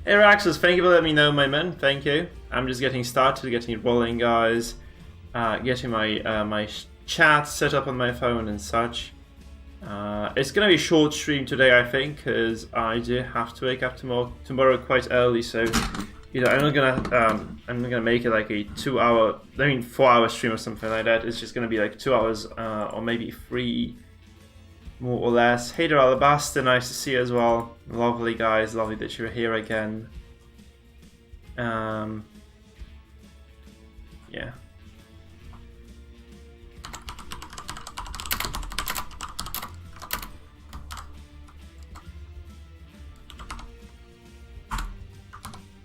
Hey Raxus, thank you for letting me know, my man. Thank you. I'm just getting started, getting it rolling, guys. Getting my chat set up on my phone and such. It's gonna be a short stream today, I think, because I do have to wake up tomorrow quite early. So, you know, I'm not gonna make it like a 2-hour, 4-hour stream or something like that. It's just gonna be like 2 hours, or maybe 3. More or less. Hey there, Alabaster, nice to see you as well. Lovely, guys, lovely that you're here again. Yeah.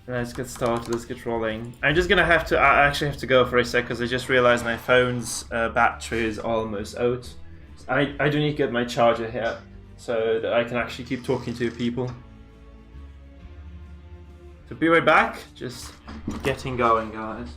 Let's get started, let's get rolling. I'm just gonna have to, I actually have to go for a sec because I just realized my phone's battery is almost out. I do need to get my charger here so that I can actually keep talking to people. So be right back, just getting going, guys.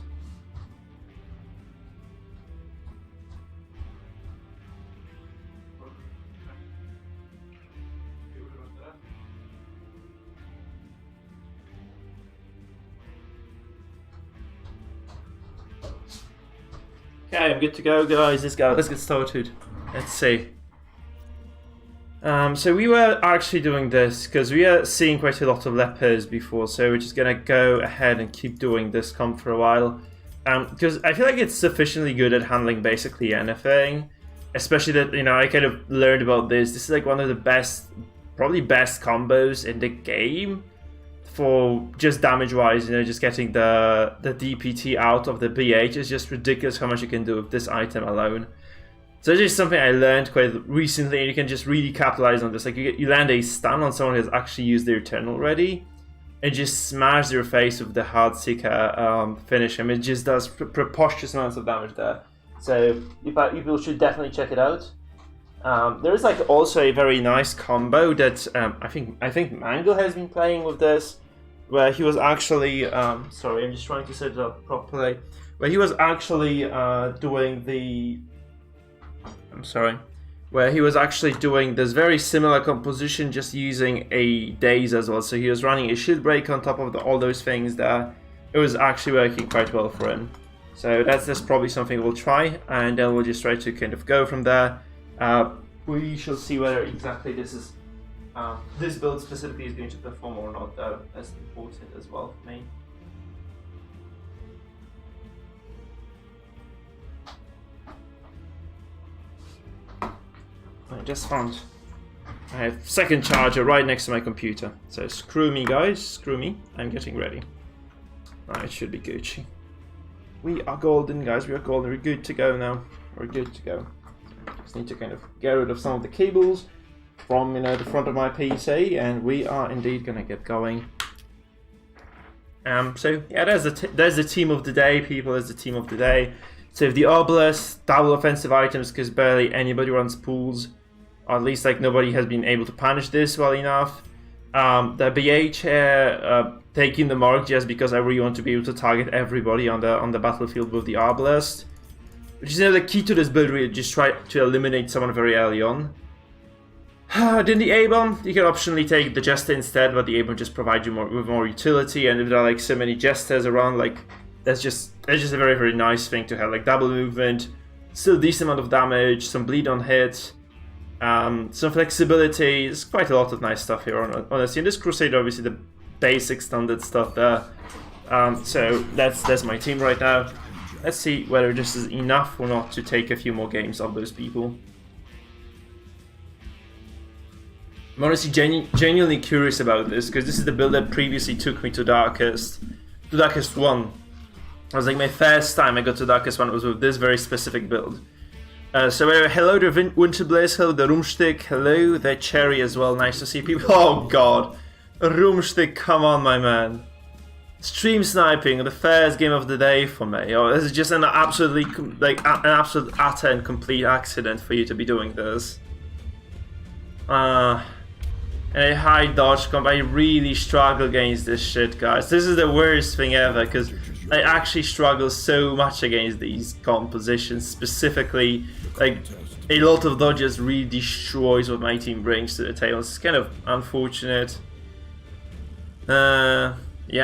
Okay, I'm good to go, guys. Let's go. Let's get started. Let's see. So we were actually doing this because we are seeing quite a lot of lepers before, so we're just gonna go ahead and keep doing this comp for a while. Because I feel like it's sufficiently good at handling basically anything. Especially that, you know, I kind of learned about this. This is like one of the best, probably best combos in the game for just damage-wise, you know, just getting the DPT out of the BH is just ridiculous how much you can do with this item alone. So it's just something I learned quite recently, and you can just really capitalize on this. Like you land a stun on someone who has actually used their turn already, and just smash their face with the Heartseeker finish. I mean, it just does preposterous amounts of damage there. So people should definitely check it out. There is like also a very nice combo that I think Mangle has been playing with this, where he was actually sorry, I'm just trying to set it up properly. Where he was actually doing this very similar composition, just using a daze as well. So he was running a shield break on top of all those things there. It was actually working quite well for him. So that's probably something we'll try, and then we'll just try to kind of go from there. We shall see whether exactly this build specifically is going to perform or not, though. That's important as well for me. I just found I have second charger right next to my computer. So screw me, guys, screw me. I'm getting ready. It should be Gucci. We are golden, guys. We are golden. We're good to go now. We're good to go. Just need to kind of get rid of some of the cables from, you know, the front of my PC, and we are indeed gonna get going. So yeah, there's the team of the day, people. There's the team of the day. So the Obelisk, double offensive items because barely anybody runs pools, or at least like nobody has been able to punish this well enough. The BH here, taking the mark just because I really want to be able to target everybody on the battlefield with the Obelisk. Which is, you know, the key to this build, really, just try to eliminate someone very early on. Then the A-Bomb, you can optionally take the Jester instead, but the A-Bomb just provides you with more utility, and if there are like so many Jesters around, like that's just a very, very nice thing to have, like double movement, still decent amount of damage, some bleed on hit, some flexibility. There's quite a lot of nice stuff here, honestly. In this Crusade, obviously the basic standard stuff there. So that's my team right now. Let's see whether this is enough or not to take a few more games of those people. I'm honestly genuinely curious about this, because this is the build that previously took me to Darkest 1. It was like my first time I got to Darkest 1 was with this very specific build. So hello to Winterbliss, hello to Rumstick, hello the Cherry as well, nice to see people. Oh god, Rumstick, come on my man. Stream sniping, the first game of the day for me. Oh, this is just an absolutely, like, an absolute utter and complete accident for you to be doing this. And a high dodge comp. I really struggle against this shit, guys. This is the worst thing ever, because I actually struggle so much against these compositions. Specifically, like, a lot of dodges really destroys what my team brings to the table. It's kind of unfortunate. Yeah,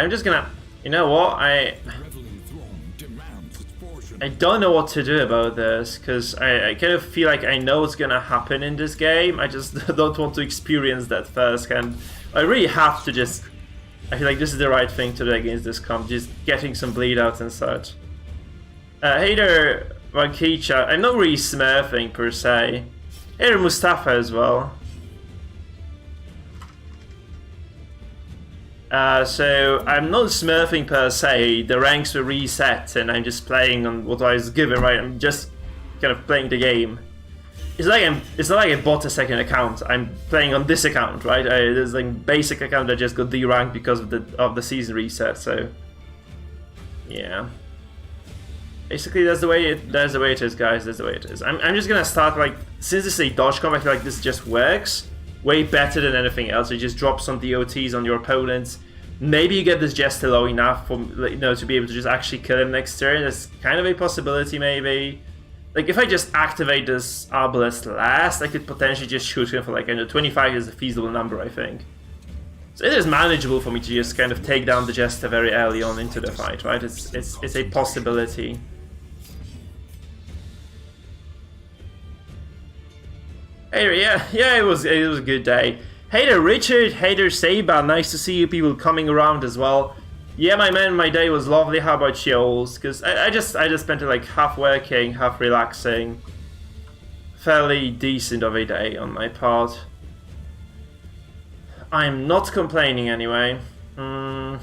I'm just gonna... You know what? I don't know what to do about this, because I kind of feel like I know what's gonna happen in this game. I just don't want to experience that firsthand. I really have to just... I feel like this is the right thing to do against this comp, just getting some bleed out and such. Hey there, Wankicha. I'm not really smurfing per se. Hey there, Mustafa as well. So I'm not smurfing per se, the ranks were reset and I'm just playing on what I was given, right? I'm just kind of playing the game. It's not like I bought a second account, I'm playing on this account, right? There's like a basic account that just got D-ranked because of the season reset, so... Yeah. Basically that's the way it is, guys, that's the way it is. I'm just gonna start, like, since this is a dodge comp, I feel like this just works way better than anything else. You just drop some DOTs on your opponents. Maybe you get this Jester low enough for, you know, to be able to just actually kill him next turn. That's kind of a possibility, maybe. Like, if I just activate this Arbalest last, I could potentially just shoot him for, like, I know, 25 is a feasible number, I think. So it is manageable for me to just kind of take down the Jester very early on into the fight, right? It's a possibility. Hey, yeah, it was a good day. Hey there, Richard. Hey there, Seba. Nice to see you people coming around as well. Yeah, my man, my day was lovely. How about yours? Because I just spent it like half working, half relaxing. Fairly decent of a day on my part. I'm not complaining anyway. Yeah,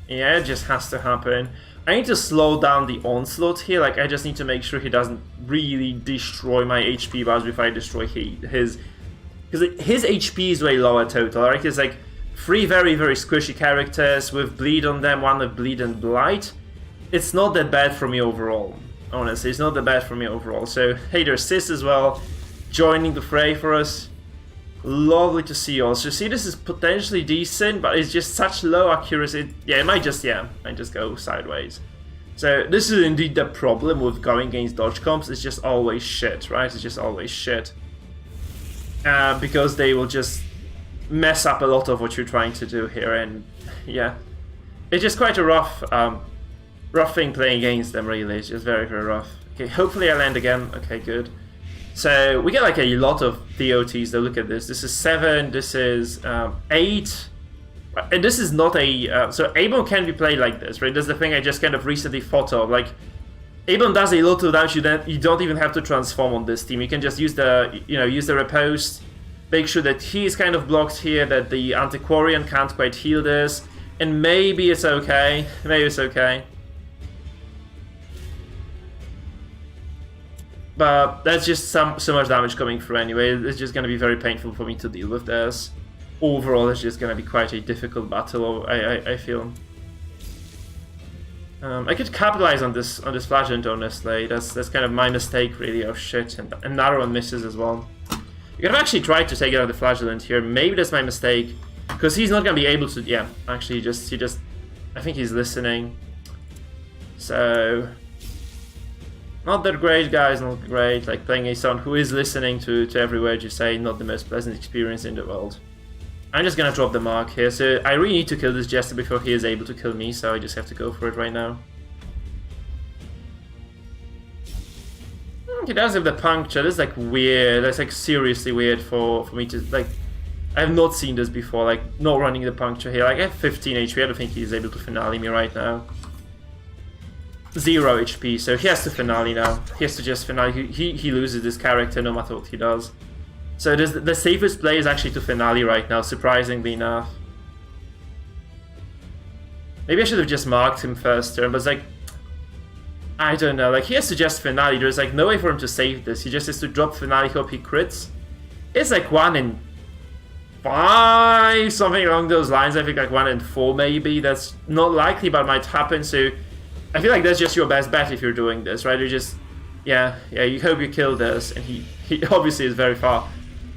it just has to happen. I need to slow down the onslaught here, like I just need to make sure he doesn't really destroy my HP bars before I destroy his... Because his HP is way lower total, right? It's like 3 very, very squishy characters with bleed on them, 1 with bleed and blight. It's not that bad for me overall, honestly, it's not that bad for me overall. So, hey there's Sis as well, joining the fray for us. Lovely to see you all. So see, this is potentially decent, but it's just such low accuracy. Yeah, it might just go sideways. So this is indeed the problem with going against dodge comps. It's just always shit, right? It's just always shit. Because they will just mess up a lot of what you're trying to do here, and yeah. It's just quite a rough thing playing against them, really. It's just very, very rough. Okay, hopefully I land again. Okay, good. So we get like a lot of DOTs though, look at this. This is 7, this is 8. And this is not a... so Abon can be played like this, right? That's the thing I just kind of recently thought of. Like, Abon does a lot of damage, you don't even have to transform on this team. You can just use the, use the riposte. Make sure that he is kind of blocked here, that the Antiquarian can't quite heal this. And maybe it's okay. Maybe it's okay. But that's just so much damage coming through anyway. It's just going to be very painful for me to deal with this. Overall, it's just going to be quite a difficult battle, I feel. I could capitalize on this Flagellant, honestly. That's kind of my mistake, really. Oh shit, and another one misses as well. You could have actually tried to take out the Flagellant here. Maybe that's my mistake. Because he's not going to be able to... Yeah, actually, he just... I think he's listening. So... Not that great, guys, not great. Like, playing a someone who is listening to every word you say, not the most pleasant experience in the world. I'm just gonna drop the mark here, so I really need to kill this Jester before he is able to kill me, so I just have to go for it right now. He does have the puncture. That's like weird. That's like seriously weird for me to, like... I have not seen this before, like, not running the puncture here. Like, I have 15 HP, I don't think he's able to finale me right now. 0 HP, so he has to finale now. He has to just finale. He loses this character no matter what he does. So the safest play is actually to finale right now, surprisingly enough. Maybe I should have just marked him first turn, but it's like... I don't know, like he has to just finale. There's like no way for him to save this. He just has to drop finale, hope he crits. It's like 1 in 5, something along those lines. I think like 1 in 4 maybe. That's not likely, but it might happen, so... I feel like that's just your best bet if you're doing this, right? You just, yeah, you hope you kill this, and he obviously is very far.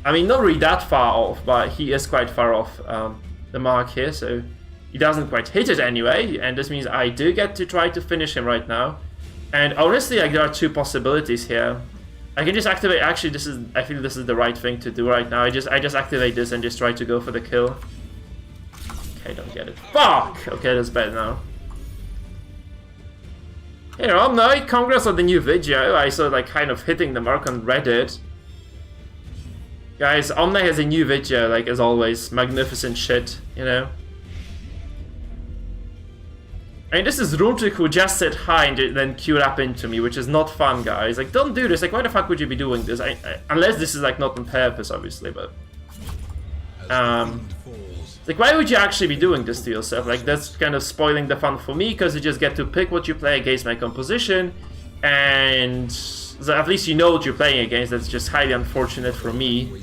I mean, not really that far off, but he is quite far off the mark here, so he doesn't quite hit it anyway, and this means I do get to try to finish him right now. And honestly, like, there are 2 possibilities here. I can just activate, actually, I feel this is the right thing to do right now. I just activate this and just try to go for the kill. I don't get it. Fuck! Okay, that's bad now. Hey Omni, congrats on the new video. I saw like kind of hitting the mark on Reddit. Guys, Omni has a new video, like as always. Magnificent shit, you know? I mean, this is Runtik who just said hi and then queued up into me, which is not fun, guys. Like, don't do this. Like, why the fuck would you be doing this? Unless this is, like, not on purpose, obviously, but... like, why would you actually be doing this to yourself? Like, that's kind of spoiling the fun for me, because you just get to pick what you play against my composition, and... so at least you know what you're playing against. That's just highly unfortunate for me.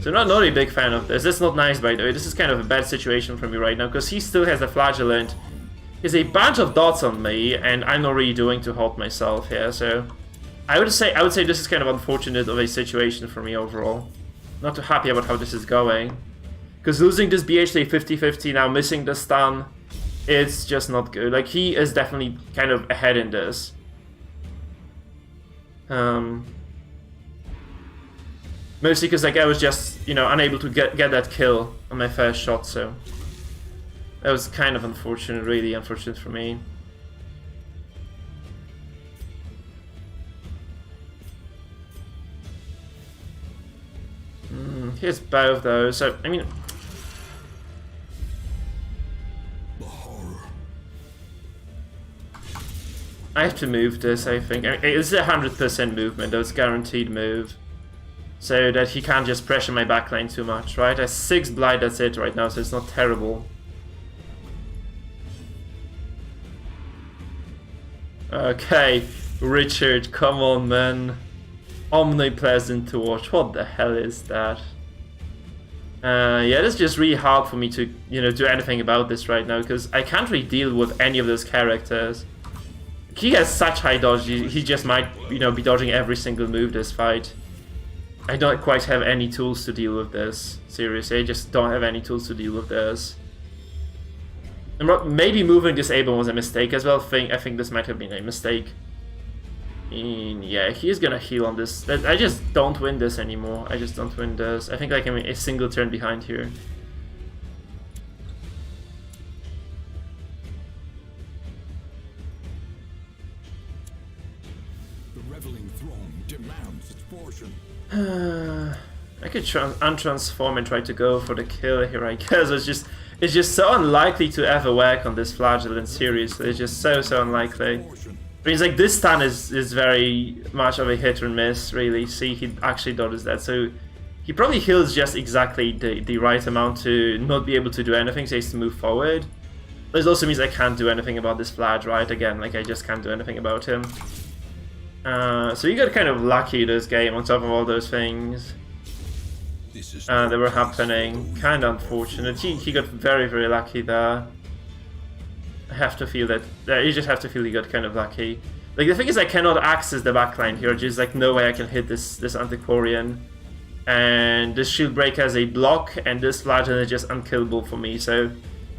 So not a big fan of this. That's not nice, by the way. This is kind of a bad situation for me right now, because he still has a Flagellant. There's a bunch of dots on me, and I'm not really doing to help myself here, so... I would say this is kind of unfortunate of a situation for me overall. Not too happy about how this is going. Because losing this BHT 50-50, now missing the stun, it's just not good. Like, he is definitely kind of ahead in this. Mostly because, like, I was just, you know, unable to get that kill on my first shot, so... that was kind of unfortunate, really unfortunate for me. Here's both those, so, I mean... I have to move this, I think. I mean, it's a 100% movement, though, it's guaranteed move. So that he can't just pressure my backline too much, right? I have 6 blight, that's it right now, so it's not terrible. Okay, Richard, come on, man. Omnipresent to watch. What the hell is that? Yeah, it's just really hard for me to, you know, do anything about this right now, because I can't really deal with any of those characters. He has such high dodge, he just might, you know, be dodging every single move this fight. I don't quite have any tools to deal with this. Seriously, I just don't have any tools to deal with this. And maybe moving this Abel was a mistake as well. I think this might have been a mistake. And yeah, he's gonna heal on this. I just don't win this anymore. I just don't win this. I think like I'm a single turn behind here. The reveling throng demands its portion. I could untransform and try to go for the kill here, I guess. It's just so unlikely to ever work on this Flagellant, seriously. It's just so unlikely. I mean, it's like this stun is very much of a hit or miss, really. See, he actually dodges that, so he probably heals just exactly the right amount to not be able to do anything, so he has to move forward. This also means I can't do anything about this Flag, right? Again, like I just can't do anything about him. So you got kind of lucky this game on top of all those things that were happening. Kind of unfortunate. He got very lucky there. I have to feel that. You just have to feel he got kind of lucky. Like the thing is, I cannot access the backline here. Just like no way I can hit this Antiquarian, and this Shield Break has a block, and this Flagellant is just unkillable for me. So,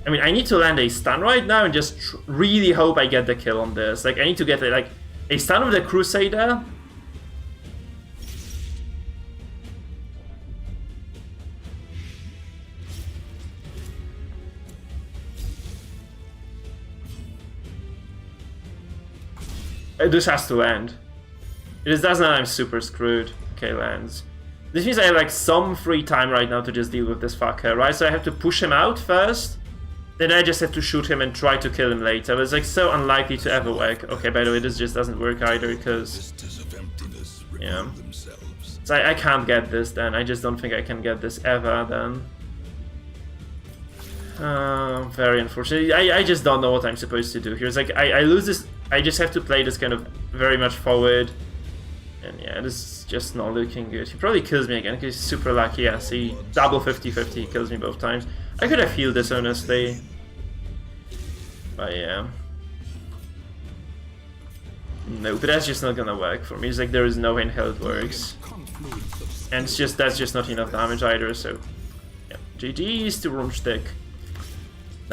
I mean, I need to land a stun right now and just really hope I get the kill on this. Like I need to get like a stun with the Crusader. This has to land. If it doesn't, I'm super screwed. Okay, lands. This means I have like some free time right now to just deal with this fucker, right? So I have to push him out first, then I just have to shoot him and try to kill him later. But it's like so unlikely to ever work. Okay, by the way, this just doesn't work either because... yeah. So I can't get this then. I just don't think I can get this ever then. Very unfortunate. I just don't know what I'm supposed to do here. It's like I lose this. I just have to play this kind of very much forward. And yeah, this is just not looking good. He probably kills me again because he's super lucky. Yeah, see, double 50-50, he kills me both times. I could have healed this, honestly. But yeah. No, but that's just not gonna work for me. It's like there is no way in hell it works. And it's just, that's just not enough damage either, so... yeah, GG's to Rumstick.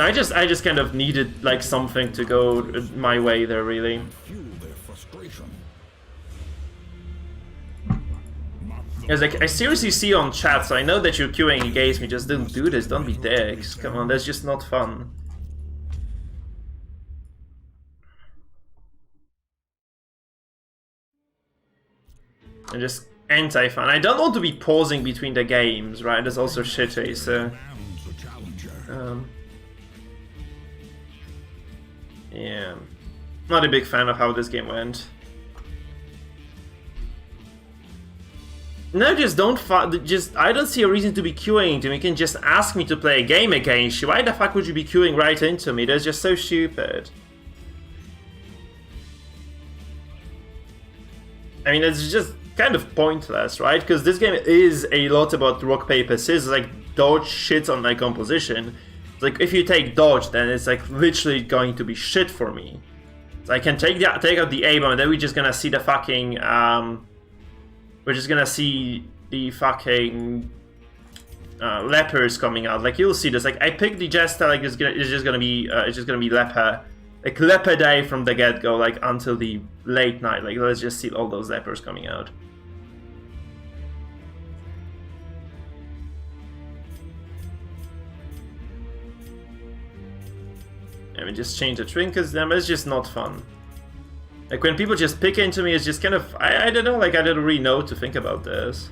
I just kind of needed like something to go my way there, really. It's like, I seriously see on chat, so I know that you're queuing against me, just don't do this, don't be dicks. Come on, that's just not fun. And just anti-fun. I don't want to be pausing between the games, right? That's also shitty, so... yeah. Not a big fan of how this game went. No, just don't I don't see a reason to be queuing into me. You can just ask me to play a game against you. Why the fuck would you be queuing right into me? That's just so stupid. I mean, it's just kind of pointless, right? Because this game is a lot about rock, paper, scissors. Like, dodge shits on my composition. It's like, if you take dodge, then it's like literally going to be shit for me. So I can take out the A-bomb, and then we're just gonna see the fucking, we're just gonna see the fucking lepers coming out. Like, you'll see this. Like, I picked the Jester, like it's just gonna be leper. Like, leper day from the get-go, like until the late night. Like, let's just see all those lepers coming out. I mean, just change the trinkets, then it's just not fun. Like, when people just pick into me, it's just kind of, I don't know, like, I don't really know what to think about this.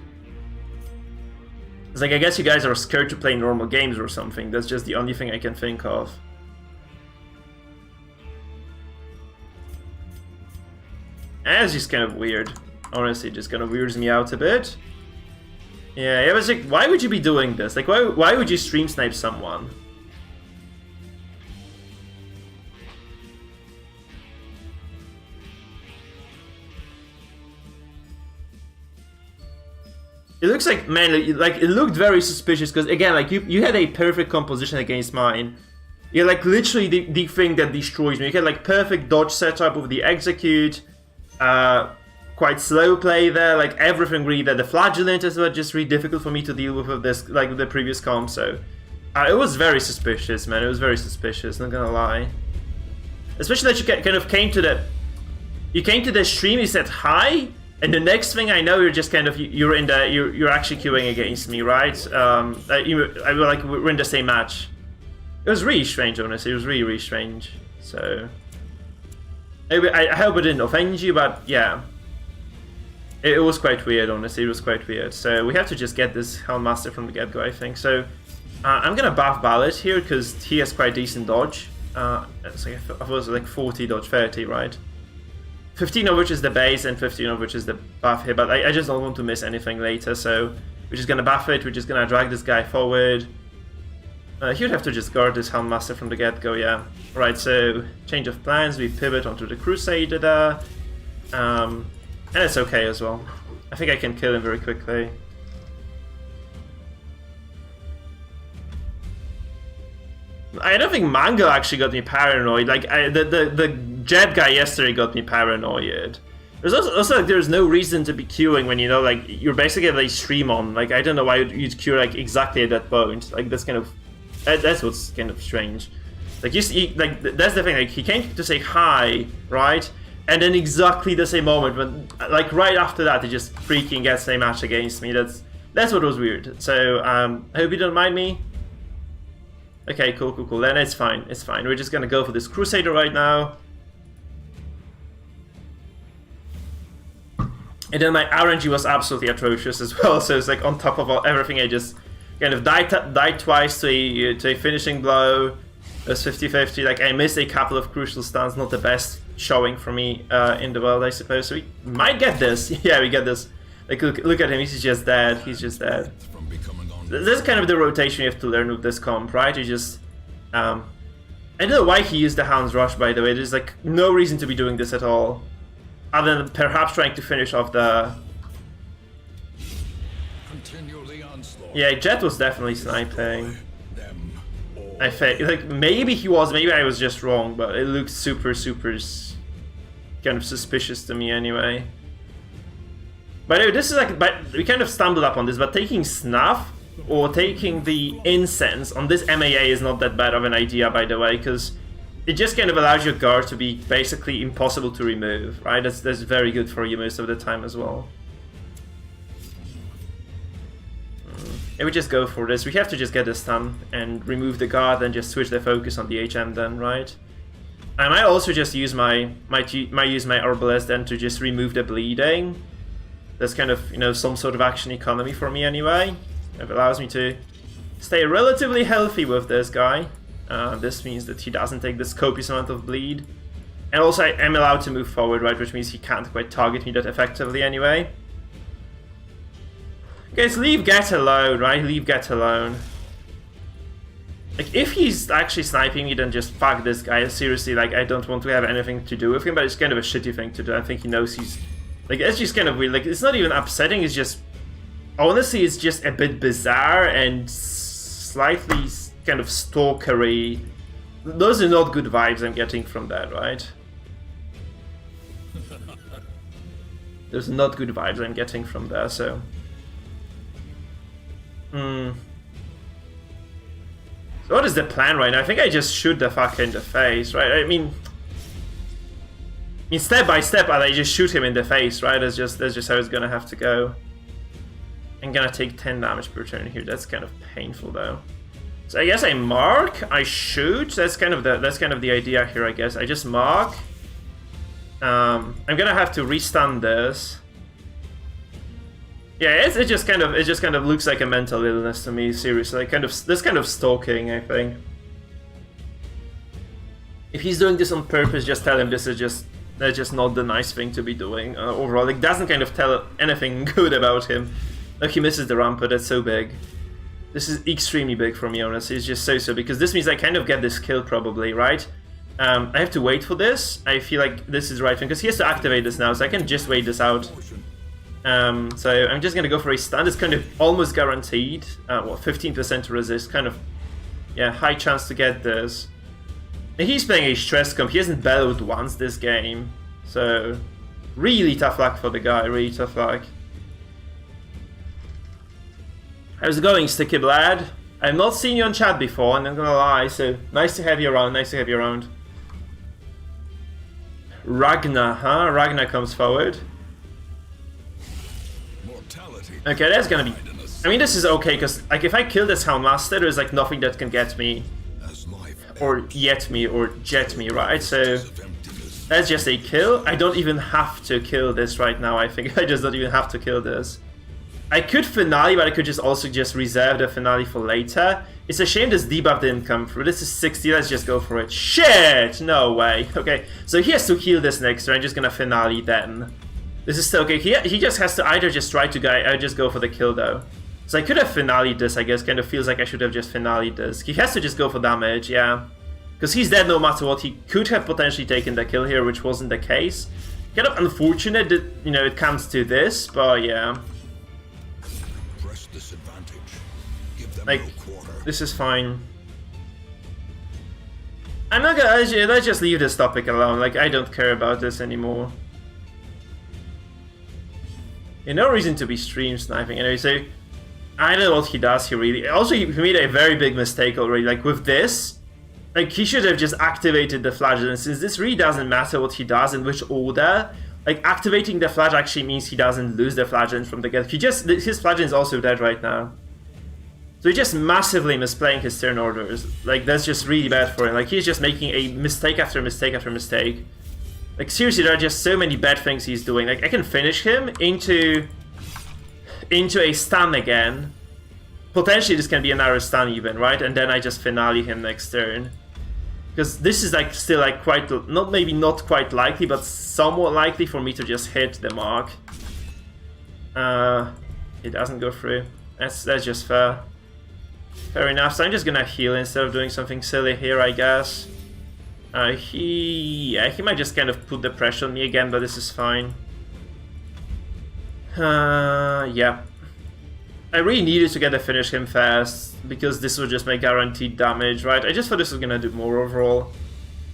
It's like, I guess you guys are scared to play normal games or something. That's just the only thing I can think of. And it's just kind of weird. Honestly, it just kind of weirds me out a bit. Yeah, it was like, why would you be doing this? Like, why would you stream snipe someone? It looks like, man, like, it looked very suspicious, because, again, like, you had a perfect composition against mine. You're, like, literally the thing that destroys me. You had, like, perfect dodge setup with the execute, quite slow play there, like, everything really there. The flagellant is just really difficult for me to deal with this, like, with the previous comp, so... it was very suspicious, man, it was very suspicious, not gonna lie. Especially that you kind of came to the... You came to the stream, you said hi, and the next thing I know, you're just kind of you're actually queuing against me, right? We're in the same match. It was really strange, honestly. It was really, really strange. So I hope it didn't offend you, but yeah, it was quite weird. Honestly, it was quite weird. So we have to just get this Helmmaster from the get-go, I think. So I'm gonna buff Ballad here because he has quite decent dodge. It's like, I thought it was like 40 dodge, 30, right? 15 of which is the base and 15 of which is the buff here, but I just don't want to miss anything later, so we're just gonna buff it, we're just gonna drag this guy forward. He would have to just guard this Helmmaster from the get-go, yeah. Right, so change of plans, we pivot onto the Crusader there. And it's okay as well. I think I can kill him very quickly. I don't think Mango actually got me paranoid. Like, the Jet guy yesterday got me paranoid. There's also like, there's no reason to be queuing when, you know, like, you're basically like stream on. Like, I don't know why you'd queue like exactly at that point. Like, that's kind of, that's what's kind of strange. Like, you see, like, that's the thing. Like, he came to say hi, right? And then exactly the same moment, when, like, right after that, he just freaking gets a match against me. That's what was weird. So I hope you don't mind me. Okay, cool. Then it's fine. It's fine. We're just gonna go for this Crusader right now. And then my RNG was absolutely atrocious as well. So it's like on top of everything, I just kind of died twice to a finishing blow. It was 50-50. Like, I missed a couple of crucial stuns. Not the best showing for me in the world, I suppose. So we might get this. Yeah, we get this. Like, look at him. He's just dead. He's just dead. This is kind of the rotation you have to learn with this comp, right? You just... I don't know why he used the Hound's Rush, by the way. There's, like, no reason to be doing this at all. Other than perhaps trying to finish off the... Yeah, Jet was definitely sniping. I think, like, maybe he was, maybe I was just wrong, but it looks super kind of suspicious to me anyway. By the way, this is like, we kind of stumbled up on this, but taking Snuff or taking the Incense on this MAA is not that bad of an idea, by the way, because it just kind of allows your guard to be basically impossible to remove, right? That's very good for you most of the time as well. Yeah, we just go for this. We have to just get the stun and remove the guard and just switch the focus on the HM then, right? I might also just use my Arbalest then to just remove the bleeding. That's kind of, you know, some sort of action economy for me anyway. It allows me to stay relatively healthy with this guy. This means that he doesn't take this copious amount of bleed. And also I am allowed to move forward, right, which means he can't quite target me that effectively anyway. Guys, leave Get alone, right? Leave Get alone. Like, if he's actually sniping me, then just fuck this guy. Seriously, like, I don't want to have anything to do with him, but it's kind of a shitty thing to do. I think he knows he's... Like, it's just kind of weird. Like, it's not even upsetting, it's just... Honestly, it's just a bit bizarre and slightly kind of stalkery. Those are not good vibes I'm getting from that, right? Those are not good vibes I'm getting from there, so... So what is the plan right now? I think I just shoot the fucker in the face, right? I mean step by step, I just shoot him in the face, right? That's just how it's gonna have to go. I'm gonna take 10 damage per turn here. That's kind of painful though. So I guess I mark, I shoot. That's kind of the idea here, I guess. I just mark. I'm gonna have to restun this. Yeah, it just kind of looks like a mental illness to me, seriously. This kind of stalking, I think. If he's doing this on purpose, just tell him that's just not the nice thing to be doing overall. It doesn't kind of tell anything good about him. Like, he misses the ramp, but that's so big. This is extremely big for me, honestly. It's just so because this means I kind of get this kill probably, right? I have to wait for this. I feel like this is the right thing because he has to activate this now, so I can just wait this out. So I'm just gonna go for a stun. It's kind of almost guaranteed. What, 15% to resist? Kind of, yeah, high chance to get this. And he's playing a stress comp. He hasn't bellowed once this game, so really tough luck for the guy. Really tough luck. How's it going, Sticky Blad? I've not seen you on chat before, and I'm gonna lie. So nice to have you around. Nice to have you around. Ragnar, huh? Ragnar comes forward. Okay, that's gonna be... I mean, this is okay, because, like, if I kill this Houndmaster, there's, like, nothing that can get me, or yet me, or jet me, right? So, that's just a kill. I don't even have to kill this right now, I think. I just don't even have to kill this. I could finale, but I could just also just reserve the finale for later. It's a shame this debuff didn't come through. This is 60, let's just go for it. Shit! No way. Okay, so he has to heal this next turn. I'm just gonna finale then. This is still okay. He just has to either just try to just go for the kill though. So I could have finale'd this, I guess. Kind of feels like I should have just finale'd this. He has to just go for damage, yeah. Because he's dead no matter what. He could have potentially taken the kill here, which wasn't the case. Kind of unfortunate that, you know, it comes to this, but yeah. Press disadvantage. Give them Like, no quarter. this is fine. I'm not gonna... Let's just leave this topic alone. Like, I don't care about this anymore. Yeah, no reason to be stream sniping anyway, so I don't know what he does here really. Also, he made a very big mistake already, like with this, like he should have just activated the flagellant, since this really doesn't matter what he does in which order. Like, activating the flag actually means he doesn't lose the flagellant from the get. His flagellant is also dead right now. So he's just massively misplaying his turn orders. Like, that's just really bad for him. Like, he's just making a mistake after mistake after mistake. Like, seriously, there are just so many bad things he's doing. Like, I can finish him into a stun again. Potentially this can be another stun even, right? And then I just finale him next turn. Because this is like still like quite, maybe not quite likely, but somewhat likely for me to just hit the mark. It doesn't go through. That's just fair. Fair enough. So I'm just gonna heal instead of doing something silly here, I guess. He might just kind of put the pressure on me again, but this is fine. Yeah. I really needed to get to finish him fast, because this would just make guaranteed damage, right? I just thought this was gonna do more overall.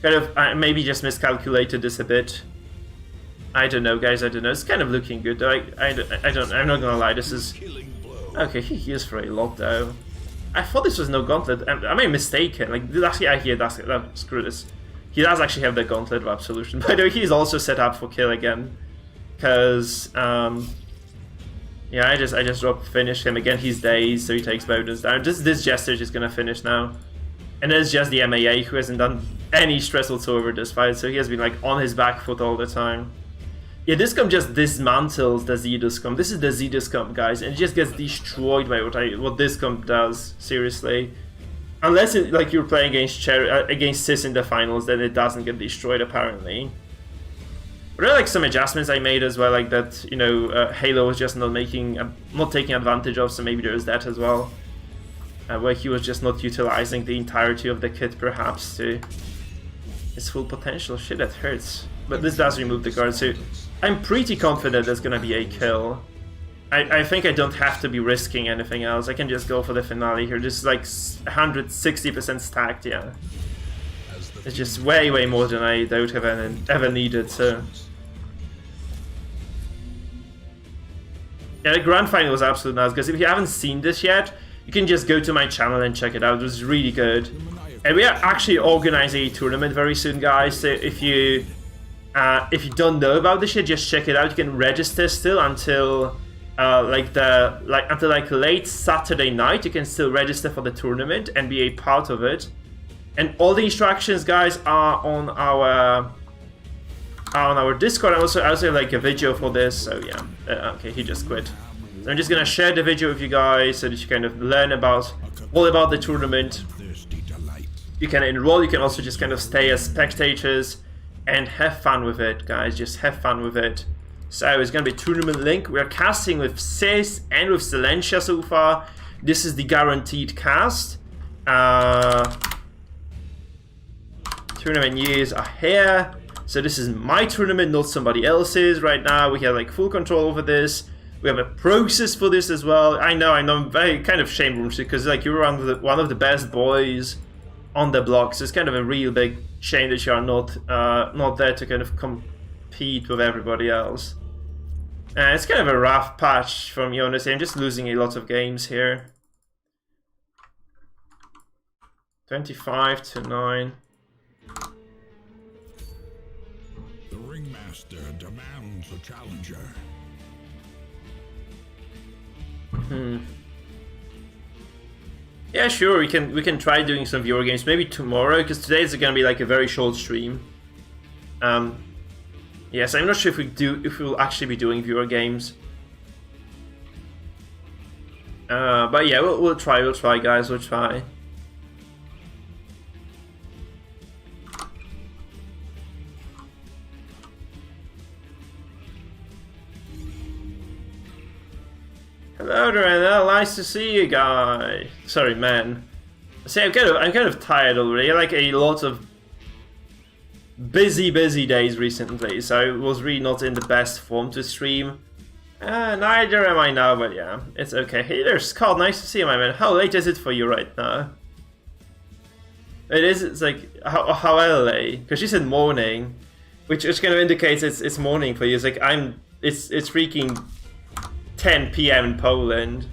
Kind of, I maybe just miscalculated this a bit. I don't know, guys, I don't know. It's kind of looking good, though. I'm not gonna lie, this is... Okay, he heals for a lot, though. I thought this was no gauntlet. Am I mistaken? Like, actually, screw this. He does actually have the gauntlet of absolution. By the way, he's also set up for kill again. Because, Yeah, I just drop finish him again. He's dazed, so he takes bonus down. Just this Jester is just gonna finish now, and it's just the MAA who hasn't done any stress whatsoever this fight. So he has been like on his back foot all the time. Yeah, this comp just dismantles the Zedus comp. This is the Zedus comp, guys, and it just gets destroyed by what this comp does. Seriously, unless like you're playing against Sis in the finals, then it doesn't get destroyed apparently. But there are like some adjustments I made as well, like that, you know, Halo was just not taking advantage of, so maybe there's that as well. Where he was just not utilizing the entirety of the kit, perhaps, to its full potential. Shit, that hurts. But this does remove the guard, so I'm pretty confident there's gonna be a kill. I think I don't have to be risking anything else. I can just go for the finale here. This is like 160% stacked, yeah. It's just way more than I would have ever needed, so... Yeah, the grand final was absolutely nice, because if you haven't seen this yet, you can just go to my channel and check it out. It was really good. And we are actually organizing a tournament very soon, guys, so if you don't know about this yet, just check it out. You can register still until until late Saturday night. You can still register for the tournament and be a part of it. And all the instructions, guys, are on our Discord. I also have like a video for this, so yeah. Okay, he just quit. So I'm just gonna share the video with you guys so that you kind of learn all about the tournament. You can enroll. You can also just kind of stay as spectators and have fun with it, guys. Just have fun with it. So it's gonna be tournament link. We're casting with Sis and with Silentia so far. This is the guaranteed cast. Tournament years are here. So this is my tournament, not somebody else's right now. We have like full control over this. We have a process for this as well. I know, I'm very kind of shamed because like you're one of the best boys on the block. So it's kind of a real big shame that you are not there to kind of compete with everybody else. It's kind of a rough patch for me, honestly. I'm just losing a lot of games here. 25-9. The ringmaster demands a challenger. Yeah, sure. We can try doing some viewer games maybe tomorrow, because today is gonna be like a very short stream. Yes, I'm not sure if we'll actually be doing viewer games. But yeah, we'll try, guys. We'll try. Hello there, nice to see you, guy. Sorry, man. See, I'm kind of tired already. I like a lot of busy days recently, so I was really not in the best form to stream. Neither am I now, but yeah, it's okay. Hey there, Scott. Nice to see you, my man. How late is it for you right now? It's like how early? Because she said morning, which kind of indicates it's morning for you. It's like it's freaking 10 p.m. in Poland.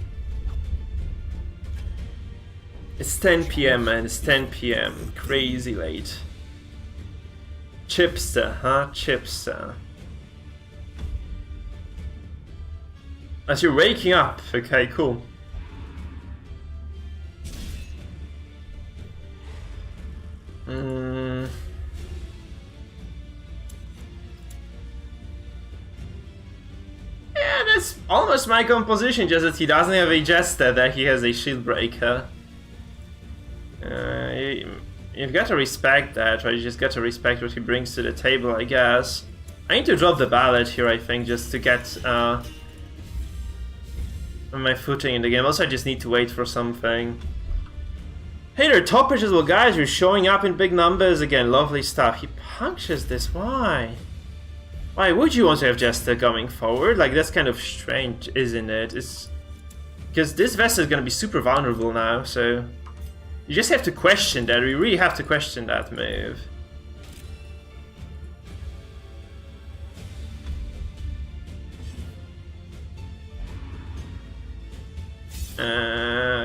It's 10 p.m. man, it's 10 p.m. Crazy late. Chipster, huh? Chipster. As you're waking up. Okay, cool. Yeah, that's almost my composition, just that he doesn't have a Jester, that he has a Shield Breaker. You've got to respect that, right? You just got to respect what he brings to the table, I guess. I need to drop the ballad here, I think, just to get my footing in the game. Also, I just need to wait for something. Hey there, top pitches, well guys, you're showing up in big numbers again. Lovely stuff. He punctures this, why? Why would you want to have Jester coming forward? Like, that's kind of strange, isn't it? It's because this vessel is going to be super vulnerable now, so you just have to question that. We really have to question that move.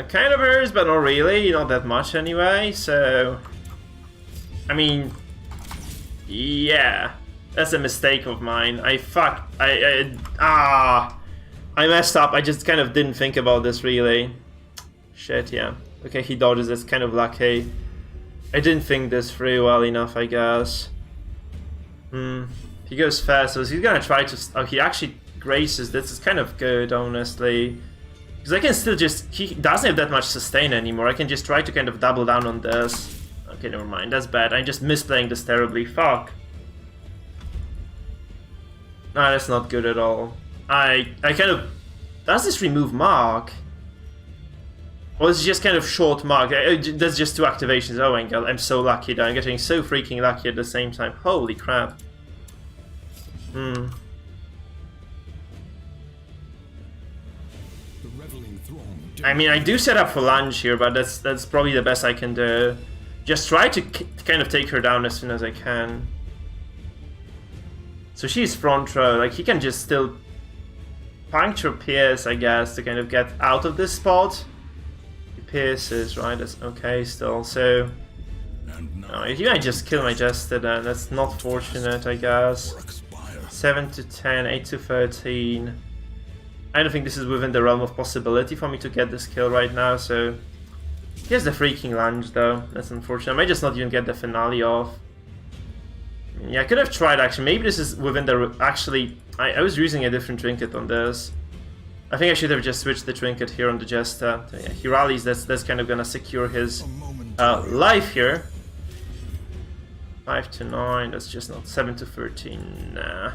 Kind of hurts, but not really, not that much anyway, so... I mean... Yeah, that's a mistake of mine. I messed up. I just kind of didn't think about this really. Shit, yeah. Okay, he dodges. That's kind of lucky. I didn't think this through well enough, I guess. He goes fast, so he's gonna try to... Oh, he actually graces. This is kind of good, honestly. Because I can still just... He doesn't have that much sustain anymore. I can just try to kind of double down on this. Okay, never mind. That's bad. I'm just misplaying this terribly. Fuck. Nah, that's not good at all. I kind of... Does this remove Mark? Or is it just kind of short Mark? That's just 2 activations. Oh my god, I'm so lucky that I'm getting so freaking lucky at the same time. Holy crap. The reveling throng I mean, I do set up for lunge here, but that's probably the best I can do. Just try to kind of take her down as soon as I can. So she's front row. Like, he can just still puncture Pierce, I guess, to kind of get out of this spot. He pierces, right? That's okay still. So... No, if you might just kill my Jester then. That's not fortunate, I guess. 7 to 10, 8 to 13. I don't think this is within the realm of possibility for me to get this kill right now, so... He has the freaking lunge though, that's unfortunate. I might just not even get the finale off. Yeah, I could have tried actually. Maybe this is within the... Actually, I was using a different trinket on this. I think I should have just switched the trinket here on the Jester. So, yeah, he rallies, that's kind of gonna secure his life here. 5 to 9, that's just not 7 to 13, nah.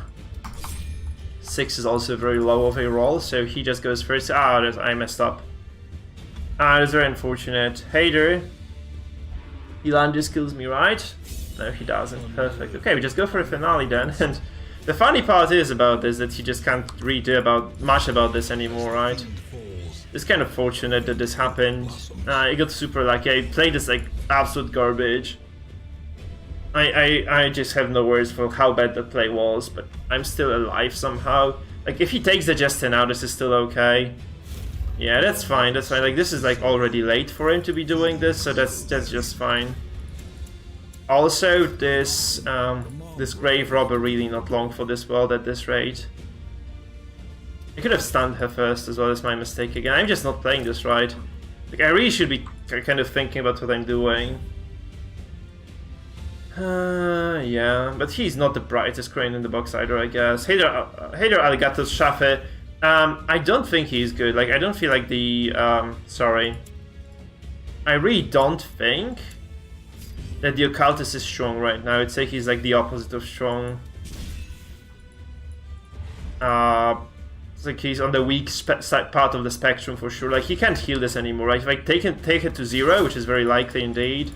6 is also very low of a roll, so he just goes first. Ah, I messed up. Ah, that's very unfortunate. Hater. He just kills me, right? No, he doesn't. Perfect. Okay, we just go for a finale then. And the funny part is about this that he just can't really do much about this anymore, right? It's kind of fortunate that this happened. I got super lucky. I played this like absolute garbage. I just have no words for how bad that play was, but I'm still alive somehow. Like, if he takes the Jester now, this is still okay. Yeah, that's fine, that's fine. Like, this is like already late for him to be doing this, so that's just fine. Also, this Grave Robber really not long for this world at this rate. I could have stunned her first as well, that's my mistake again. I'm just not playing this right. Like, I really should be kind of thinking about what I'm doing. Yeah, but he's not the brightest crane in the box either, I guess. Hater Alligator's Schaffe. I don't think he's good. Like, I don't feel like the... sorry. I really don't think that the Occultist is strong right now. I'd say he's like the opposite of strong. It's like he's on the weak part of the spectrum for sure. Like, he can't heal this anymore, right? If I take it to 0, which is very likely indeed,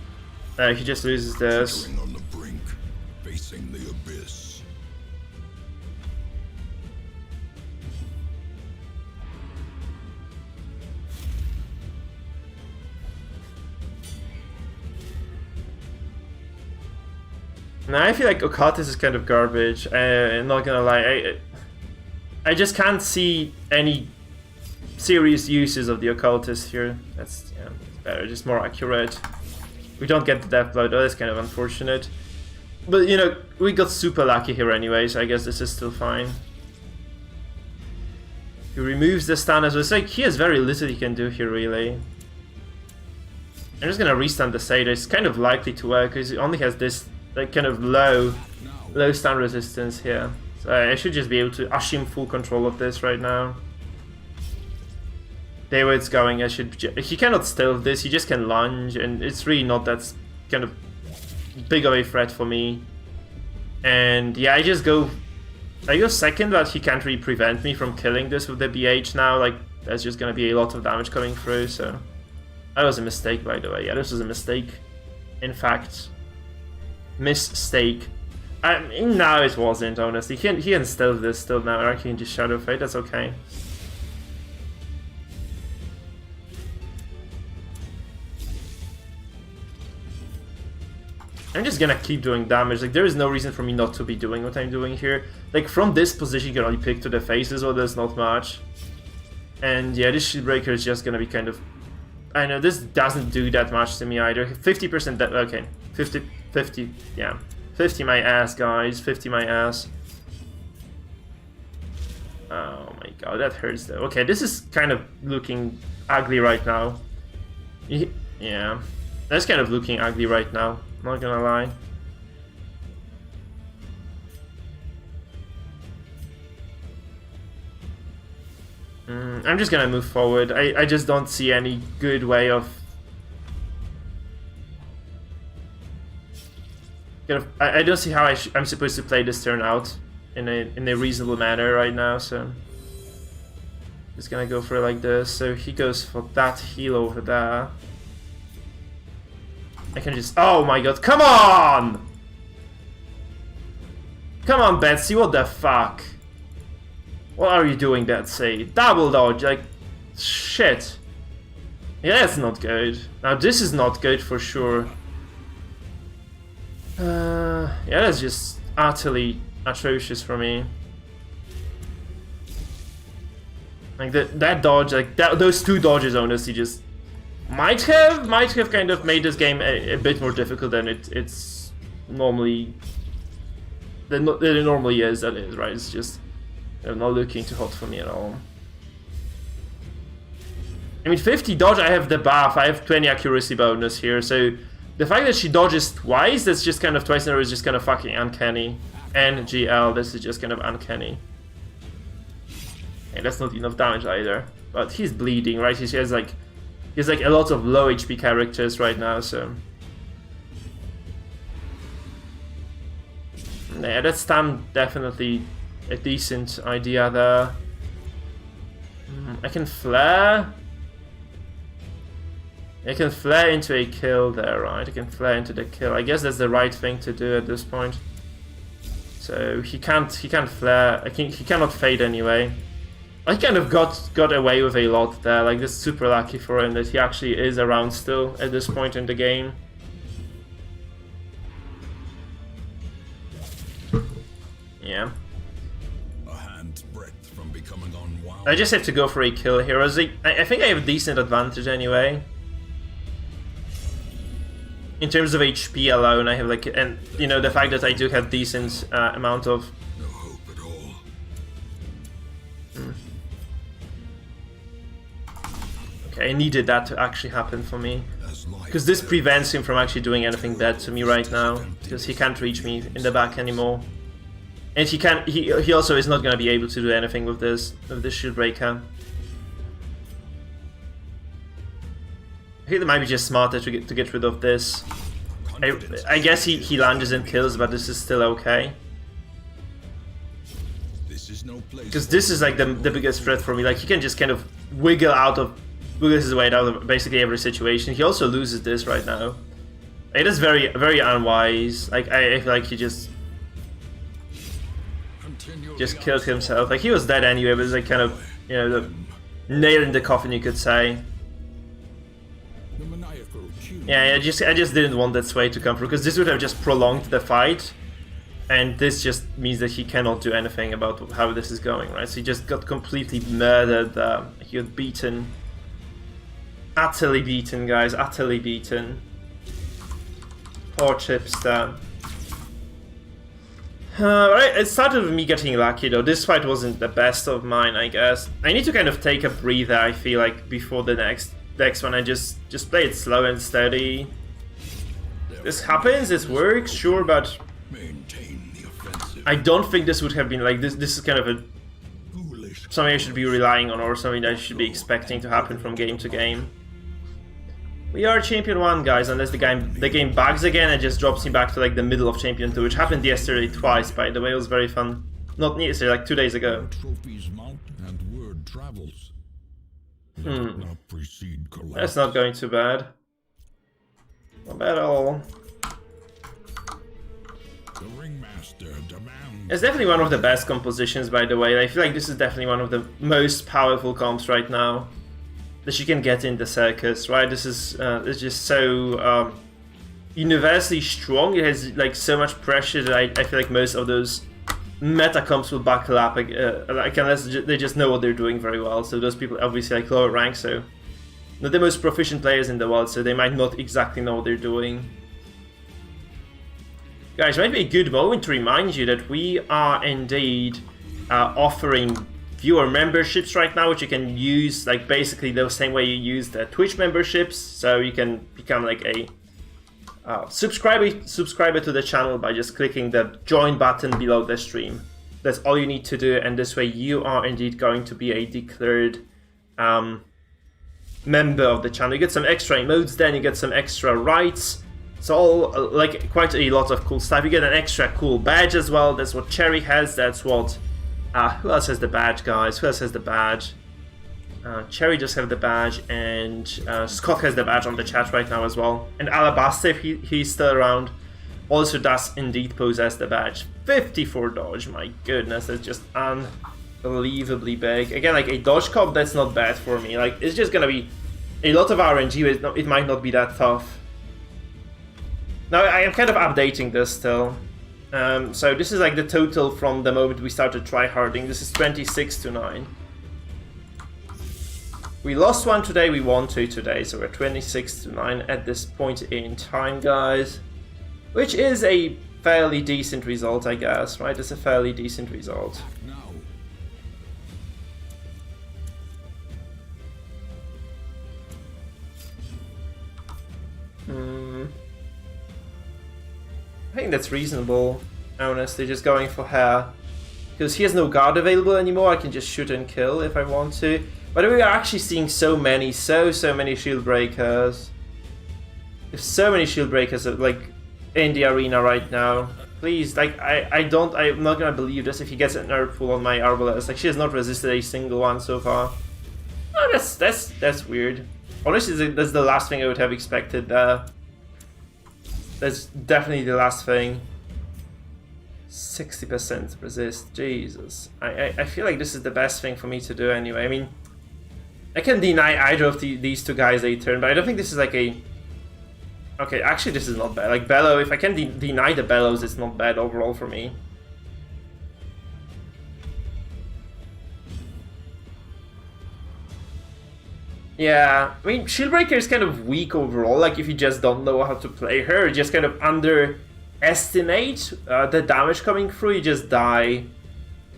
he just loses this. on the brink, facing the abyss. Now I feel like Occultist is kind of garbage. I'm not gonna lie. I just can't see any serious uses of the Occultist here. That's better, just more accurate. We don't get the Death Blow though, that's kind of unfortunate. But you know, we got super lucky here anyway, so I guess this is still fine. He removes the stun as well. It's like he has very little he can do here really. I'm just gonna restun the Satyr. It's kind of likely to work because he only has this like kind of low stun resistance here. So I should just be able to assume full control of this right now. There where it's going, he cannot stealth this, he just can lunge, and it's really not that kind of big of a threat for me. And yeah, I go second, but he can't really prevent me from killing this with the BH now. Like, there's just gonna be a lot of damage coming through, so... That was a mistake, by the way. Yeah, this was a mistake. In fact, mistake. I mean, no, it wasn't, honestly. He can stealth this still now, or he can just Shadow Fade, that's okay. I'm just gonna keep doing damage. Like, there is no reason for me not to be doing what I'm doing here. Like, from this position you can only pick to the faces, or there's not much. And yeah, this Shield Breaker is just gonna be kind of... I know, this doesn't do that much to me either. 50% that... Okay, 50, yeah. 50 my ass, guys. 50 my ass. Oh my god, that hurts though. Okay, this is kind of looking ugly right now. Yeah, that's kind of looking ugly right now, not gonna lie. I'm just gonna move forward. I just don't see any good way of... I don't see how I'm supposed to play this turn out in a reasonable manner right now, so... Just gonna go for it like this. So he goes for that heal over there. I can just... Oh my god, come on! Come on, Betsy, what the fuck? What are you doing, Betsy? Double dodge, like... Shit. Yeah, that's not good. Now this is not good for sure. Yeah, that's just utterly atrocious for me. Like that dodge, like those two dodges, honestly, just might have kind of made this game a bit more difficult than it's normally than it normally is. That is right. It's just not looking too hot for me at all. I mean, 50 dodge. I have the buff. I have 20 accuracy bonus here, so the fact that she dodges twice, that's just kind of twice in a row, is just kind of fucking uncanny. NGL, this is just kind of uncanny. And that's not enough damage either. But he's bleeding, right? He has like a lot of low HP characters right now, so... Yeah, that stun definitely a decent idea there. I can flare. I can flare into a kill there, right? I can flare into the kill. I guess that's the right thing to do at this point. So he can't flare. He cannot fade anyway. I kind of got away with a lot there. Like, this is super lucky for him that he actually is around still at this point in the game. Yeah. A hand's breadth from becoming unwound. I just have to go for a kill here. I think I have a decent advantage anyway. In terms of HP alone, I have like, and you know, the fact that I do have decent amount of... No hope at all. Okay, I needed that to actually happen for me. Because this prevents him from actually doing anything bad to me right now. Because he can't reach me in the back anymore. And he also is not going to be able to do anything with this shield breaker. I think it might be just smarter to get rid of this. I guess he lunges and kills, but this is still okay. Because this is like the biggest threat for me. Like, he can just kind of wiggle his way out of basically every situation. He also loses this right now. It is very, very unwise. Like, I feel like he just killed himself. Like, he was dead anyway, but it's like kind of, you know, the nail in the coffin, you could say. Yeah, I just didn't want that sway to come through, because this would have just prolonged the fight, and this just means that he cannot do anything about how this is going, right? So he just got completely murdered. He got beaten. Utterly beaten, guys. Utterly beaten. Poor Chipster. Right, it started with me getting lucky though. This fight wasn't the best of mine, I guess. I need to kind of take a breather, I feel like, before the next one. I just play it slow and steady. This happens, this works, sure, but I don't think this would have been like this. This is kind of something I should be relying on, or something I should be expecting to happen from game to game. We are Champion 1, guys, unless the game bugs again and just drops me back to like the middle of Champion 2, which happened yesterday twice, by the way. It was very fun. Not yesterday, like 2 days ago. Trophies mount and word travels. That's not going too bad. Not bad at all. The ringmaster demands. It's definitely one of the best compositions, by the way. I feel like this is definitely one of the most powerful comps right now that you can get in the circus, right? This is it's just so universally strong. It has like so much pressure that I feel like most of those meta comps will buckle up, like unless they just know what they're doing very well. So those people obviously like lower rank, so not the most proficient players in the world, so they might not exactly know what they're doing. Guys, might be a good moment to remind you that we are indeed offering viewer memberships right now, which you can use like basically the same way you use the Twitch memberships. So you can become like a subscriber to the channel by just clicking the join button below the stream. That's all you need to do, and this way you are indeed going to be a declared member of the channel. You get some extra emotes, then you get some extra rights. It's all like quite a lot of cool stuff. You get an extra cool badge as well. That's what Cherry has. That's what who else has the badge, guys? Who else has the badge? Cherry just have the badge, and Scott has the badge on the chat right now as well. And Alabaster, if he's still around, also does indeed possess the badge. 54 dodge, my goodness, that's just unbelievably big. Again, like a dodge cop, that's not bad for me. Like, it's just gonna be a lot of RNG, but it might not be that tough. Now, I am kind of updating this still. So this is like the total from the moment we started tryharding. This is 26 to 9. We lost one today, we won 2 today, so we're 26 to 9 at this point in time, guys. Which is a fairly decent result, I guess, right? It's a fairly decent result. I think that's reasonable, honestly, just going for her. Because he has no guard available anymore, I can just shoot and kill if I want to. But we are actually seeing so many shield breakers. There's so many shield breakers, like, in the arena right now. Please, like, I'm not gonna believe this if he gets an nerf pull on my Arbalest. Like, she has not resisted a single one so far. Oh, that's weird. Honestly, that's the last thing I would have expected there. That's definitely the last thing. 60% resist, Jesus. I feel like this is the best thing for me to do anyway. I mean, I can deny either of these two guys a turn, but I don't think this is like a... Okay, actually this is not bad. Like Bellow, if I can deny the Bellows, it's not bad overall for me. Yeah, I mean, Shieldbreaker is kind of weak overall, like if you just don't know how to play her, you just kind of underestimate the damage coming through, you just die.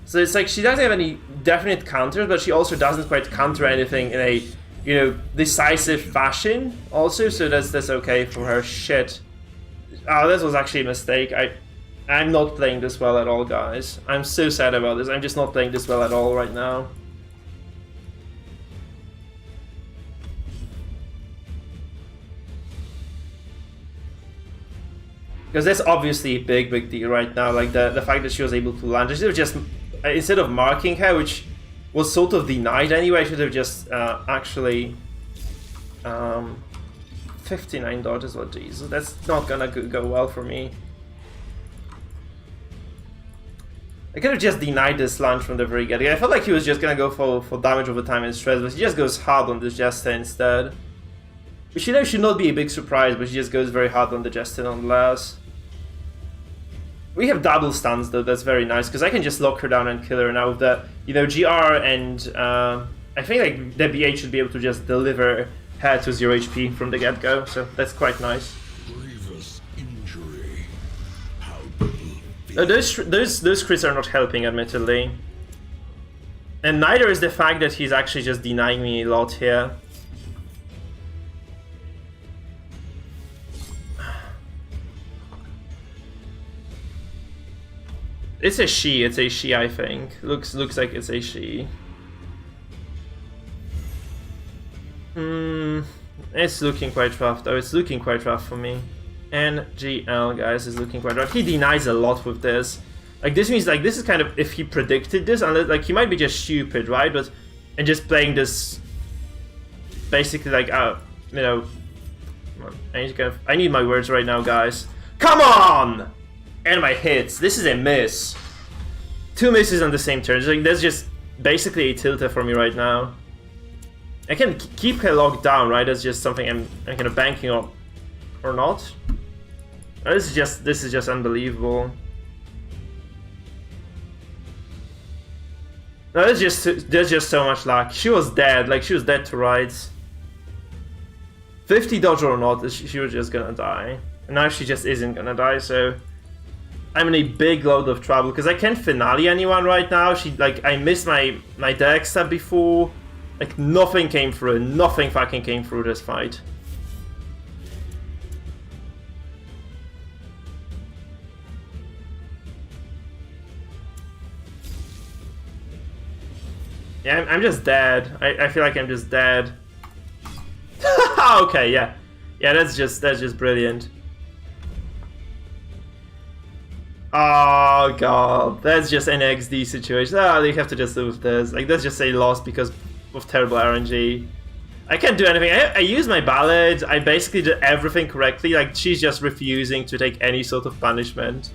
So it's like she doesn't have any definite counters, but she also doesn't quite counter anything in a, you know, decisive fashion also, so that's okay for her. Shit. Oh, this was actually a mistake. I'm not playing this well at all, guys. I'm so sad about this. I'm just not playing this well at all right now. Because that's obviously a big deal right now, like the fact that she was able to land. I should have just, instead of marking her, which was sort of denied anyway, I should have just actually... 59 dodges, well, Jesus, that's not gonna go well for me. I could have just denied this launch from the very get-go. I felt like he was just gonna go for damage over time and stress, but he just goes hard on this Jester instead. Which, you know, should not be a big surprise, but he just goes very hard on the Jester nonetheless. We have double stuns though, that's very nice, because I can just lock her down and kill her now with the, you know, GR and I think like the BH should be able to just deliver her to 0 HP from the get-go, so that's quite nice. Grievous injury. How Those crits are not helping, admittedly. And neither is the fact that he's actually just denying me a lot here. It's a she, I think. Looks like it's a she. It's looking quite rough though, it's looking quite rough for me. NGL, guys, is looking quite rough. He denies a lot with this. Like, this means, like, this is kind of if he predicted this, unless, like, he might be just stupid, right? But, and just playing this, basically, like, you know, I need my words right now, guys. Come on! And my hits. This is a miss. 2 misses on the same turn. Like, that's just basically a tilter for me right now. I can keep her locked down, right? That's just something I'm kind of banking on, or not. This is just unbelievable. No, there's just so much luck. She was dead, like she was dead to rights. 50 dodge or not, she was just gonna die. And now she just isn't gonna die, so I'm in a big load of trouble because I can't finale anyone right now. I missed my deck step before. Like, nothing came through. Nothing fucking came through this fight. Yeah, I'm just dead. I feel like I'm just dead. Okay, yeah. Yeah, that's just brilliant. Oh god, that's just an XD situation. Oh, you have to just lose this. Like, let's just say lost because of terrible RNG. I can't do anything. I use my ballad. I basically did everything correctly. Like, she's just refusing to take any sort of punishment.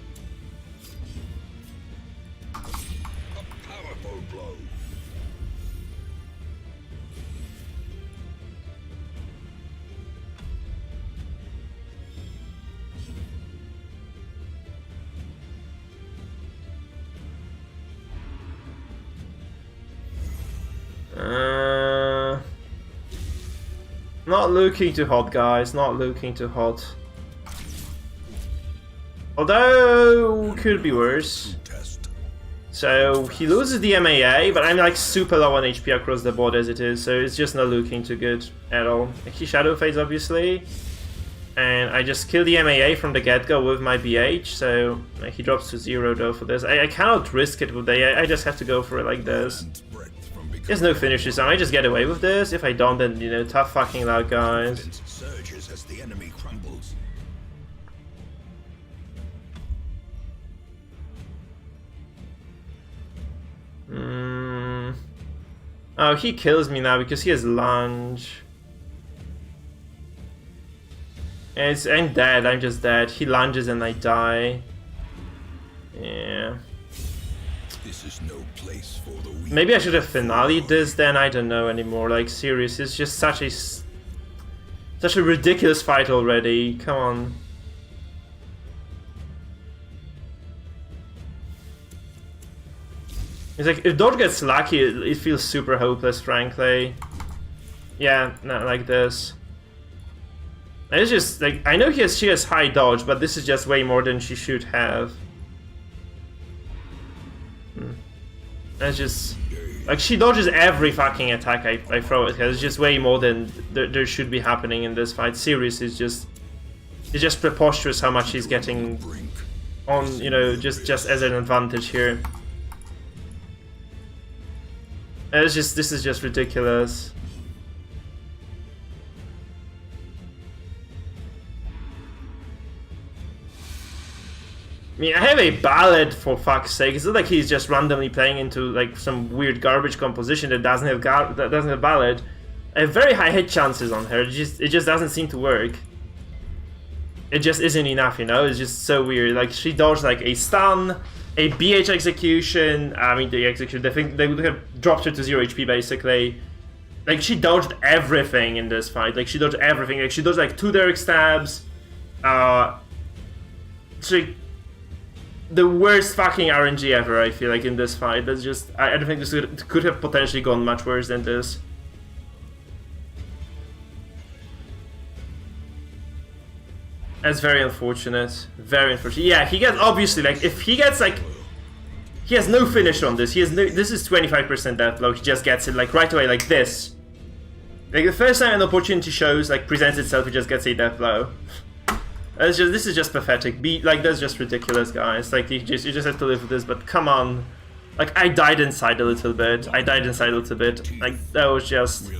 Not looking too hot, guys. Not looking too hot. Although, could be worse. So, he loses the MAA, but I'm like super low on HP across the board as it is, so it's just not looking too good at all. He Shadow Fades, obviously. And I just kill the MAA from the get-go with my BH, so he drops to 0 though for this. I cannot risk it with the I just have to go for it like this. There's no finishes, so I just get away with this. If I don't, then, you know, tough fucking luck, guys. Surges as the enemy crumbles. Oh, he kills me now because he has lunge. I'm dead, I'm just dead. He lunges and I die. Yeah. This is no place for the weak. Maybe I should have finale'd this then, I don't know anymore. Like, serious, it's just such a ridiculous fight already. Come on. It's like, if Dodge gets lucky, it feels super hopeless, frankly. Yeah, not like this. It's just, like, I know she has high dodge, but this is just way more than she should have. It's just... Like, she dodges every fucking attack I throw at her. It's just way more than there should be happening in this fight. Sirius is just... It's just preposterous how much she's getting on, you know, just as an advantage here. It's just... This is just ridiculous. I mean, I have a ballad, for fuck's sake. It's not like he's just randomly playing into like some weird garbage composition that doesn't have ballad. I have very high hit chances on her. It just doesn't seem to work. It just isn't enough, you know. It's just so weird. Like, she dodged like a stun, a BH execution. I mean, the execution. They would have dropped her to 0 HP basically. Like, she dodged everything in this fight. Like, she dodged everything. Like, she dodged like 2 direct stabs. The worst fucking RNG ever, I feel like, in this fight. That's just... I don't think this could have potentially gone much worse than this. That's very unfortunate. Very unfortunate. Yeah, he gets... Obviously, like, if he gets, like... He has no finish on this. He has no... This is 25% death blow. He just gets it, like, right away, like this. Like, the first time an opportunity shows, like, presents itself, he just gets a death blow. This is just pathetic. Like, that's just ridiculous, guys. Like, you just have to live with this, but come on. Like, I died inside a little bit. Like, that was just...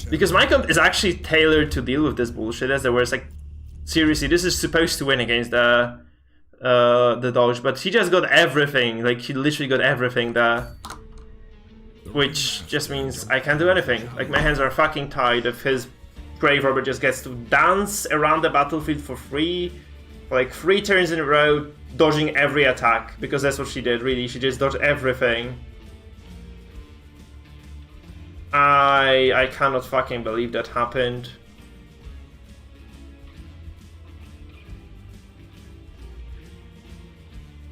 Because my comp is actually tailored to deal with this bullshit, as there was, like... Seriously, this is supposed to win against the dodge, but he just got everything. Like, he literally got everything there. Which just means I can't do anything. Like, my hands are fucking tied if his... Grave Robber just gets to dance around the battlefield for free, for like 3 turns in a row, dodging every attack, because that's what she did, really. She just dodged everything. I cannot fucking believe that happened.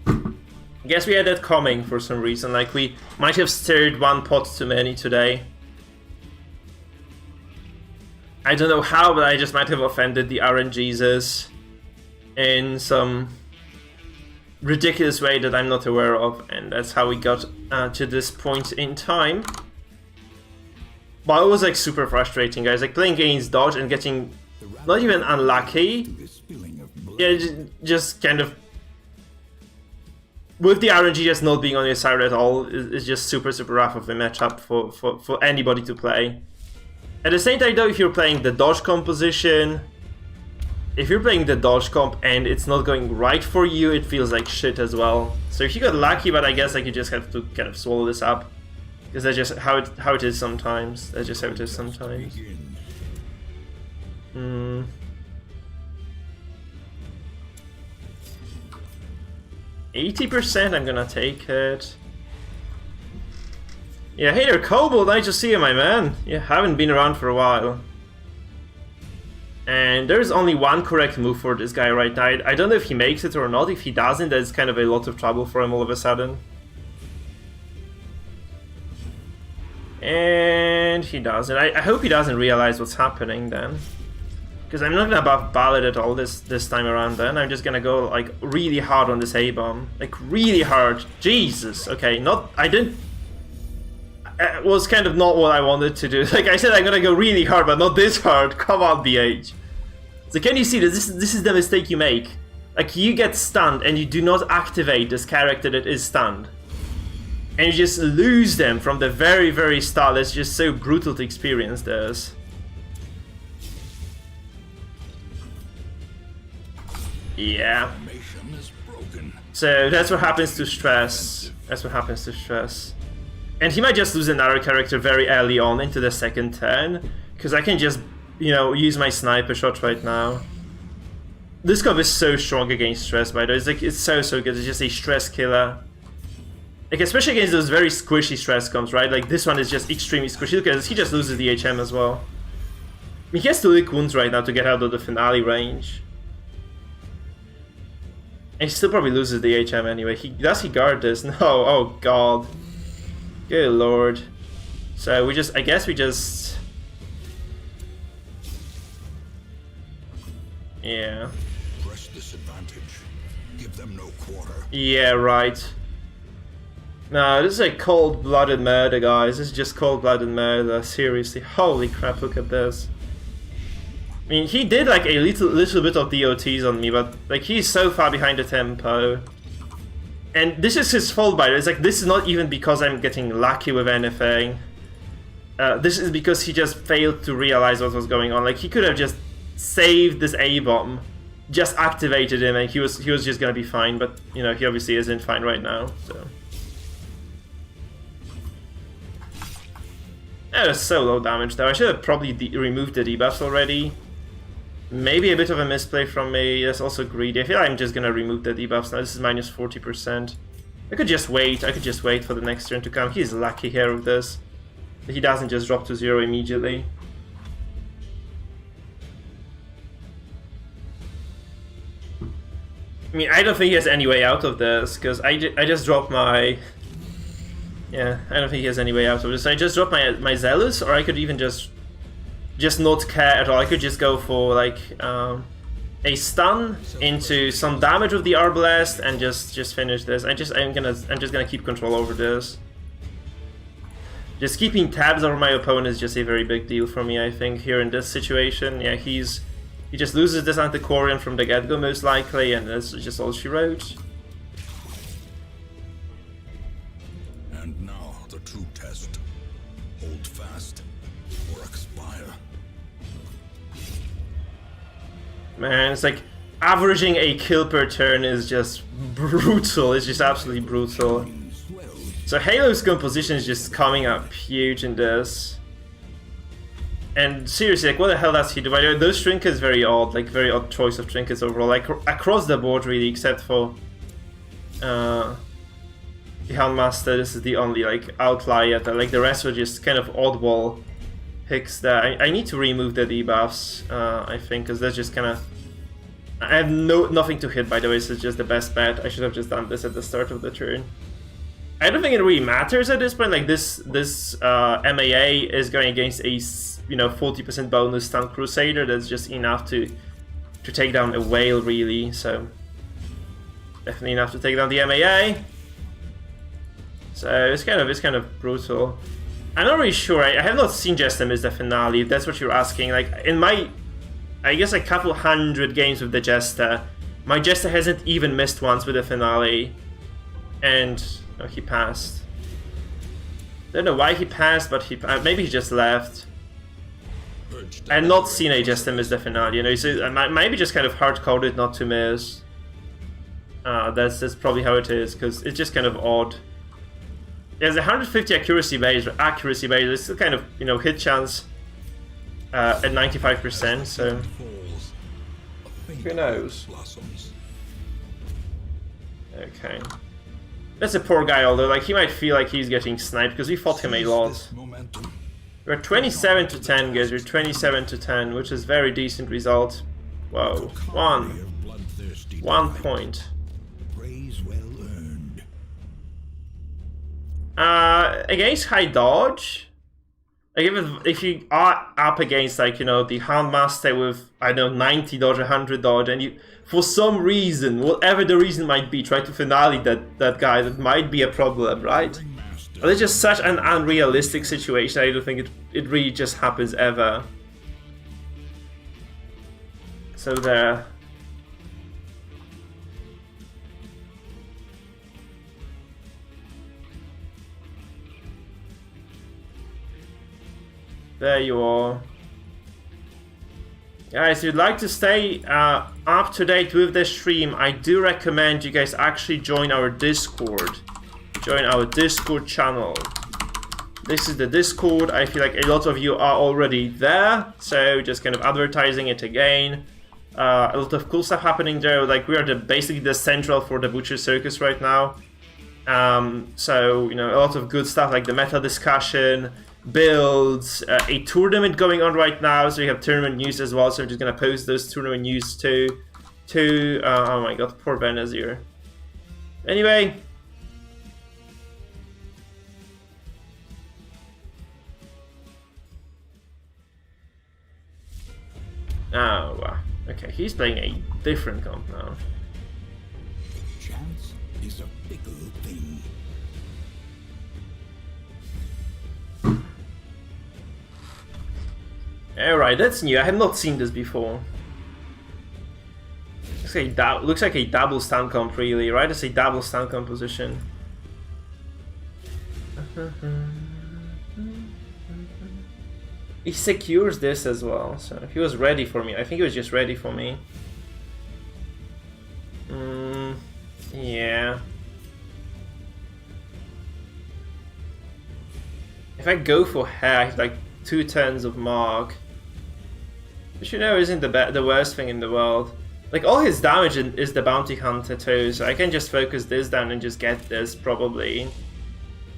I guess we had that coming for some reason, like we might have stirred one pot too many today. I don't know how, but I just might have offended the RNGesus in some ridiculous way that I'm not aware of, and that's how we got to this point in time. But it was like super frustrating, guys. Like playing against dodge and getting not even unlucky. Yeah, just kind of with the RNG just not being on your side at all is just super rough of a matchup for anybody to play. At the same time though, if you're playing the dodge composition, if you're playing the dodge comp and it's not going right for you, it feels like shit as well. So if you got lucky, but I guess like you just have to kind of swallow this up. Because that's just how it is sometimes. That's just how it is sometimes. 80%, I'm gonna take it. Yeah, hey there, Kobold, nice to see you, my man. You haven't been around for a while. And there's only one correct move for this guy right now. I don't know if he makes it or not. If he doesn't, that's kind of a lot of trouble for him all of a sudden. And he doesn't. I hope he doesn't realize what's happening then. Because I'm not gonna buff Ballad at all this time around then. I'm just gonna go like really hard on this A-bomb. Like really hard. Jesus. Okay, I didn't... It was kind of not what I wanted to do. Like I said, I'm gonna go really hard, but not this hard. Come on, BH. So can you see this? This is the mistake you make. Like you get stunned and you do not activate this character that is stunned. And you just lose them from the very start. It's just so brutal to experience this. Yeah. So that's what happens to stress. That's what happens to stress. And he might just lose another character very early on into the second turn. Because I can just, you know, use my sniper shot right now. This comp is so strong against stress, by the way. It's like, it's so good. It's just a stress killer. Like, especially against those very squishy stress comps, right? Like, this one is just extremely squishy because he just loses the HM as well. I mean, he has to lick wounds right now to get out of the finale range. And he still probably loses the HM anyway. Does he guard this? No, oh god. Good lord. So we just, I guess we just... Yeah. Press disadvantage. Give them no quarter. Yeah, right. No, this is a cold-blooded murder, guys. This is just cold-blooded murder. Seriously, holy crap! Look at this. I mean, he did like a little bit of DOTs on me, but like he's so far behind the tempo. And this is his fault, by the way. It's like this is not even because I'm getting lucky with anything. This is because he just failed to realize what was going on. Like he could have just saved this A-bomb, just activated him, and he was just gonna be fine. But you know, he obviously isn't fine right now. So. That was so low damage though. I should have probably removed the debuffs already. Maybe a bit of a misplay from me. That's also greedy. I feel like I'm just gonna remove the debuffs now. This is minus 40%. I could just wait. I could just wait for the next turn to come. He's lucky here with this. He doesn't just drop to 0 immediately. I mean, I don't think he has any way out of this because I just dropped my... Yeah, I don't think he has any way out of this. I just dropped my Zealous, or I could even just not care at all. I could just go for like a stun into some damage with the Arbalest and just finish this. I'm just gonna keep control over this. Just keeping tabs over my opponent is just a very big deal for me, I think, here in this situation. Yeah, he just loses this Antiquarian from the get-go most likely, and that's just all she wrote. True test. Hold fast or expire. Man, it's like averaging a kill per turn is just brutal. It's just absolutely brutal. So Halo's composition is just coming up huge in this. And seriously, like what the hell does he do? By the way, those trinkets very odd, like very odd choice of trinkets overall, like across the board really, except for the Houndmaster. This is the only like outlier that like the rest were just kind of oddball picks there. I need to remove the debuffs, I think, because that's just kind of... I have nothing to hit, by the way, so it's just the best bet. I should have just done this at the start of the turn. I don't think it really matters at this point. Like this MAA is going against a 40% bonus stun Crusader. That's just enough to take down a whale, really. So Definitely enough to take down the MAA. So it's kind of brutal. I'm not really sure. I have not seen Jester miss the finale, if that's what you're asking. Like, in my, I guess, a couple hundred games with the Jester, my Jester hasn't even missed once with the finale. And, oh, he passed. I don't know why he passed, but maybe he just left. I've not seen a Jester miss the finale, you know, so maybe just kind of hard-coded not to miss. That's probably how it is, because it's just kind of odd. There's a 150 accuracy base, it's still kind of, you know, hit chance at 95%, so who knows? Okay. That's a poor guy, although, like, he might feel like he's getting sniped, because we fought him a lot. We're 27 to 10, guys, we're 27 to 10, which is very decent result. Whoa, 1 point. Against high dodge, like if you are up against, like, you know, the Houndmaster with, I don't know, 90 dodge, 100 dodge, and you, for some reason, whatever the reason might be, try to finale that guy, that might be a problem, right? But it's just such an unrealistic situation. I don't think it really just happens ever. So there. There you are. Guys, if you'd like to stay up to date with the stream, I do recommend you guys actually join our Discord. Join our Discord channel. This is the Discord. I feel like a lot of you are already there, so just kind of advertising it again. A lot of cool stuff happening there. Like, we are basically the central for the Butcher Circus right now. So, you know, a lot of good stuff like the meta discussion, builds, a tournament going on right now, so we have tournament news as well, so I'm just gonna post those tournament news too. Oh my god, poor Benazir. Anyway. Oh, wow. Okay, he's playing a different comp now. Chance is a bigger thing. Alright, that's new. I have not seen this before. Looks like a double stun comp, really, right? It's a double stun composition. He secures this as well, so he was ready for me. I think he was just ready for me. Yeah. If I go for hair, I have like 2 turns of mark. Which, you know, isn't the worst thing in the world. Like, all his damage is the bounty hunter too, so I can just focus this down and just get this, probably.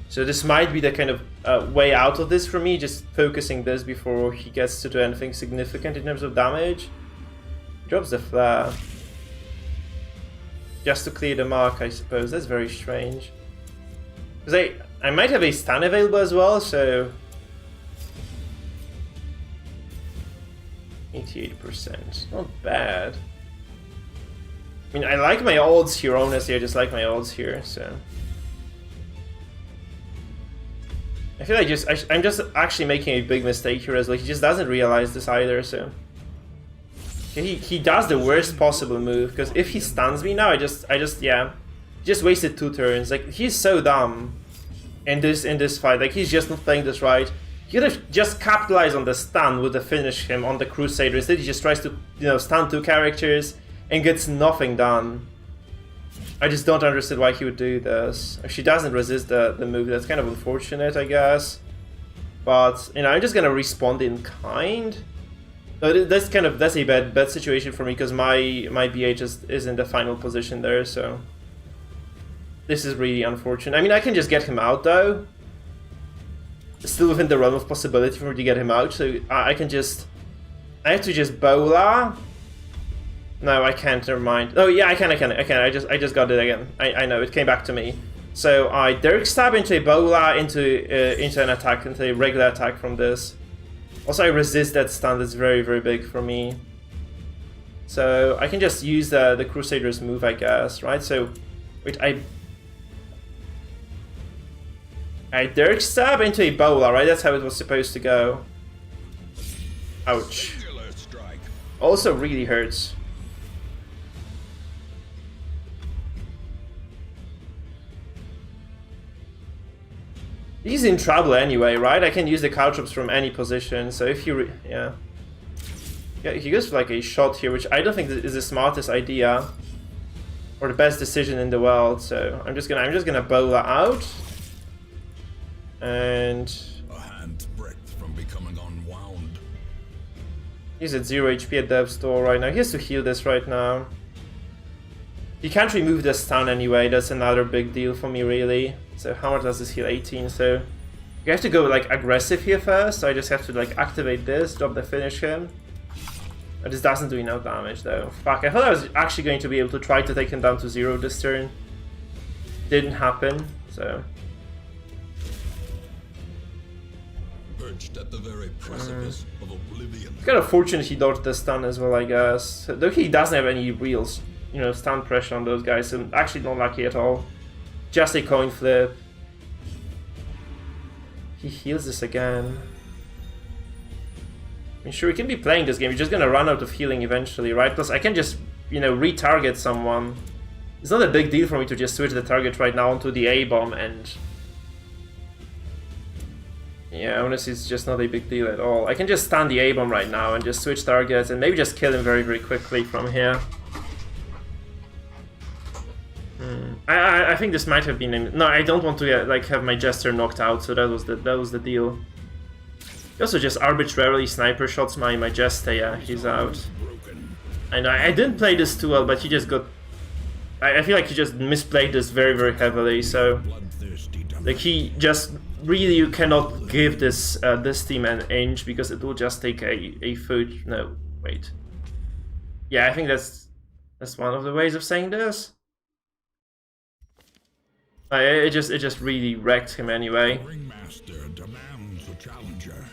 So this might be the kind of way out of this for me, just focusing this before he gets to do anything significant in terms of damage. Drops the flare. Just to clear the mark, I suppose. That's very strange. Because I might have a stun available as well, so... 88%. Not bad. I mean, I like my odds here, honestly. I just like my odds here, so... I feel like I'm just actually making a big mistake here, as well. He just doesn't realize this either, so... He does the worst possible move, because if he stuns me now, yeah. Just wasted 2 turns. Like, he's so dumb in this fight. Like, he's just not playing this right. He could have just capitalized on the stun with the finish him on the Crusader. Instead, he just tries to, you know, stun 2 characters and gets nothing done. I just don't understand why he would do this. If she doesn't resist the move, that's kind of unfortunate, I guess. But, you know, I'm just gonna respond in kind. That's a bad situation for me, because my BH is in the final position there, so this is really unfortunate. I mean, I can just get him out though. It's still within the realm of possibility for me to get him out, so I have to just Bola. No, I can't, never mind. Oh yeah, I can. I just got it again. I know, it came back to me. So I Dirk Stab into a Bola, into an attack, into a regular attack from this. Also, I resist that stun. That's very, very big for me. So I can just use the Crusader's move, I guess, right? So, wait, I Dirk stab into a bowler, right? That's how it was supposed to go. Ouch. Also really hurts. He's in trouble anyway, right? I can use the caltrops from any position, so if you... yeah, he goes for like a shot here, which I don't think is the smartest idea. Or the best decision in the world, so I'm just gonna bowl that out. And... a hand's breadth from becoming unwound. he's at 0 HP at Death's Door right now. He has to heal this right now. He can't remove the stun anyway, that's another big deal for me, really. So how much does this heal? 18, so... you have to go like aggressive here first, so I just have to like activate this, drop the finish him. But this doesn't do enough damage though. Fuck, I thought I was actually going to be able to try to take him down to 0 this turn. Didn't happen, so... Perched at the very precipice of oblivion. it's kind of fortunate he dodged the stun as well, I guess. Though he doesn't have any real, you know, stun pressure on those guys, so actually not lucky at all. Just a coin flip. He heals this again. I mean, sure, we can be playing this game. We're just gonna run out of healing eventually, right? Plus, I can just, you know, retarget someone. It's not a big deal for me to just switch the target right now onto the A-bomb and... yeah, honestly, it's just not a big deal at all. I can just stun the A-bomb right now and just switch targets and maybe just kill him very, very quickly from here. I think this might have been... no, I don't want to like have my Jester knocked out, so that was the deal. He also just arbitrarily sniper shots my Jester. Yeah, he's out. I know I didn't play this too well, but he just got... I feel like he just misplayed this very, very heavily. So like he just really, you cannot give this this team an inch because it will just take a foot. No, wait. Yeah, I think that's one of the ways of saying this. It just really wrecked him anyway. Ringmaster demands a challenger.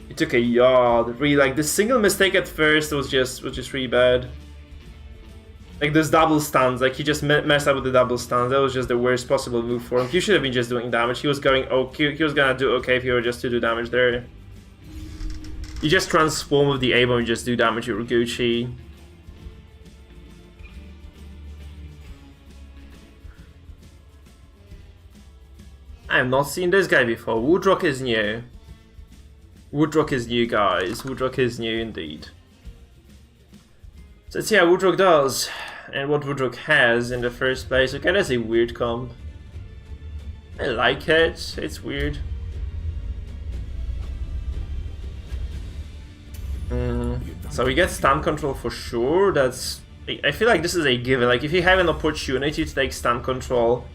It took a yard. Really, like the single mistake at first was just really bad. Like those double stuns, like he just messed up with the double stuns. That was just the worst possible move for him. He should have been just doing damage. He was going okay. He was gonna do okay if he were just to do damage there. You just transform with the A-bomb and just do damage with Gucci. I have not seen this guy before. Woodrock is new. Woodrock is new, guys. Woodrock is new indeed. So let's see how Woodrock does and what Woodrock has in the first place. Okay, that's a weird comp. I like it. It's weird. So we get stun control for sure. That's... I feel like this is a given. Like if you have an opportunity to take stun control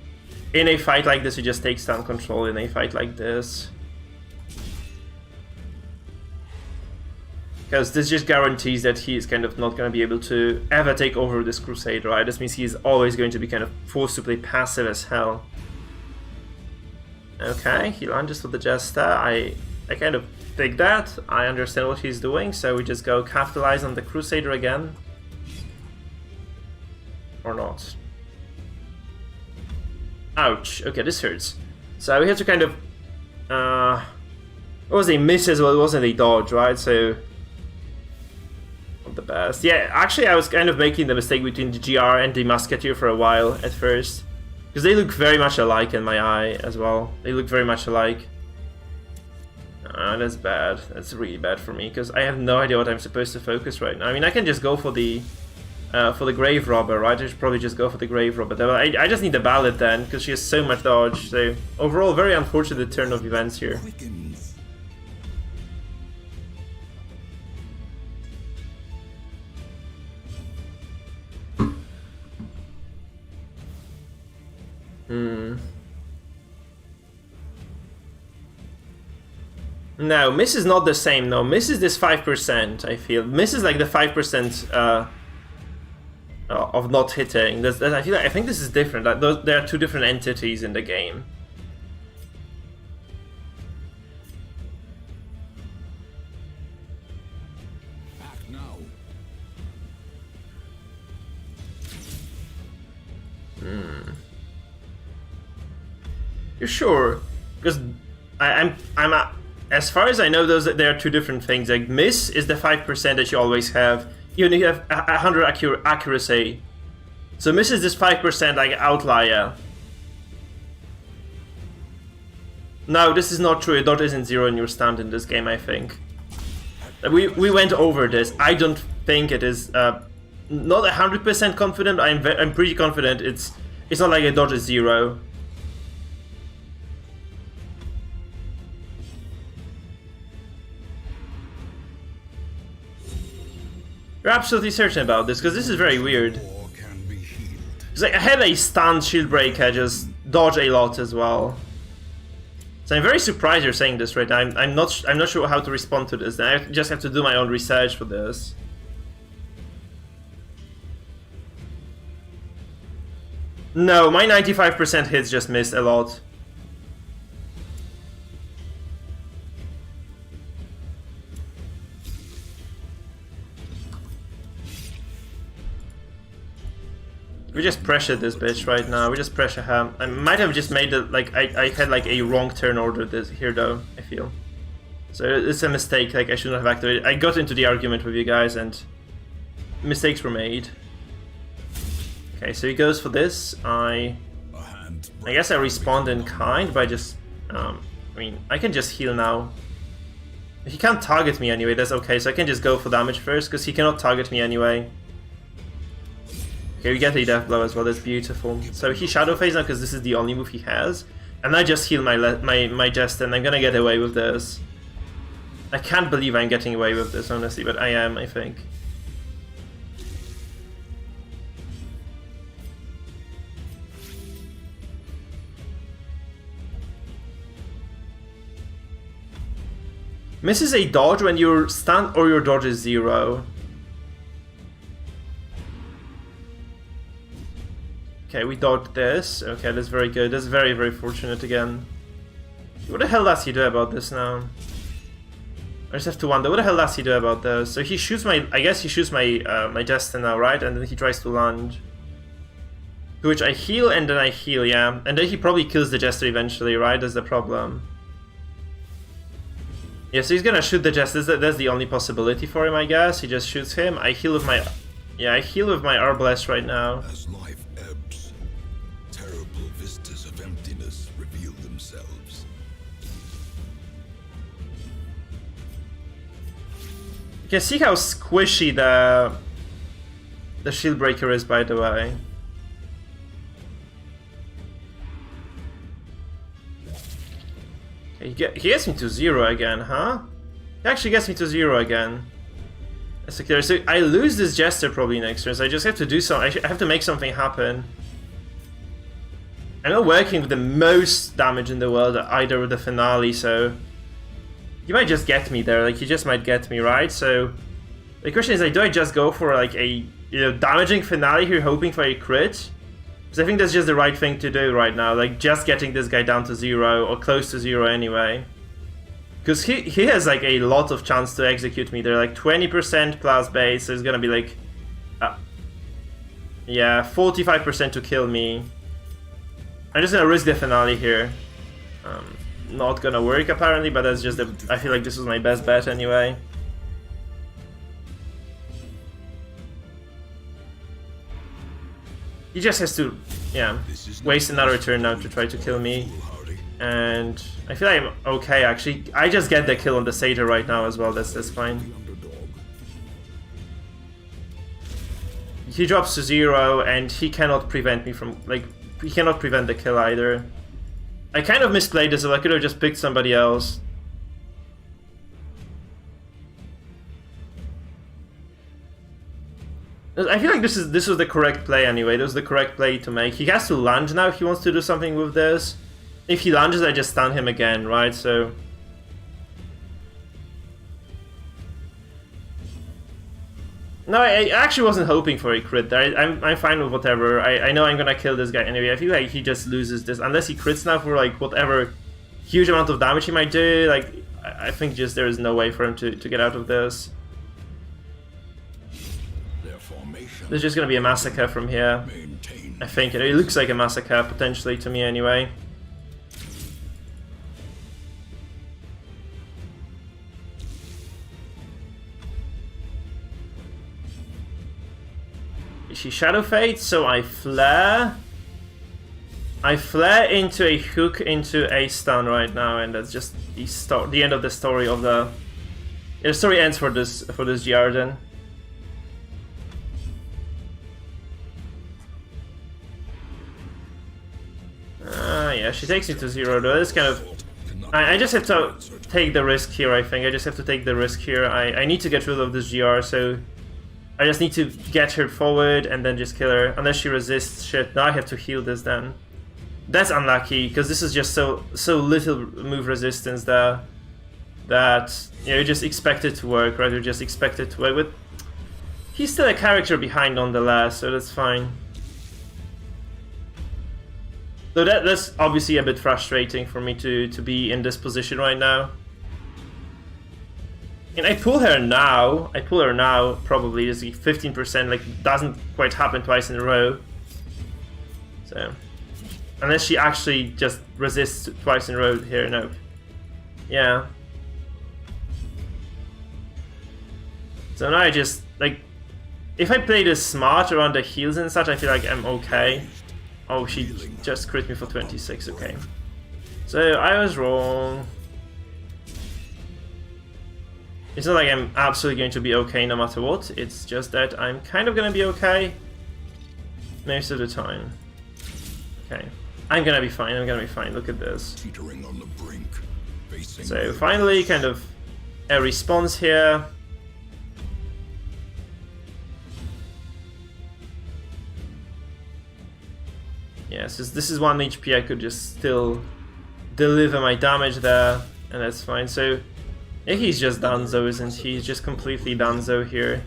in a fight like this, you just take stun control in a fight like this. Because this just guarantees that he is kind of not going to be able to ever take over this Crusader, right? This means he's always going to be kind of forced to play passive as hell. Okay, he lunges with the Jester. I kind of dig that. I understand what he's doing, so we just go capitalize on the Crusader again. Or not. Ouch. Okay, this hurts. So we have to kind of... it was a miss as well, it wasn't a dodge, right? So... not the best. Yeah, actually I was kind of making the mistake between the GR and the Musketeer for a while at first. Because they look very much alike in my eye as well. They look very much alike. That's bad. That's really bad for me, because I have no idea what I'm supposed to focus right now. I mean, I can just go for the Grave Robber, right? I should probably just go for the Grave Robber. I just need the Ballad then, because she has so much dodge. So, overall, very unfortunate turn of events here. No, miss is not the same. No, miss is this 5%, I feel. Miss is like the 5% of not hitting. I think this is different. There are two different entities in the game. You're sure? Because as far as I know, they are two different things. Like miss is the 5% that you always have, even if you have 100 accuracy. So miss is this 5% like outlier. No, this is not true. A dodge isn't 0 in your stand in this game, I think. We went over this. I don't think it is not 100% confident. I'm pretty confident it's not like a dodge is 0. You're absolutely certain about this, because this is very weird. It's like I had a stunned shield breaker just dodge a lot as well. So I'm very surprised you're saying this right now. I'm not sure how to respond to this. I just have to do my own research for this. No, my 95% hits just missed a lot. We just pressured this bitch right now. We just pressure her. I might have just made it like I had like a wrong turn order this here though, I feel. So it's a mistake, like I shouldn't have activated. I got into the argument with you guys and mistakes were made. Okay, so he goes for this. I guess I respond in kind by just I mean I can just heal now. He can't target me anyway, that's okay, so I can just go for damage first because he cannot target me anyway. Okay, we get a death blow as well, that's beautiful. So he shadow phase now because this is the only move he has. And I just heal my Jester and I'm gonna get away with this. I can't believe I'm getting away with this, honestly, but I am, I think. Misses a dodge when your stun or your dodge is 0. Okay, we dodged this. Okay, that's very good. That's very, very fortunate again. What the hell does he do about this now? I just have to wonder, what the hell does he do about this? So he shoots my... I guess he shoots my my Jester now, right? And then he tries to lunge. To which I heal and then I heal, yeah. And then he probably kills the Jester eventually, right? That's the problem. Yeah, so he's gonna shoot the Jester. That's the only possibility for him, I guess. He just shoots him. I heal with my... Yeah, I heal with my Arbalest right now. As life ebbs, terrible vistas of emptiness reveal themselves. You can see how squishy the shield breaker is, by the way. Okay, he gets me to 0 again, huh? He actually gets me to 0 again. That's clear. So I lose this Jester probably next turn, so I just have to do something. I have to make something happen. I'm not working with the most damage in the world, either with the finale, so... He might just get me there, like he just might get me, right? So the question is, like, do I just go for like a damaging finale here, hoping for a crit? Because I think that's just the right thing to do right now, like just getting this guy down to 0 or close to 0 anyway. Because he has like a lot of chance to execute me. They're like 20% plus base, so it's gonna be like... yeah, 45% to kill me. I'm just gonna risk the finale here. Not gonna work apparently, but that's just I feel like this was my best bet anyway. He just has to, yeah, waste another turn now to try to kill me. And I feel like I'm okay actually. I just get the kill on the Satyr right now as well, that's fine. He drops to 0 and he cannot prevent me from, like, he cannot prevent the kill either. I kind of misplayed this, so I could have just picked somebody else. I feel like this was the correct play anyway. This was the correct play to make. He has to lunge now if he wants to do something with this. If he lunges, I just stun him again, right? So... No, I actually wasn't hoping for a crit there. I'm fine with whatever. I know I'm gonna kill this guy anyway. I feel like he just loses this. Unless he crits now for like whatever huge amount of damage he might do. Like, I think just there is no way for him to get out of this. There's just gonna be a massacre from here. I think it looks like a massacre potentially to me anyway. She Shadow Fade, so I flare. I flare into a hook into a stun right now, and that's just the end of the story of the. The story ends for this GR then. Yeah, she takes it to 0 though. It's kind of. I just have to take the risk here. I think I just have to take the risk here. I need to get rid of this GR, so I just need to get her forward and then just kill her. Unless she resists shit. Now I have to heal this then. That's unlucky because this is just so little move resistance there that you just expect it to work, right? You just expect it to work. But he's still a character behind nonetheless, so that's fine. So that's obviously a bit frustrating for me to be in this position right now. And I pull her now. Probably this is 15%. Like doesn't quite happen twice in a row. So unless she actually just resists twice in a row here, no. Yeah. So now I just like if I play this smart around the heals and such, I feel like I'm okay. Oh, she just crit me for 26, okay. So I was wrong. It's not like I'm absolutely going to be okay no matter what, it's just that I'm kind of gonna be okay most of the time. Okay. I'm gonna be fine, look at this. Teetering on the brink, So finally kind of a response here. Yes, this is 1 HP, I could just still deliver my damage there, and that's fine. So yeah, he's just donezo, isn't he? He's just completely donezo here.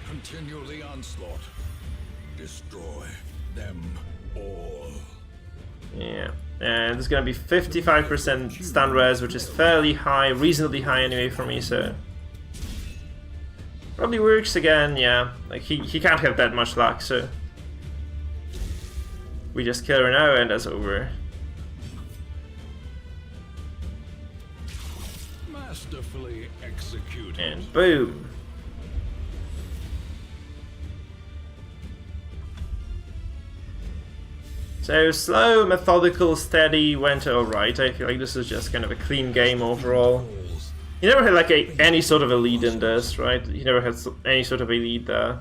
Continue the onslaught. Destroy them all. Yeah, and it's gonna be 55% stun res, which is fairly high, reasonably high anyway for me, so probably works again, yeah. Like he can't have that much luck, so we just kill her now and that's over. Masterfully executed. And boom. So slow, methodical, steady went alright. I feel like this is just kind of a clean game overall. You never had like any sort of a lead in this, right? You never had any sort of a lead there.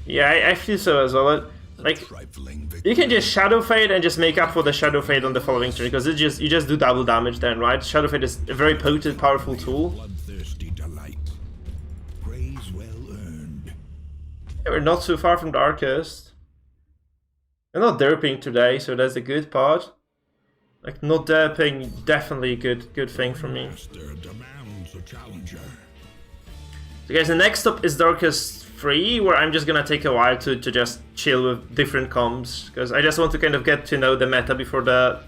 Yeah, I feel so as well. Like, you can just Shadow Fade and just make up for the Shadow Fade on the following turn, because you just do double damage then, right? Shadow Fade is a very potent, powerful tool. Bloodthirsty delight. Praise well earned. Yeah, we're not too far from Darkest. We're not derping today, so that's a good part. Like, not derping, definitely a good thing for me. Master demands a challenger. So guys, the next stop is Darkest 3, where I'm just gonna take a while to just chill with different comps, because I just want to kind of get to know the meta before the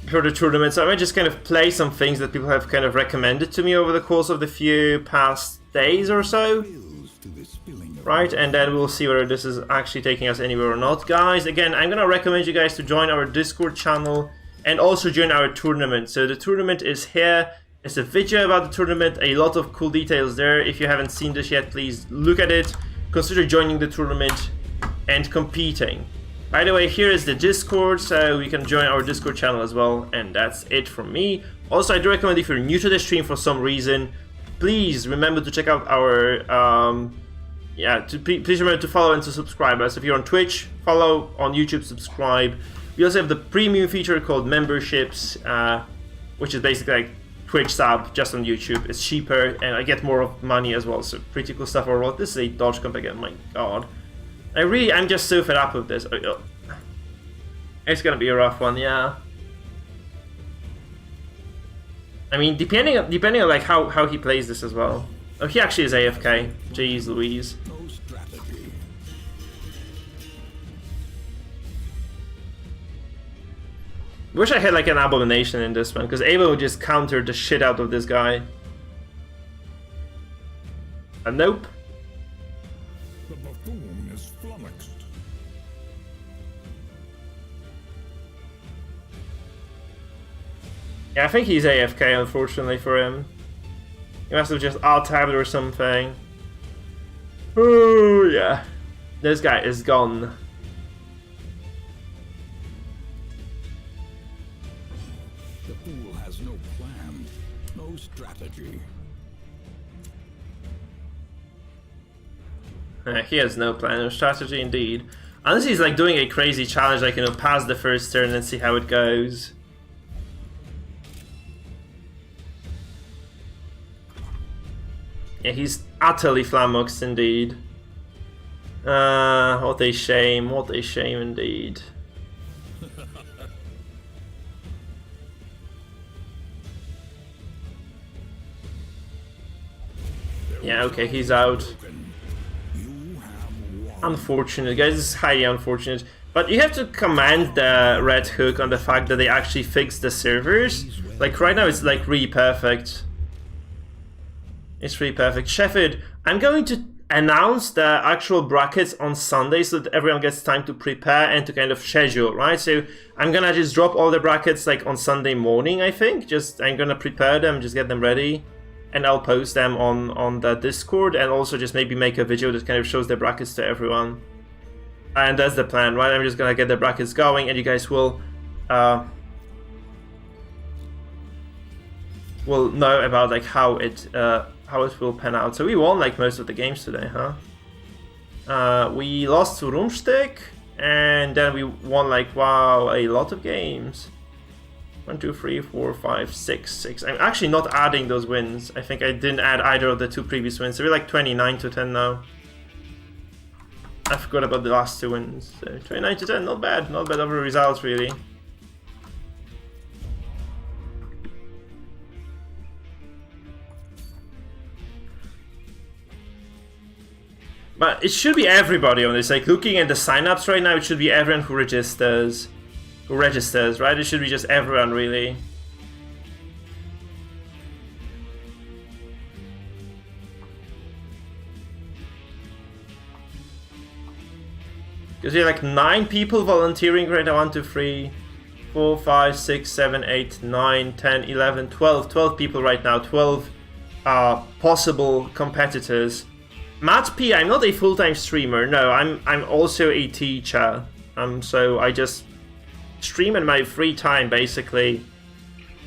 tournament. So I might just kind of play some things that people have kind of recommended to me over the course of the few past days or so. Right, and then we'll see whether this is actually taking us anywhere or not. Guys, again, I'm gonna recommend you guys to join our Discord channel and also join our tournament. So the tournament is here. It's a video about the tournament, a lot of cool details there. If you haven't seen this yet, please look at it. Consider joining the tournament and competing. By the way, here is the Discord, so you can join our Discord channel as well, and that's it from me. Also, I do recommend if you're new to the stream for some reason, please remember to check out our please remember to follow and to subscribe us. If you're on Twitch, follow. On YouTube, subscribe. We also have the premium feature called memberships, which is basically like Twitch sub just on YouTube. It's cheaper and I get more of money as well, so pretty cool stuff overall. This is a dodge comp again, my god. I'm just so fed up with this. It's gonna be a rough one, yeah. I mean, depending on like how he plays this as well. Oh, he actually is AFK. Jeez Louise. No strategy. Wish I had like an abomination in this one, because Ava would just counter the shit out of this guy. Nope. The buffoon is flummoxed. Yeah, I think he's AFK, unfortunately for him. He must have just alt-tabbed or something. Oh, yeah. This guy is gone. The fool has no plan, no strategy. He has no plan or strategy indeed. Unless he's like doing a crazy challenge, like, you know, pass the first turn and see how it goes. Yeah, he's utterly flummoxed indeed. What a shame indeed. Yeah, okay, he's out. Unfortunate, guys, this is highly unfortunate. But you have to commend the Red Hook on the fact that they actually fixed the servers. Like, right now it's like really perfect. It's really perfect. Sheffield, I'm going to announce the actual brackets on Sunday so that everyone gets time to prepare and to kind of schedule, right? So I'm gonna just drop all the brackets like on Sunday morning, I think. I'm gonna prepare them, just get them ready. And I'll post them on the Discord, and also just maybe make a video that kind of shows the brackets to everyone. And that's the plan, right? I'm just gonna get the brackets going, and you guys will know about like how it will pan out. So we won like most of the games today, huh? We lost to Rumstick, and then we won like, wow, a lot of games. 1, 2, 3, 4, 5, 6. I'm actually not adding those wins. I think I didn't add either of the 2 previous wins. So we're like 29-10 now. I forgot about the last 2 wins. So 29-10, not bad of a result really. But it should be everybody on this. Like, looking at the signups right now, it should be everyone who registers. Right? It should be just everyone, really. Because we have like 9 people volunteering right now. 1, 2, 3, 4, 5, 6, 7, 8, 9, 10, 11, 12. 12 people right now. 12 possible competitors. Matt P, I'm not a full-time streamer. No, I'm also a teacher. So I just stream in my free time, basically.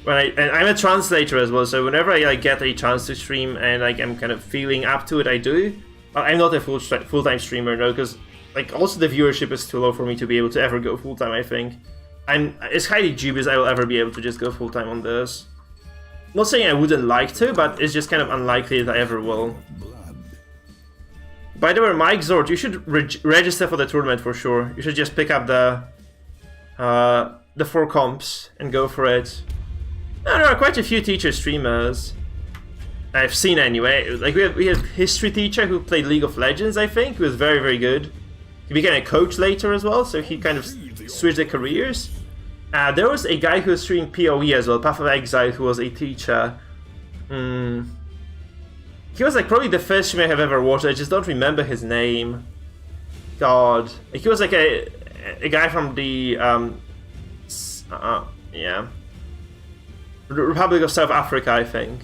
And I'm a translator as well, so whenever I like get a chance to stream and like I'm kind of feeling up to it, I do. But I'm not a full-time streamer, no, because like also the viewership is too low for me to be able to ever go full-time, I think. It's highly dubious I will ever be able to just go full-time on this. Not saying I wouldn't like to, but it's just kind of unlikely that I ever will. By the way, Mike Zord, you should register for the tournament for sure. You should just pick up the 4 comps and go for it. There are quite a few teacher streamers I've seen anyway. Like we have history teacher who played League of Legends, I think, who was very, very good. He became a coach later as well, so he kind of switched their careers. There was a guy who was streaming PoE as well, Path of Exile, who was a teacher. He was like probably the first streamer I have ever watched. I just don't remember his name. God, he was like a guy from the Republic of South Africa, I think.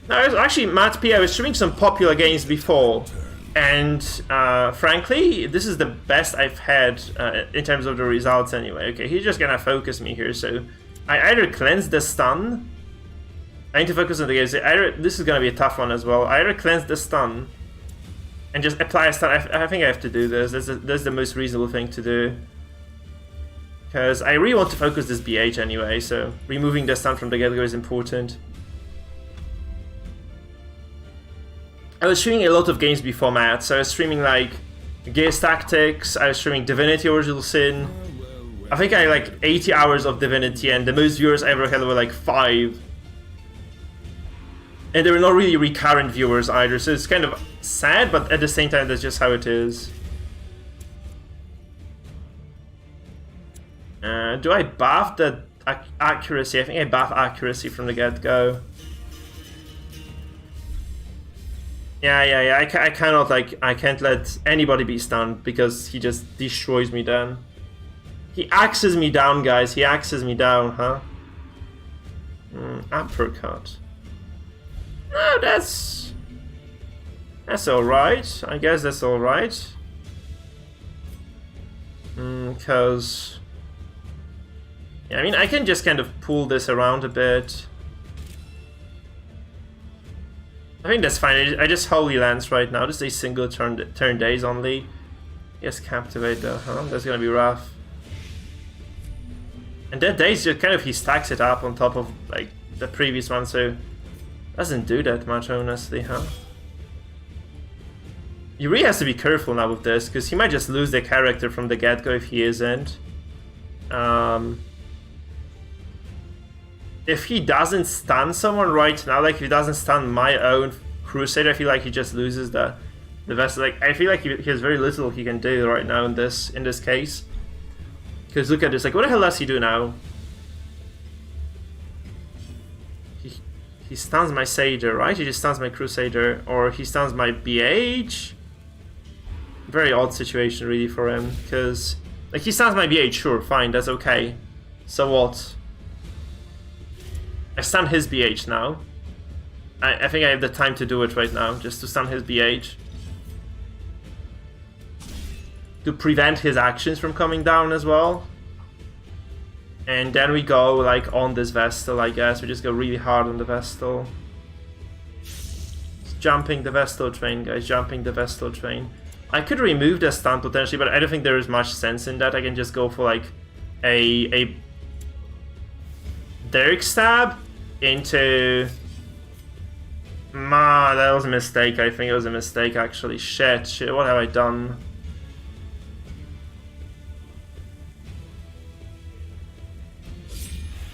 No, it was actually Matt P. I was streaming some popular games before, and frankly, this is the best I've had in terms of the results anyway. Okay, he's just gonna focus me here, so I either cleanse the stun. I need to focus on the games. This is gonna be a tough one as well. I either cleanse the stun and just apply a stun. I think I have to do this. That's the most reasonable thing to do. Because I really want to focus this BH anyway, so removing the stun from the get-go is important. I was streaming a lot of games before Matt, so I was streaming like Gears Tactics, I was streaming Divinity Original Sin. I think I had like 80 hours of Divinity, and the most viewers I ever had were like 5. And they were not really recurrent viewers either, so it's kind of sad, but at the same time that's just how it is. Do I buff the accuracy? I think I buff accuracy from the get-go. Yeah, I cannot, like, I can't let anybody be stunned because he just destroys me then. He axes me down, guys, he axes me down, huh? Uppercut. No, that's alright. I guess that's alright. Because... yeah, I mean, I can just kind of pull this around a bit. I think that's fine. I just Holy Lance right now. Just a single turn days only. Yes, Captivate though, huh? That's gonna be rough. And that days just kind of he stacks it up on top of like the previous one, so doesn't do that much honestly, huh? He really has to be careful now with this, because he might just lose the character from the get-go if he isn't. If he doesn't stun someone right now, like if he doesn't stun my own Crusader, I feel like he just loses the vessel. Like I feel like he has very little he can do right now in this case. Because look at this, like what the hell does he do now? He stuns my Sager, right? He just stuns my Crusader, or he stuns my BH. Very odd situation really for him, because like he stuns my BH, sure, fine, that's okay. So what? I stun his BH now. I think I have the time to do it right now, just to stun his BH. To prevent his actions from coming down as well. And then we go like on this Vestal, I guess. We just go really hard on the Vestal. Just jumping the Vestal train, guys, jumping the Vestal train. I could remove the stun potentially, but I don't think there is much sense in that. I can just go for like a Derek Stab into... that was a mistake. I think it was a mistake actually. Shit, what have I done?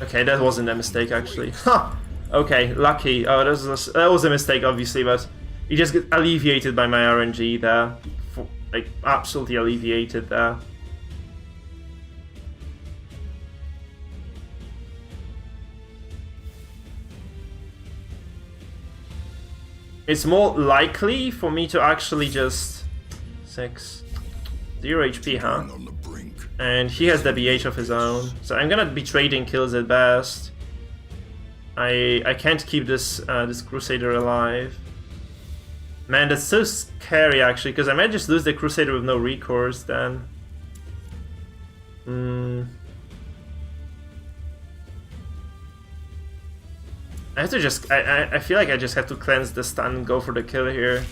Okay, that wasn't a mistake actually. Huh! Okay, lucky. Oh, that was a mistake obviously, but he just got alleviated by my RNG there. Like, absolutely alleviated there. It's more likely for me to actually just... 6... 0 HP, huh? And he has the BH of his own. So I'm gonna be trading kills at best. I can't keep this this Crusader alive. Man, that's so scary actually, because I might just lose the Crusader with no recourse then. I have to just... I feel like I just have to cleanse the stun and go for the kill here.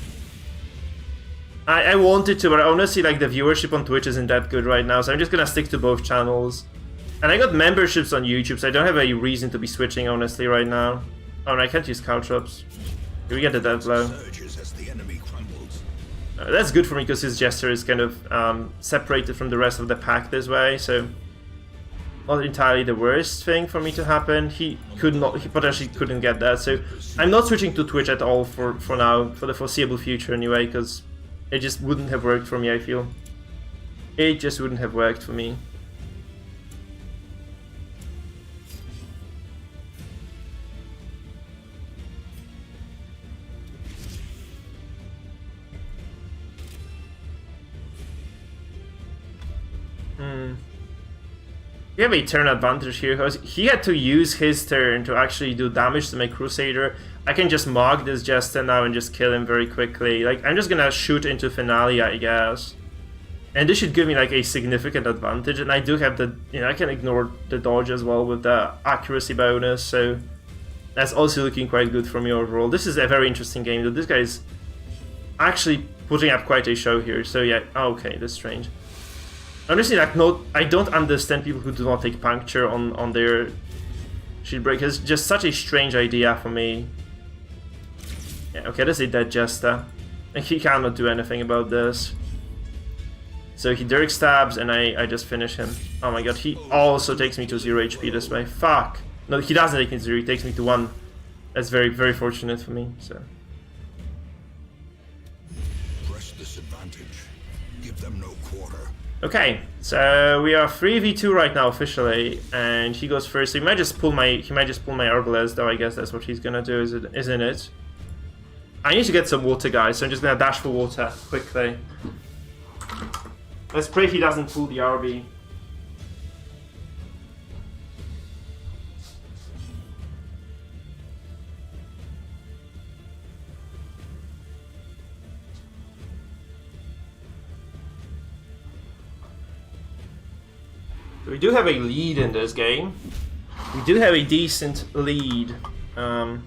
I wanted to, but honestly, like, the viewership on Twitch isn't that good right now, so I'm just gonna stick to both channels. And I got memberships on YouTube, so I don't have a reason to be switching, honestly, right now. Oh, no, I can't use Caltrops. Do we get the death blow? That's good for me, because his Jester is kind of separated from the rest of the pack this way, so... not entirely the worst thing for me to happen. He potentially couldn't get that, so I'm not switching to Twitch at all for now, for the foreseeable future anyway, because it just wouldn't have worked for me, I feel. It just wouldn't have worked for me. We have a turn advantage here, because he had to use his turn to actually do damage to my Crusader. I can just mog this Jester now and just kill him very quickly. Like, I'm just gonna shoot into Finale, I guess. And this should give me like a significant advantage, and I do have the, I can ignore the dodge as well with the accuracy bonus, so that's also looking quite good for me overall. This is a very interesting game, though. This guy's actually putting up quite a show here, so yeah, okay, that's strange. Honestly, like, I don't understand people who do not take puncture on their shield break. It's just such a strange idea for me. Yeah, okay, that's a dead Jester. And he cannot do anything about this. So he Dirk stabs and I just finish him. Oh my god, he also takes me to 0 HP this way. Fuck. No, he doesn't take me to 0, he takes me to 1. That's very, very fortunate for me, so. Press this advantage. Give them no quarter. Okay, so we are 3v2 right now officially, and he goes first. So he might just pull my Arbalest, though. I guess that's what he's gonna do, isn't it? I need to get some water, guys. So I'm just gonna dash for water quickly. Let's pray he doesn't pull the RB. We do have a lead in this game. We do have a decent lead. That's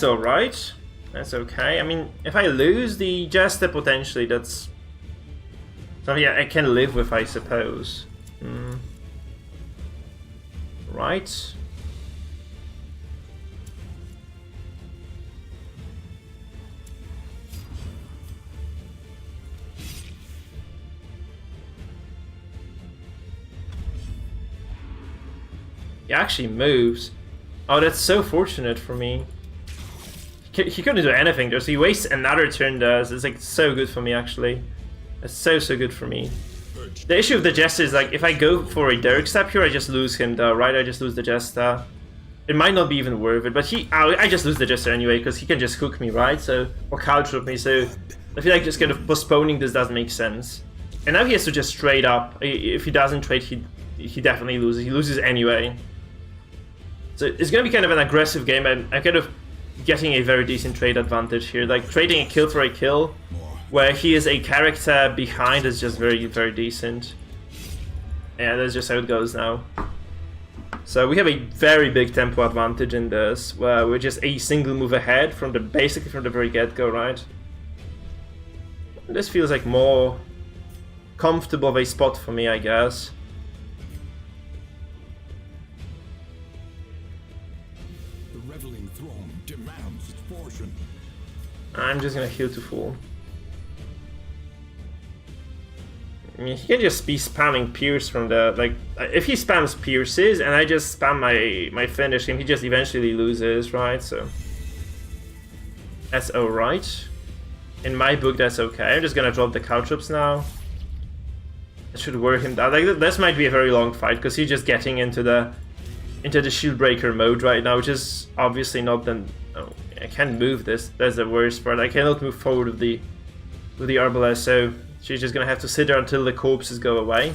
alright. That's okay. I mean, if I lose the Jester, potentially, that's something I can live with, I suppose. Right. He actually moves. Oh, that's so fortunate for me. He couldn't do anything there, so he wastes another turn there. It's like so good for me, actually. It's so good for me. The issue with the Jester is like, if I go for a Derek step here, I just lose him though, right? I just lose the Jester. It might not be even worth it, but I just lose the Jester anyway, because he can just hook me, right? So, or counter me, so I feel like just kind of postponing this doesn't make sense. And now he has to just trade up. If he doesn't trade, he definitely loses. He loses anyway. So it's going to be kind of an aggressive game. I'm kind of getting a very decent trade advantage here. Like, trading a kill for a kill, where he is a character behind, is just very decent. Yeah, that's just how it goes now. So we have a very big tempo advantage in this, where we're just a single move ahead from basically from the very get-go, right? This feels like more comfortable of a spot for me, I guess. I'm just gonna heal to full. I mean, he can just be spamming Pierce from the, like, if he spams Pierces and I just spam my finish him, he just eventually loses, right? So that's alright. In my book, that's okay. I'm just gonna drop the caltrops now. That should wear him down. Like, this might be a very long fight because he's just getting into the shield breaker mode right now, which is obviously not the. Oh, I can't move this. That's the worst part. I cannot move forward with the Arbalest, so she's just gonna have to sit there until the corpses go away.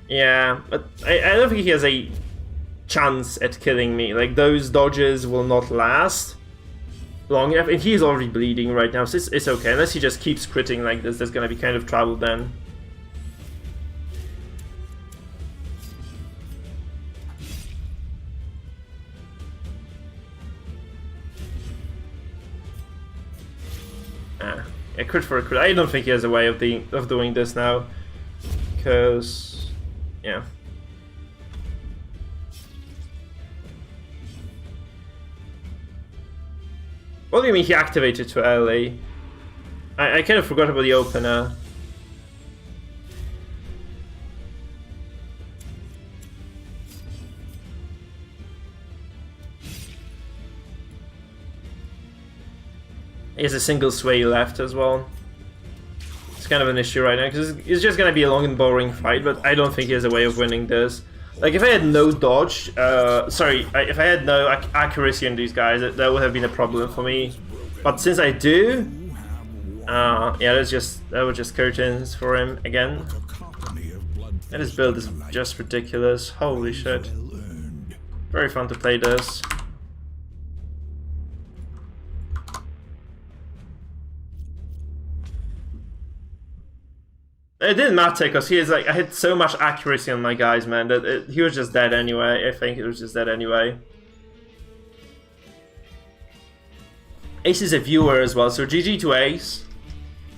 Yeah, but I don't think he has a chance at killing me. Like, those dodges will not last long enough, and he's already bleeding right now, so it's okay. Unless he just keeps critting like this, there's gonna be kind of trouble then. A crit for a crit. I don't think he has a way of doing this now, because yeah. What do you mean he activated too early? I kind of forgot about the opener. He has a single sway left as well. It's kind of an issue right now, because it's just gonna be a long and boring fight, but I don't think he has a way of winning this. Like, if I had no dodge, if I had no accuracy on these guys, that would have been a problem for me. But since I do, yeah, that was just curtains for him again. And his build is just ridiculous. Holy shit. Very fun to play this. It didn't matter because he is like, I had so much accuracy on my guys, man, that he was just dead anyway. I think it was just dead anyway. Ace is a viewer as well, so GG to Ace.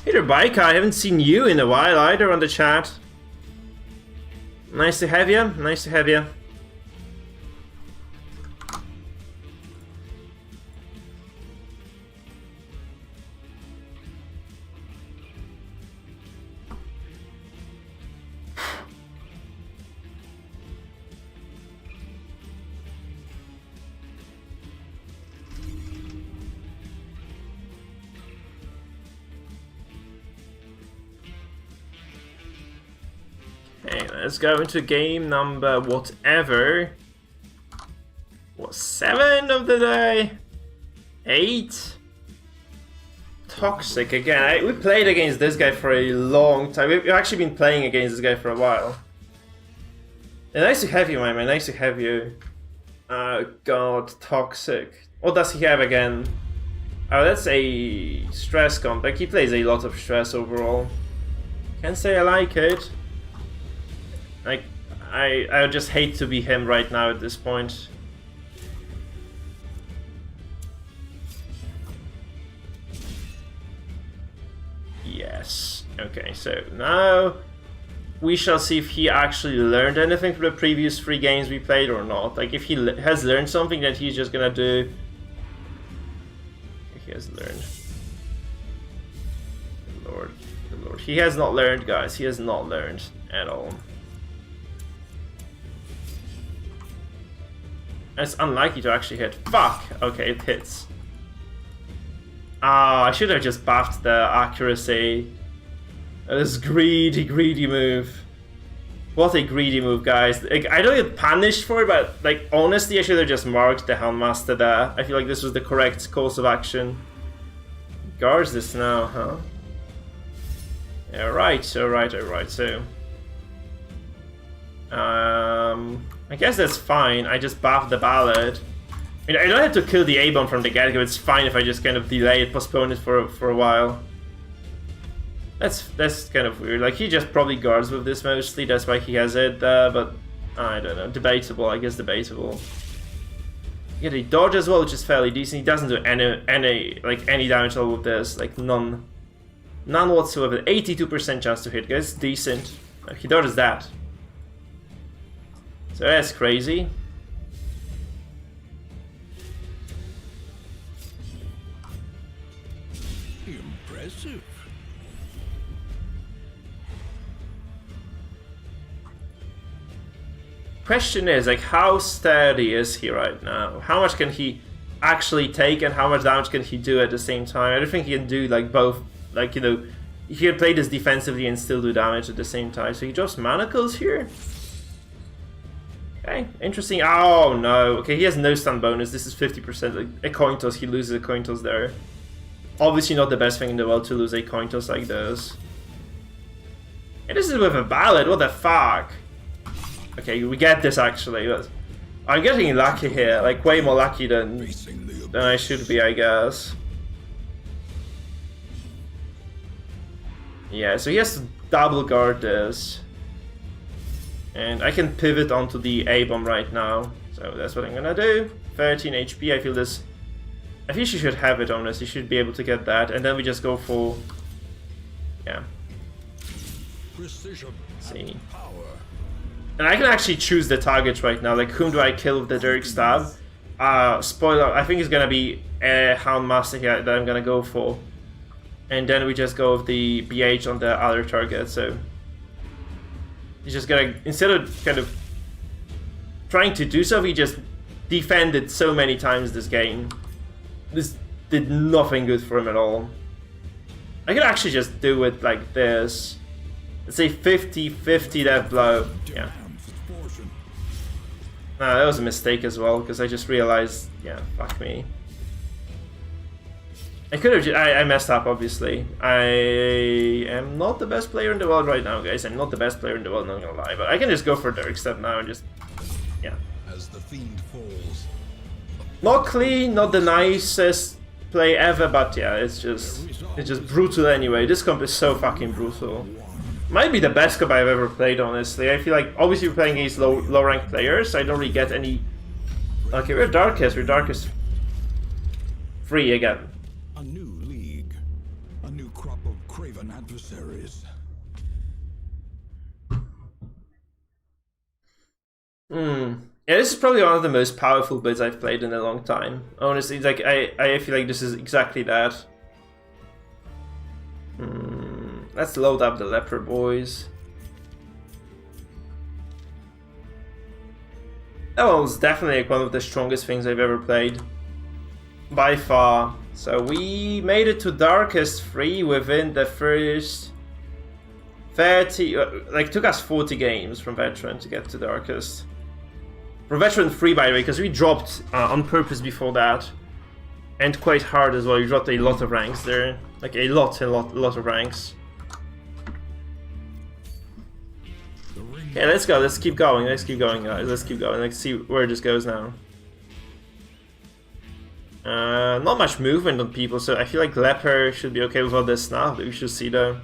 Peter Baika, I haven't seen you in a while either on the chat. Nice to have you. Nice to have you. Okay, let's go into game number whatever. What, 7 of the day? 8? Toxic again. We played against this guy for a long time. We've actually been playing against this guy for a while. And nice to have you, my man. Nice to have you. God, Toxic. What does he have again? Oh, that's a stress comp. Like, he plays a lot of stress overall. Can't say I like it. Like, I would just hate to be him right now at this point. Yes. Okay, so now we shall see if he actually learned anything from the previous 3 games we played or not. Like, if he has learned something, then he's just gonna do... He has learned. Good Lord. Good Lord. He has not learned, guys. He has not learned at all. It's unlikely to actually hit. Fuck! Okay, it hits. Ah, I should have just buffed the accuracy. That is greedy, greedy move. What a greedy move, guys. Like, I don't get punished for it, but like honestly, I should have just marked the Helmmaster there. I feel like this was the correct course of action. Guards this now, huh? Alright, so I guess that's fine. I just buffed the ballad. I mean, I don't have to kill the A-bomb from the get-go. It's fine if I just kind of delay it, postpone it for a while. That's kind of weird. Like, he just probably guards with this mostly. That's why he has it there, but I don't know. Debatable, I guess debatable. Yeah, he dodge as well, which is fairly decent. He doesn't do any damage at all with this. Like, none whatsoever. 82% chance to hit, guys. Decent. He dodges that. So that's crazy. Impressive. Question is, like, how sturdy is he right now? How much can he actually take and how much damage can he do at the same time? I don't think he can do, like, both. Like, you know, he can play this defensively and still do damage at the same time. So he drops manacles here? Okay, interesting. Oh, no. Okay, he has no stun bonus. This is 50%. Like, a coin toss, he loses a coin toss there. Obviously not the best thing in the world to lose a coin toss like this. And this is with a ballad, what the fuck? Okay, we get this actually, but I'm getting lucky here, like way more lucky than I should be, I guess. Yeah, so he has to double guard this. And I can pivot onto the A-bomb right now, so that's what I'm gonna do. 13 HP, I feel this... I think she should have it, honestly, she should be able to get that, and then we just go for... Yeah. Precision. See. Power. And I can actually choose the targets right now, like whom do I kill with the Dirk Stab? Spoiler, I think it's gonna be a Houndmaster here that I'm gonna go for. And then we just go with the BH on the other target, so... He's just gonna, instead of kind of trying to do so, he just defended so many times this game. This did nothing good for him at all. I could actually just do it like this. Let's say 50-50 death blow. Yeah. Nah, that was a mistake as well, because I just realized, yeah, fuck me. I could have, I messed up, obviously. I am not the best player in the world right now, guys. I'm not the best player in the world, not gonna lie. But I can just go for Dirk Step now and just, yeah. As the fiend falls. Not clean, not the nicest play ever, but yeah, it's just brutal anyway. This comp is so fucking brutal. Might be the best comp I've ever played, honestly. I feel like, obviously we're playing against low ranked players, so I don't really get any... Okay, we're Darkest 3 again. A new league. A new crop of craven adversaries. Yeah, this is probably one of the most powerful builds I've played in a long time. Honestly, it's like, I feel like this is exactly that. Let's load up the leper boys. That one was definitely like one of the strongest things I've ever played. By far. So we made it to Darkest 3 within the first 30... like, took us 40 games from Veteran to get to Darkest. For Veteran 3, by the way, because we dropped on purpose before that. And quite hard as well, we dropped a lot of ranks there. Like, a lot of ranks. Yeah, let's go, let's keep going, guys, let's keep going, let's see where this goes now. Not much movement on people, so I feel like Leper should be okay with all this stuff that we should see though.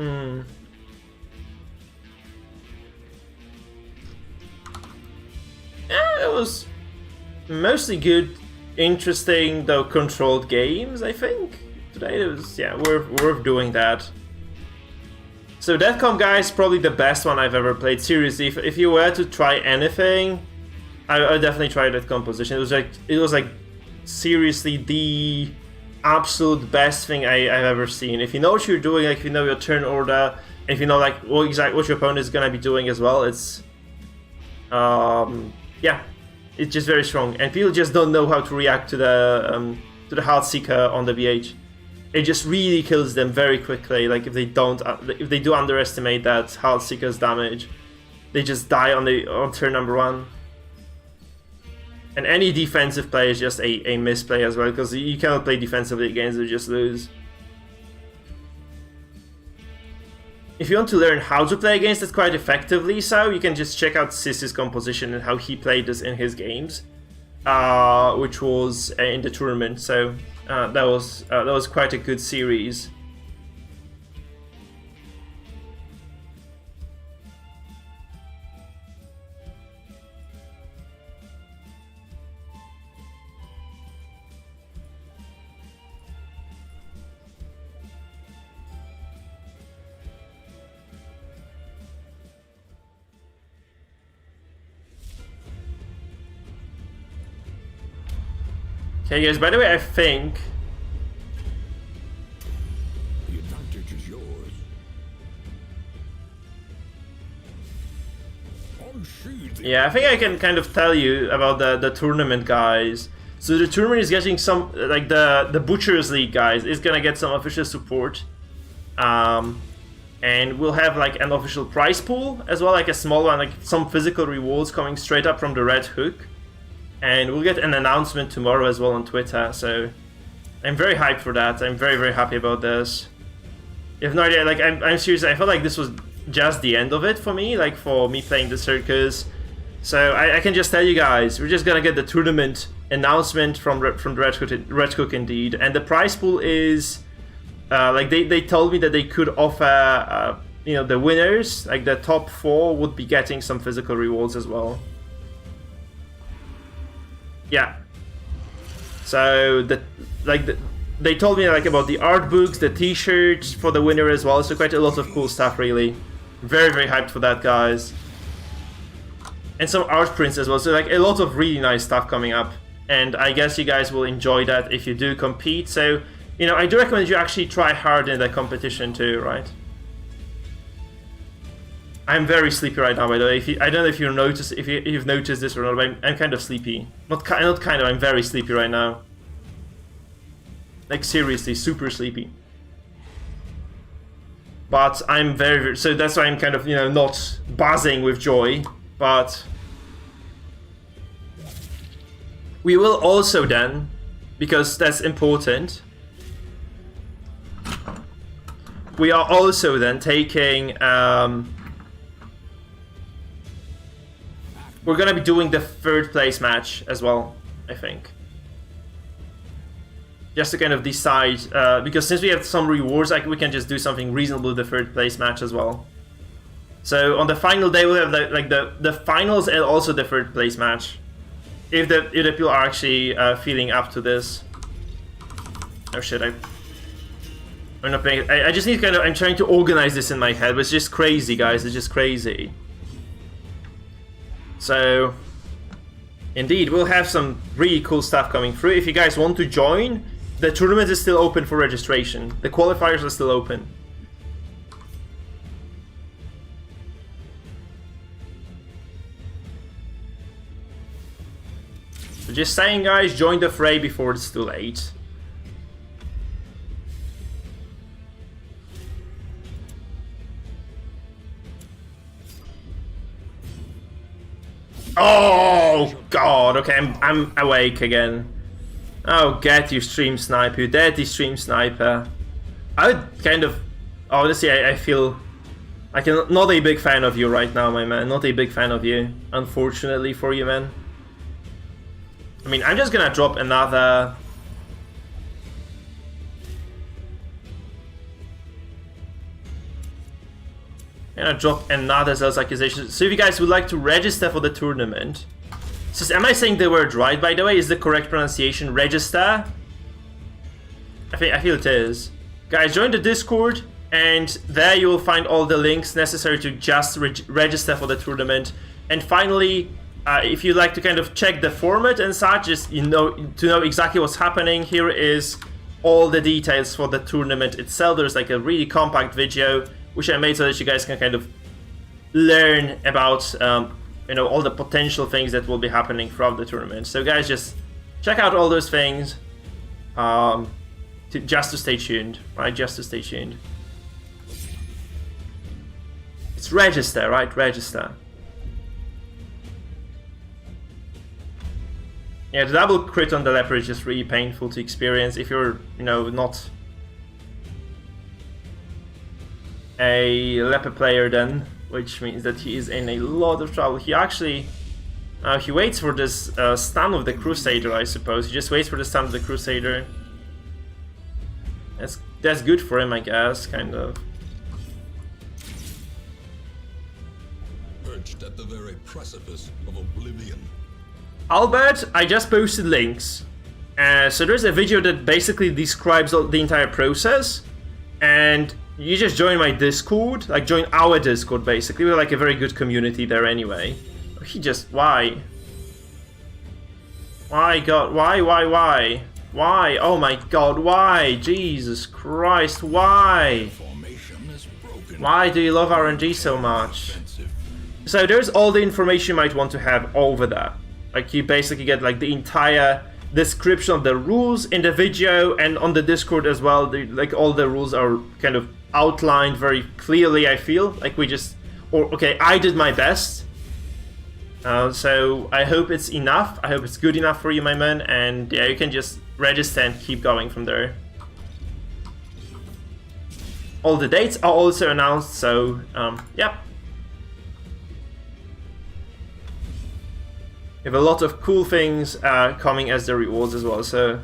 Yeah, it was mostly good, interesting though controlled games. I think today it was worth doing that. So Deathcom, guys, probably the best one I've ever played. Seriously, if you were to try anything, I would definitely try that composition. It was like seriously the absolute best thing I've ever seen. If you know what you're doing, like if you know your turn order, if you know like what your opponent is gonna be doing as well, it's yeah, it's just very strong. And people just don't know how to react to the Heartseeker on the BH. It just really kills them very quickly. Like if they do underestimate that Heartseeker's damage, they just die on turn number 1. And any defensive play is just a misplay as well, because you cannot play defensively against it, you just lose. If you want to learn how to play against it quite effectively, so you can just check out Sis's composition and how he played this in his games, which was in the tournament. So that was quite a good series. Okay, guys, by the way, I think... The advantage is yours. Yeah, I think I can kind of tell you about the tournament, guys. So the tournament is getting some, like the Butcher's League, guys, is gonna get some official support. And we'll have like an official prize pool as well, like a small one, like some physical rewards coming straight up from the Red Hook. And we'll get an announcement tomorrow as well on Twitter, so I'm very hyped for that. I'm very, very happy about this. You have no idea, like, I'm serious, I felt like this was just the end of it for me, like, for me playing the circus. So I can just tell you guys, we're just gonna get the tournament announcement from the Red Hook indeed, and the prize pool is, like, they told me that they could offer, you know, the winners, like the top 4 would be getting some physical rewards as well. Yeah. So they told me like about the art books, the t-shirts for the winner as well. So quite a lot of cool stuff, really. Very, very hyped for that, guys. And some art prints as well. So like a lot of really nice stuff coming up. And I guess you guys will enjoy that if you do compete. So, you know, I do recommend you actually try hard in the competition too, right? I'm very sleepy right now, by the way. I don't know if you've noticed this or not, but I'm kind of sleepy. Not kind of, I'm very sleepy right now. Like seriously, super sleepy. But I'm very, so that's why I'm kind of, you know, not buzzing with joy. But we will also then, because that's important, we are also then taking, we're gonna be doing the 3rd place match as well, I think. Just to kind of decide, because since we have some rewards, like we can just do something reasonable with the 3rd place match as well. So on the final day we'll have the finals and also the 3rd place match. If the people are actually feeling up to this. Oh shit, I'm not paying. I just need kind of, I'm trying to organize this in my head, but it's just crazy, guys. It's just crazy. So, indeed, we'll have some really cool stuff coming through. If you guys want to join, the tournament is still open for registration. The qualifiers are still open. So just saying, guys, join the fray before it's too late. Oh god, okay, I'm awake again. Oh, get you, stream sniper, you dirty stream sniper. I would kind of, honestly, I feel like I'm not a big fan of you right now, my man. Not a big fan of you, unfortunately for you, man. I mean, I'm just gonna drop another... I'm gonna drop another Zealous accusation. So if you guys would like to register for the tournament, so am I saying the word right, by the way? Is the correct pronunciation register? I feel it is. Guys, join the Discord, and there you will find all the links necessary to just register for the tournament. And finally, if you'd like to kind of check the format and such, just to know exactly what's happening, here is all the details for the tournament itself. There's like a really compact video which I made so that you guys can kind of learn about all the potential things that will be happening throughout the tournament. So guys, just check out all those things just to stay tuned, right? Just to stay tuned. It's register, right? Register. Yeah, the double crit on the leper is just really painful to experience if you're, not a leper player then, which means that he is in a lot of trouble. He actually, he waits for this stun of the Crusader, I suppose. He just waits for the stun of the Crusader. That's good for him, I guess, kind of. Perched at the very precipice of oblivion. Albert, I just posted links. So there's a video that basically describes the entire process, and you just join my Discord, like join our Discord basically. We're like a very good community there anyway. Why? Why, God, why? Why? Oh my God, why? Jesus Christ, why? Why do you love RNG so much? So there's all the information you might want to have over there. Like you basically get like the entire description of the rules in the video, and on the Discord as well. Like all the rules are kind of outlined very clearly. I feel like I did my best. So I hope it's enough. I hope it's good enough for you, my man. And yeah, you can just register and keep going from there. All the dates are also announced. So yep. We have a lot of cool things coming as the rewards as well, so...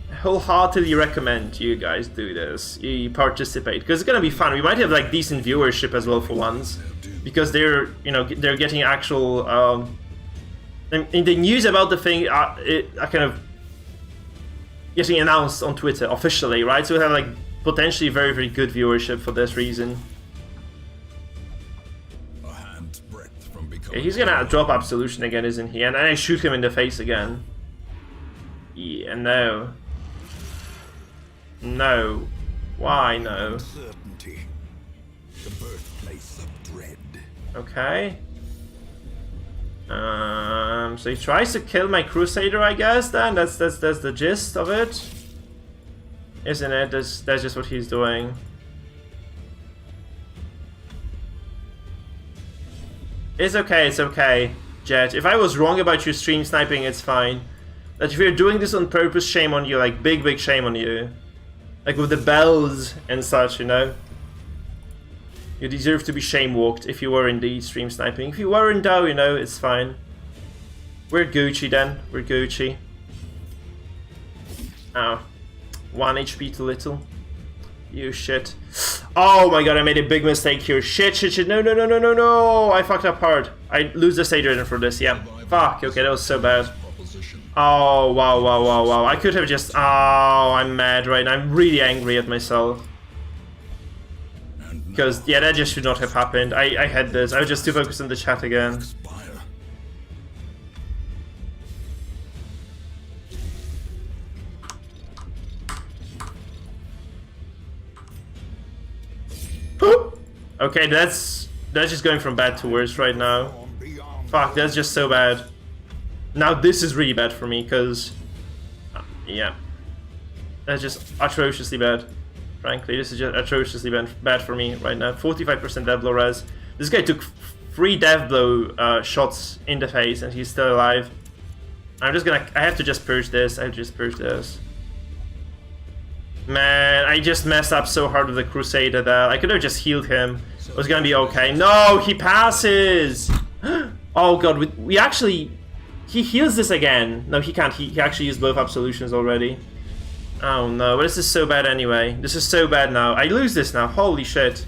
I wholeheartedly recommend you guys do this, you participate, because it's gonna be fun. We might have like decent viewership as well for once, because they're getting actual... in the news about the thing are kind of getting announced on Twitter officially, right? So we have like potentially very, very good viewership for this reason. Yeah, he's gonna drop Absolution again, isn't he? And I shoot him in the face again. Yeah, no. No. Why no? Uncertainty. The birthplace of dread. Okay. So he tries to kill my Crusader, I guess, then? That's the gist of it? Isn't it? That's just what he's doing. It's okay, Jet. If I was wrong about your stream sniping, it's fine. But if you're doing this on purpose, shame on you, like big shame on you. Like with the bells and such, you know? You deserve to be shame-walked if you were indeed stream sniping. If you weren't though, you know, it's fine. We're Gucci then, we're Gucci. Oh. 1 HP too little. You shit. Oh my God, I made a big mistake here. Shit. No. I fucked up hard. I lose the Satyr for this, yeah. Fuck, okay, that was so bad. Oh, wow. I could have just... Oh, I'm mad right now. I'm really angry at myself. Because, yeah, that just should not have happened. I had this. I was just too focused on the chat again. Okay, that's just going from bad to worse right now. Fuck, that's just so bad. Now this is really bad for me, because... yeah. That's just atrociously bad. Frankly, this is just atrociously bad for me right now. 45% death blow res. This guy took 3 death blow shots in the face, and he's still alive. I'm just gonna... I have to just purge this. Man, I just messed up so hard with the Crusader there. I could have just healed him. It was gonna be okay. No, he passes! Oh God, we actually... He heals this again. No, he can't. He actually used both Absolutions already. Oh no, but this is so bad anyway. This is so bad now. I lose this now. Holy shit.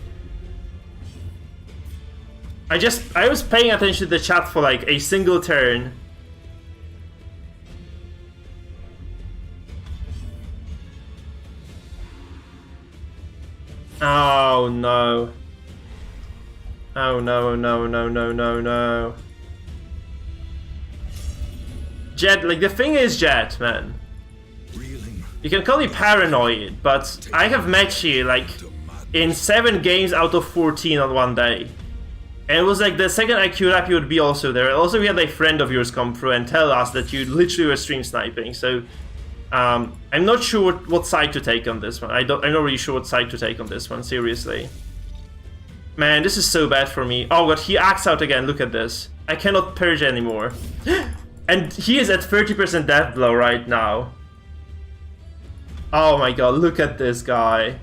I was paying attention to the chat for like a single turn. Oh no. Oh no, no, no, no, no, no. Jet, like the thing is, Jet, man. You can call me paranoid, but I have met you like in 7 games out of 14 on one day. And it was like the second I queued up, you would be also there. Also, we had a friend of yours come through and tell us that you literally were stream sniping. So I'm not sure what side to take on this one. I'm not really sure what side to take on this one, seriously. Man, this is so bad for me. Oh god, he acts out again, look at this. I cannot purge anymore. And he is at 30% death blow right now. Oh my god, look at this guy.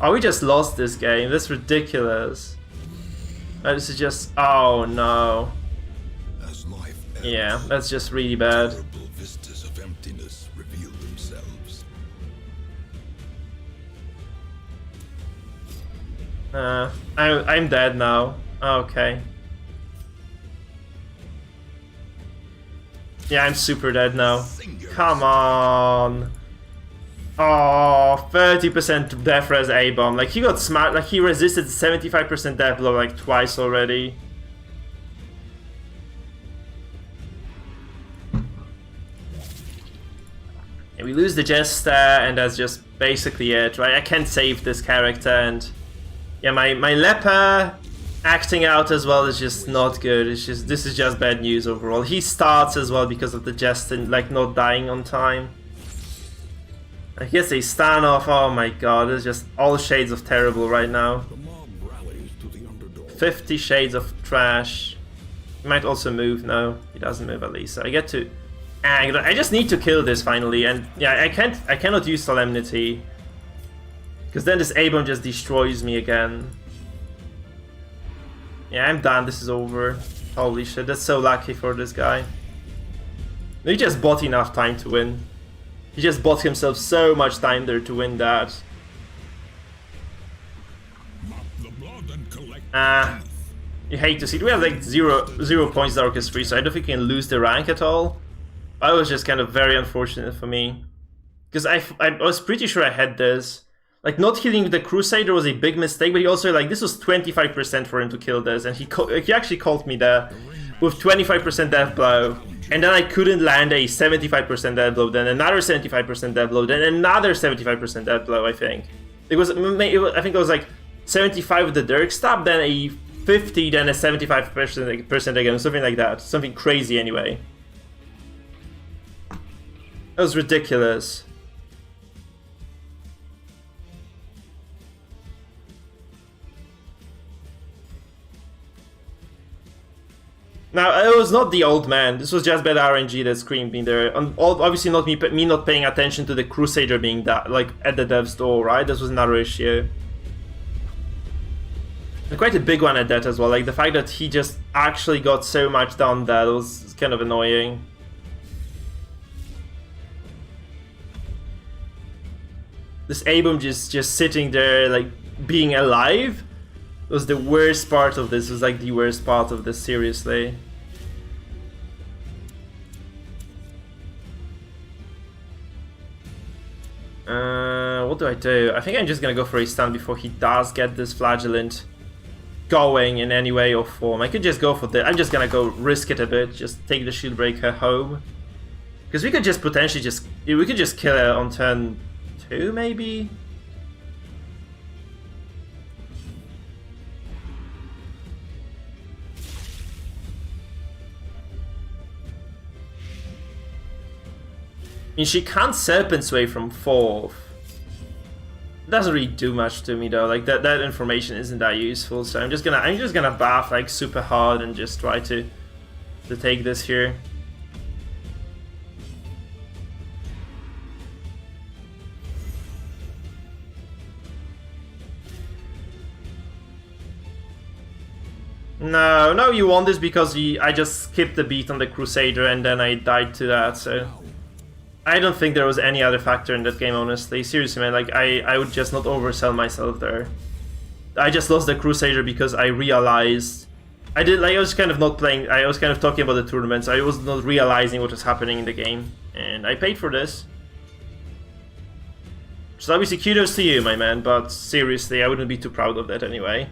Oh, we just lost this game. That's ridiculous. This is just... oh no. As life ends, yeah, that's just really bad. terrible vistas of emptiness reveal themselves. I'm dead now. Okay. Yeah, I'm super dead now. Come on. Oh, 30% death res A-bomb. Like, he got smart. Like, he resisted 75% death blow like twice already. And we lose the Jester, and that's just basically it, right? I can't save this character, and yeah, my leper acting out as well is just not good. It's just, this is just bad news overall. He starts as well because of the Jester, like, not dying on time. I guess a standoff, oh my god, it's just all shades of terrible right now. 50 shades of trash. He might also move, no, he doesn't move at least. So I get to... I just need to kill this finally, and yeah, I cannot use Solemnity. Because then this A-bomb just destroys me again. Yeah, I'm done, this is over. Holy shit, that's so lucky for this guy. He just bought enough time to win. He just bought himself so much time there to win that. You hate to see it. We have like zero points Darkest 3, so I don't think we can lose the rank at all. That was just kind of very unfortunate for me. Because I was pretty sure I had this. Like, not killing the Crusader was a big mistake, but he also, like, this was 25% for him to kill this, and he actually caught me there with 25% death blow. And then I couldn't land a 75% death blow, then another 75% death blow, then another 75% death blow, I think. I think it was like 75 with the Dirk Stab, then a 50, then a 75% again, something like that. Something crazy anyway. That was ridiculous. Now, it was not the old man, this was just bad RNG that screamed me there. And obviously not me not paying attention to the Crusader being that, like, at the dev's door, right? This was another issue. And quite a big one at that as well, like the fact that he just actually got so much done that was kind of annoying. This A-bomb just sitting there, like, being alive was the worst part of this. It was like the worst part of this, seriously. What do I do? I think I'm just gonna go for a stun before he does get this Flagellant going in any way or form. I could just go for this. I'm just gonna go risk it a bit, just take the Shield Breaker home. Because we could just potentially we could just kill her on turn 2, maybe? I mean, she can't Serpent Sway from 4th. It doesn't really do much to me though. Like that information isn't that useful. So I'm just gonna buff like super hard and just try to take this here. No, you won this because I just skipped the beat on the Crusader and then I died to that, so... I don't think there was any other factor in that game, honestly. Seriously, man, like, I would just not oversell myself there. I just lost the Crusader because I realized... I was kind of not playing... I was kind of talking about the tournament, so I was not realizing what was happening in the game. And I paid for this. So obviously, kudos to you, my man, but seriously, I wouldn't be too proud of that anyway.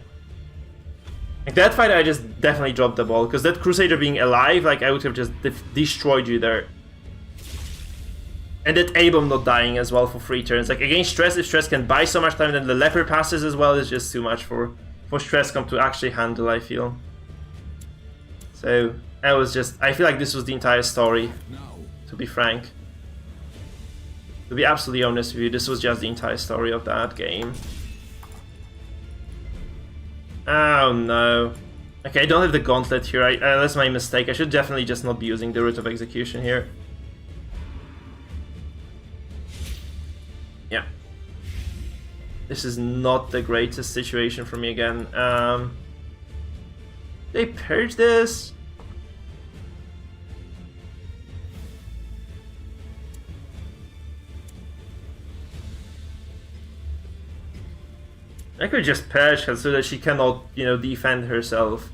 Like, that fight, I just definitely dropped the ball, because that Crusader being alive, like, I would have just destroyed you there. And that A-bomb not dying as well for 3 turns. Like, against Stress, if Stress can buy so much time, then the Leper passes as well is just too much for Stresscom to actually handle, I feel. So, I feel like this was the entire story, to be frank. To be absolutely honest with you, this was just the entire story of that game. Oh no. Okay, I don't have the Gauntlet here, that's my mistake. I should definitely just not be using the Root of Execution here. Yeah. This is not the greatest situation for me again. They purge this? I could just purge her so that she cannot, you know, defend herself.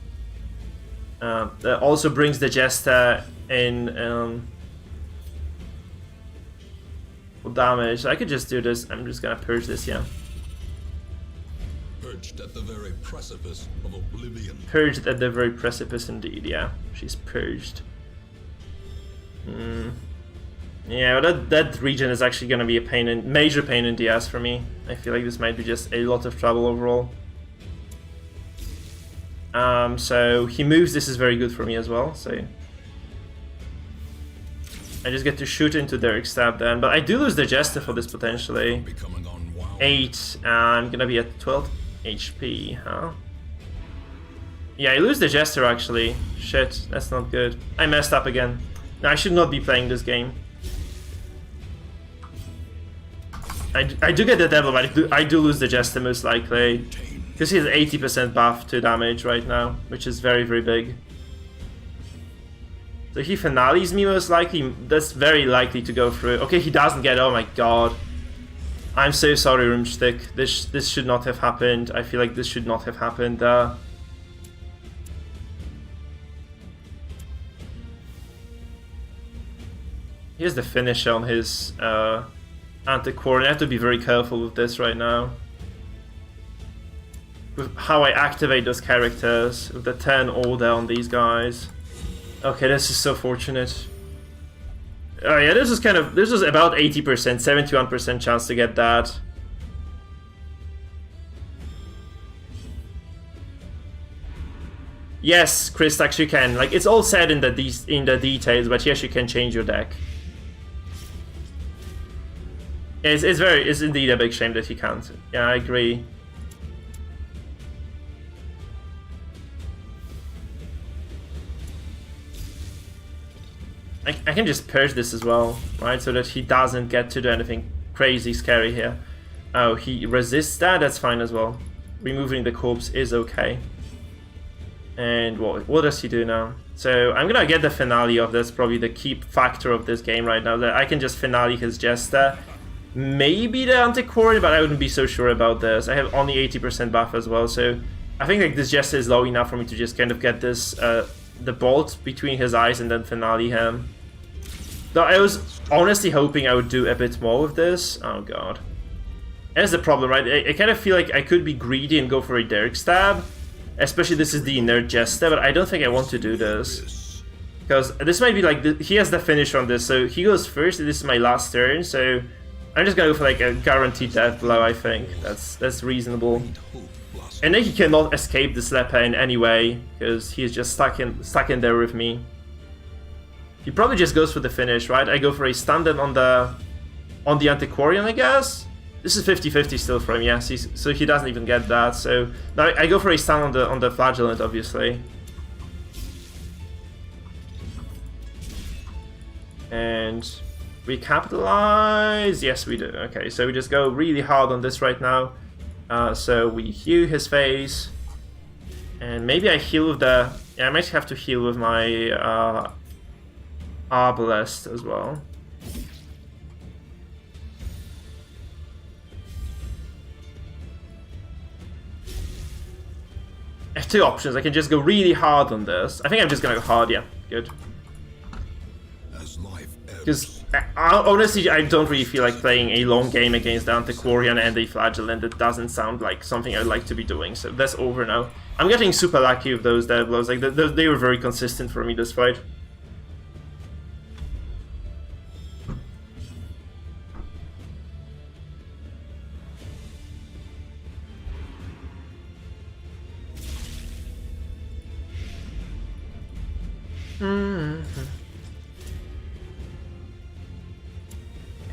That also brings the Jester in for damage. So I could just do this. I'm just gonna purge this, yeah. Perched at the very precipice of oblivion. Purged at the very precipice indeed, yeah. She's purged. Yeah, that region is actually gonna be a major pain in the ass for me. I feel like this might be just a lot of trouble overall. So he moves, this is very good for me as well, so... I just get to shoot into Derek's stab then, but I do lose the Jester for this potentially. 8, I'm gonna be at 12 HP, huh? Yeah, I lose the Jester actually. Shit, that's not good. I messed up again. No, I should not be playing this game. I do get the Devil, but I do lose the Jester most likely. Because he has 80% buff to damage right now, which is very, very big. So he finales me most likely. That's very likely to go through. Okay, he doesn't get. Oh my god. I'm so sorry, Rumstick. This should not have happened. I feel like this should not have happened. Here's the finish on his Anticore. I have to be very careful with this right now. With how I activate those characters, with the turn order on these guys. Okay, this is so fortunate. Oh yeah, this was about 80%, 71% chance to get that. Yes, Kristax, you can. Like, it's all said in the details, but yes, you can change your deck. It's indeed a big shame that he can't. Yeah, I agree. I can just purge this as well, right? So that he doesn't get to do anything crazy scary here. Oh, he resists that? That's fine as well. Removing the corpse is okay. And what does he do now? So I'm gonna get the finale of this, probably the key factor of this game right now. That I can just finale his Jester. Maybe the Antiquarian, but I wouldn't be so sure about this. I have only 80% buff as well, so I think like this Jester is low enough for me to just kind of get this the bolt between his eyes and then finale him. Though I was honestly hoping I would do a bit more with this. Oh god. That's the problem, right? I kind of feel like I could be greedy and go for a Derek stab. Especially this is the inert Jester, but I don't think I want to do this. Because this might be like, he has the finish on this, so he goes first, and this is my last turn, so I'm just gonna go for like a guaranteed death blow, I think. That's reasonable. And then he cannot escape the Slapper in any way, because he's just stuck in there with me. He probably just goes for the finish, right? I go for a stand-in on the Antiquarian, I guess? This is 50-50 still for him, yes. So he doesn't even get that. So now I go for a stun on the Flagellant, obviously. And recapitalize. Yes, we do. Okay, so we just go really hard on this right now. So we heal his face, and maybe I heal with the. Yeah, I might have to heal with my Arbalest as well. two options. I can just go really hard on this. I think I'm just gonna go hard, yeah. Good. Because honestly, I don't really feel like playing a long game against the Antiquarian and a Flagellant. It doesn't sound like something I'd like to be doing, so that's over now. I'm getting super lucky with those death blows. Like, they were very consistent for me this fight.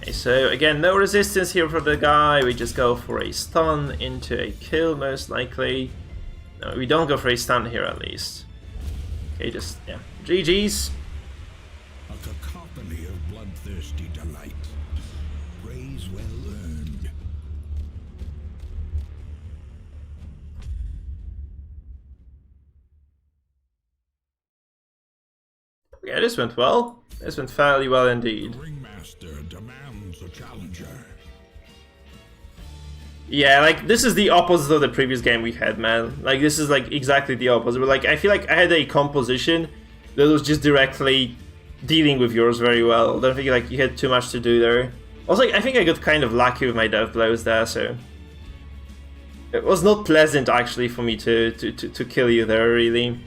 Okay, so again, no resistance here for the guy. We just go for a stun into a kill, most likely. No, we don't go for a stun here, at least. Okay, just, yeah. GG's. A cacophony of bloodthirsty delight. Praise well earned. Yeah, this went well. This went fairly well indeed. The ringmaster demands a challenger. Yeah, like, this is the opposite of the previous game we had, man. Like, this is, like, exactly the opposite. But, like, I feel like I had a composition that was just directly dealing with yours very well. I don't think, like, you had too much to do there. Also, like, I think I got kind of lucky with my death blows there, so... It was not pleasant, actually, for me to kill you there, really.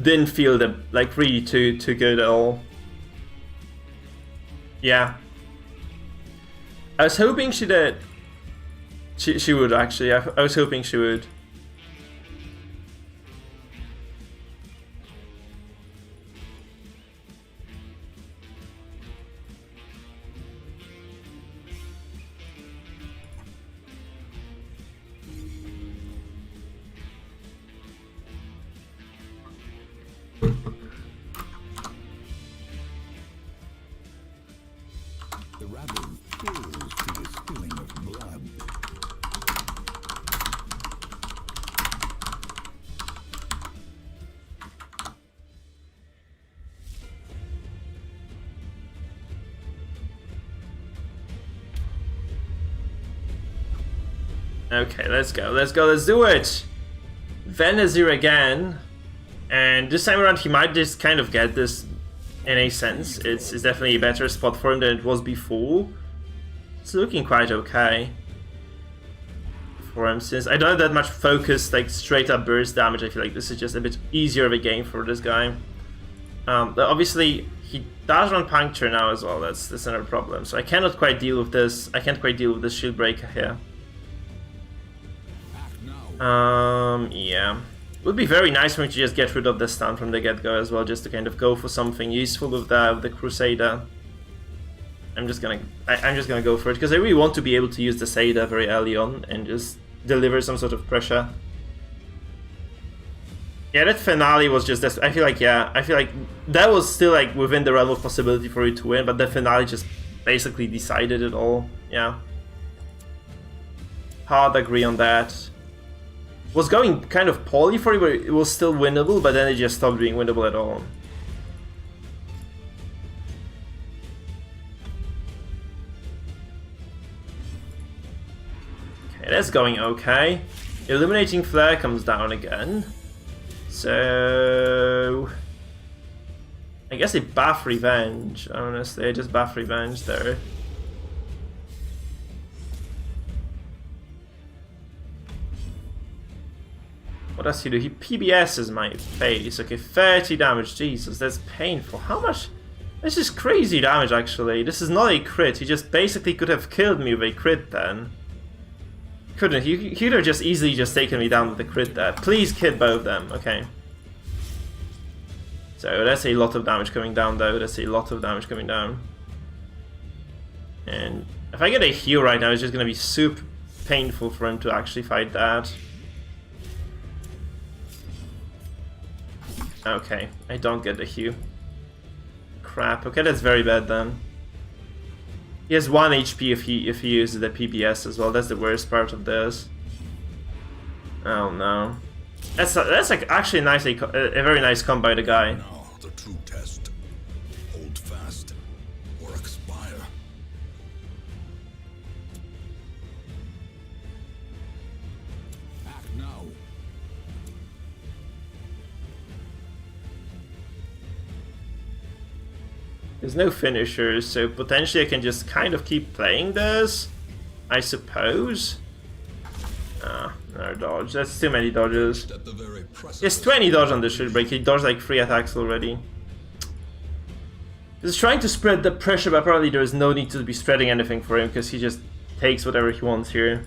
Didn't feel that, like, really too good at all. Yeah. I was hoping she did. She would, actually. I was hoping she would. The rabble fills to the spilling of blood. Okay, let's go, let's do it! Venazir again. And this time around he might just kind of get this in a sense. It's definitely a better spot for him than it was before. It's looking quite okay for him, since I don't have that much focus, like straight up burst damage. I feel like this is just a bit easier of a game for this guy. But obviously he does run puncture now as well. That's another problem. So I cannot quite deal with this. I can't quite deal with this shield breaker here. Yeah. Would be very nice for me to just get rid of the stun from the get-go as well, just to kind of go for something useful with the Crusader. I'm just gonna go for it, because I really want to be able to use the Seda very early on and just deliver some sort of pressure. Yeah, that finale was just this. I feel like that was still like within the realm of possibility for you to win, but the finale just basically decided it all. Yeah. Hard agree on that. Was going kind of poorly for you, but it was still winnable, but then it just stopped being winnable at all. Okay, that's going okay. Illuminating Flare comes down again. So... I guess they buff Revenge, honestly. I just buff Revenge there. What does he do? He PBS's my face. Okay, 30 damage. Jesus, that's painful. How much? That's just crazy damage, actually. This is not a crit. He just basically could have killed me with a crit then. Couldn't he? He could have just easily just taken me down with a crit there. Please kid both of them. Okay. So that's a lot of damage coming down, though. That's a lot of damage coming down. And if I get a heal right now, it's just going to be super painful for him to actually fight that. Okay, I don't get the heal. Crap. Okay, that's very bad then. He has 1 HP if he uses the PBS as well. That's the worst part of this. Oh no. That's like actually nice, a very nice combo by the guy. Now the true test. Hold fast or expire. Act now There's no finishers, so potentially I can just kind of keep playing this, I suppose. No dodge. That's too many dodges. It's 20 dodge on the shield break. He dodged like 3 attacks already. He's trying to spread the pressure, but apparently there is no need to be spreading anything for him because he just takes whatever he wants here.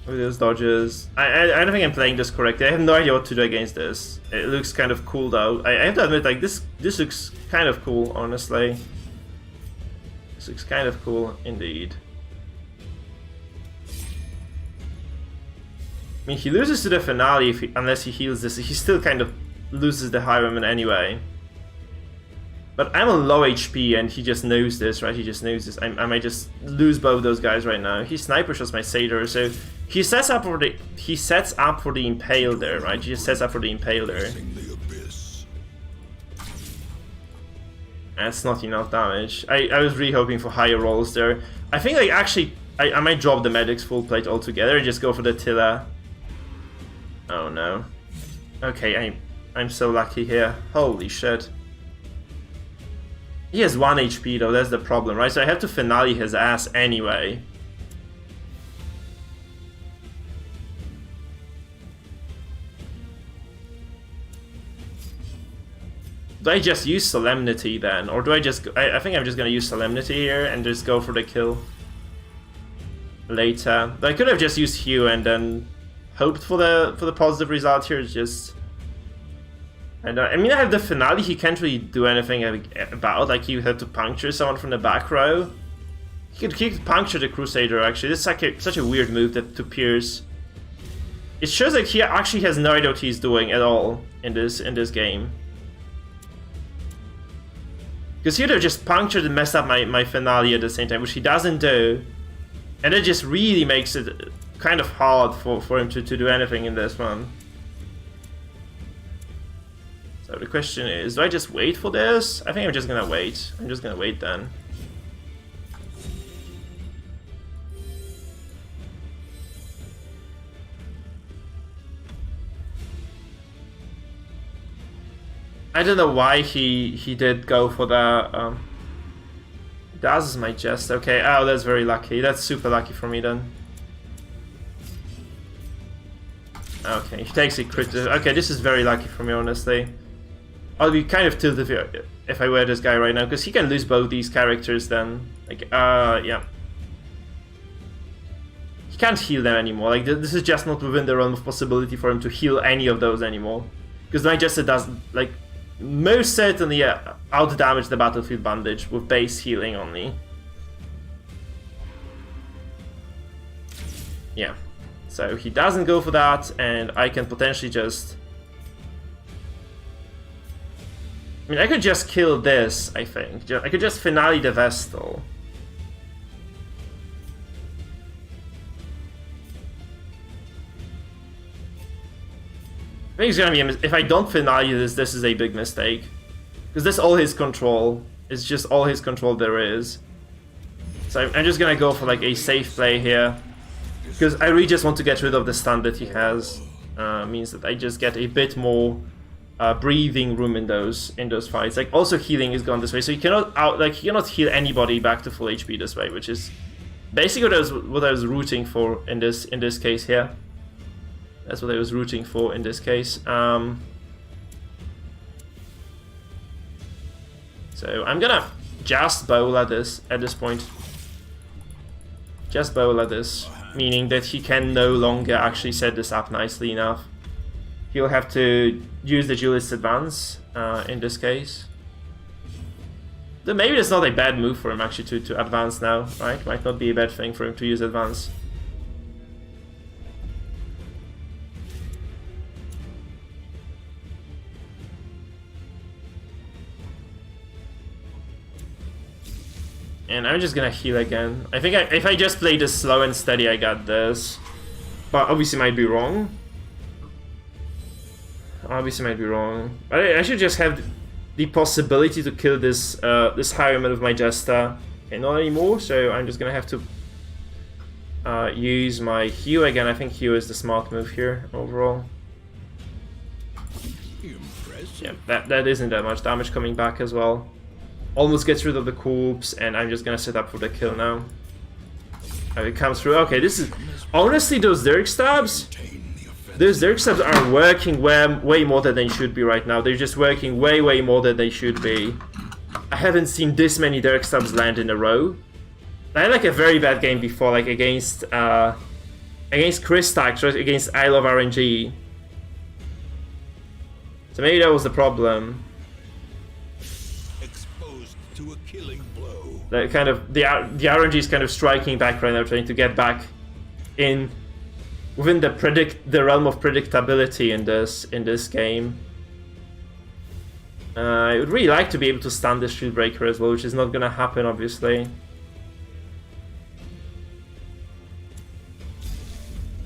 Look at those dodges. I don't think I'm playing this correctly. I have no idea what to do against this. It looks kind of cool though. I have to admit, like this looks kind of cool, honestly. This looks kind of cool indeed. I mean, he loses to the finale unless he heals this. He still kind of loses the Highwayman anyway. But I'm on low HP and he just knows this, right? He just knows this. I might just lose both those guys right now. He sniper shots my Satyr, so he sets up for the Impale there, right? He just sets up for the Impale there. That's not enough damage. I was really hoping for higher rolls there. I think like actually I might drop the Medic's full plate altogether and just go for the Tilla. Oh no. Okay, I'm so lucky here. Holy shit. He has 1 HP though, that's the problem, right? So I have to finale his ass anyway. Do I just use Solemnity then? Or do I just... I think I'm just gonna use Solemnity here and just go for the kill later. I could have just used Hue and then hoped for the positive result here. It's just... I mean, I have the finale he can't really do anything about, like he would have to puncture someone from the back row. He could puncture the Crusader actually. This is like such a weird move to Pierce. It shows like he actually has no idea what he's doing at all in this game. Because he would have just punctured and messed up my finale at the same time, which he doesn't do. And it just really makes it kind of hard for him to do anything in this one. So the question is, do I just wait for this? I think I'm just gonna wait. I'm just gonna wait then. I don't know why he did go for that. That is my jest. Okay, oh, that's very lucky. That's super lucky for me then. Okay, he takes a crit. Okay, this is very lucky for me, honestly. I'll be kind of tilted if I wear this guy right now, because he can lose both these characters then. Like, yeah. He can't heal them anymore. Like, this is just not within the realm of possibility for him to heal any of those anymore. Because my Jester does, like, most certainly out-damage the Battlefield Bandage with base healing only. Yeah. So he doesn't go for that, and I can potentially just... I mean, I could just kill this, I think. I could just finale the Vestal. I think it's gonna be if I don't finale this is a big mistake. Because this is all his control. It's just all his control there is. So I'm just gonna go for like a safe play here. Because I really just want to get rid of the stun that he has. Means that I just get a bit more breathing room in those fights. Like also healing is gone this way, so you cannot heal anybody back to full HP this way, which is basically what I was rooting for in this case here. That's what I was rooting for in this case. So I'm gonna just bowl at this point. Just bowl at this, meaning that he can no longer actually set this up nicely enough. He'll have to use the duelist advance in this case. Then maybe it's not a bad move for him actually to advance now, right? Might not be a bad thing for him to use advance. And I'm just gonna heal again. I think if I just play this slow and steady, I got this. But obviously might be wrong. Obviously might be wrong. But I should just have the possibility to kill this this Highwayman with my Jester. Okay, not anymore, so I'm just gonna have to use my Hue again. I think Hue is the smart move here overall. Impressive. Yeah, that isn't that much damage coming back as well. Almost gets rid of the corpse, and I'm just gonna set up for the kill now. Oh, it comes through. Okay, this is... Honestly, those Dirk Stabs... Those Dirk Stabs are working way more than they should be right now. They're just working way more than they should be. I haven't seen this many Dirk Stabs land in a row. I had like a very bad game before, like against Chris Stacks, right? Against I Love RNG. So maybe that was the problem. Exposed to a killing blow. The kind of the RNG is kind of striking back right now, trying to get back in within the realm of predictability in this game. I would really like to be able to stun this Shield Breaker as well, which is not gonna happen, obviously.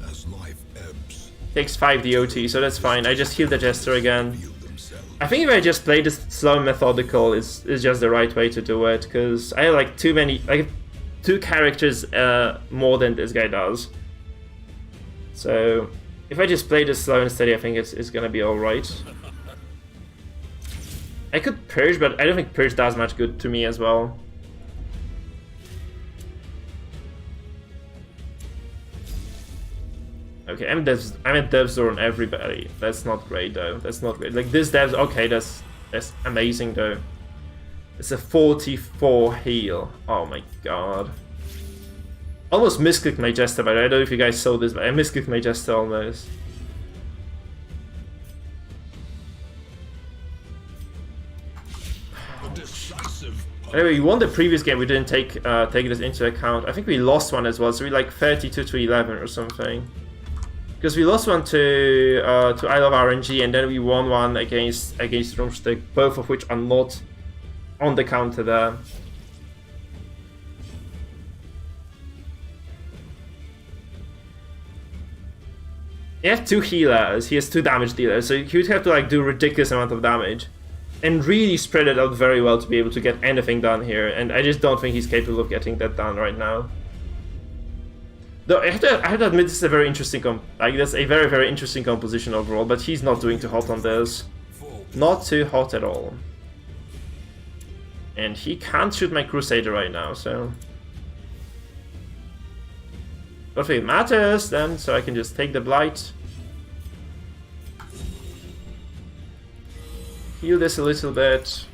As life ebbs, Takes 5 DOT, so that's fine. I just heal the Jester again. heal themselves. I think if I just play this slow and methodical is just the right way to do it, because I have like too many, like 2 characters more than this guy does. So if I just play this slow and steady, I think it's gonna be alright. I could Purge, but I don't think Purge does much good to me as well. Okay, I'm at Dev's Door on everybody. That's not great though. That's not great. Like this Dev's okay, that's amazing though. It's a 44 heal. Oh my god. Almost misclicked my Jester, but I don't know if you guys saw this, but I misclicked my Jester almost. A decisive Anyway, we won the previous game, we didn't take this into account. I think we lost one as well, so we like 32 to 11 or something. Because we lost one to I Love RNG, and then we won one against Drumstick, both of which are not on the counter there. He has 2 healers, he has 2 damage dealers, so he would have to like do a ridiculous amount of damage. And really spread it out very well to be able to get anything done here, and I just don't think he's capable of getting that done right now. Though I have to admit, this is a very interesting that's a very interesting composition overall, but he's not doing too hot on this. Not too hot at all. And he can't shoot my Crusader right now, so... But if it matters, then, so I can just take the Blight. Heal this a little bit.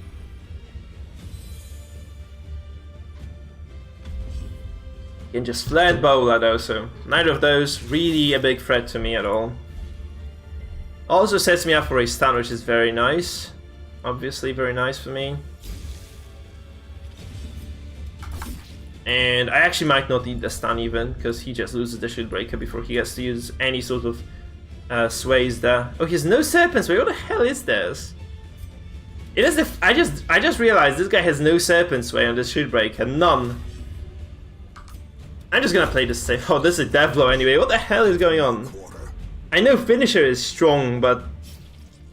You can just flat Bowler though, so neither of those really a big threat to me at all. Also sets me up for a stun, which is very nice. Obviously very nice for me. And I actually might not need the stun even, because he just loses the Shield Breaker before he gets to use any sort of sways there. Oh, he has no Serpent Sway, what the hell is this? It is I just realized this guy has no Serpent Sway on this Shield Breaker, none. I'm just gonna play this safe. Oh, this is a Death Blow anyway, what the hell is going on? I know Finisher is strong, but...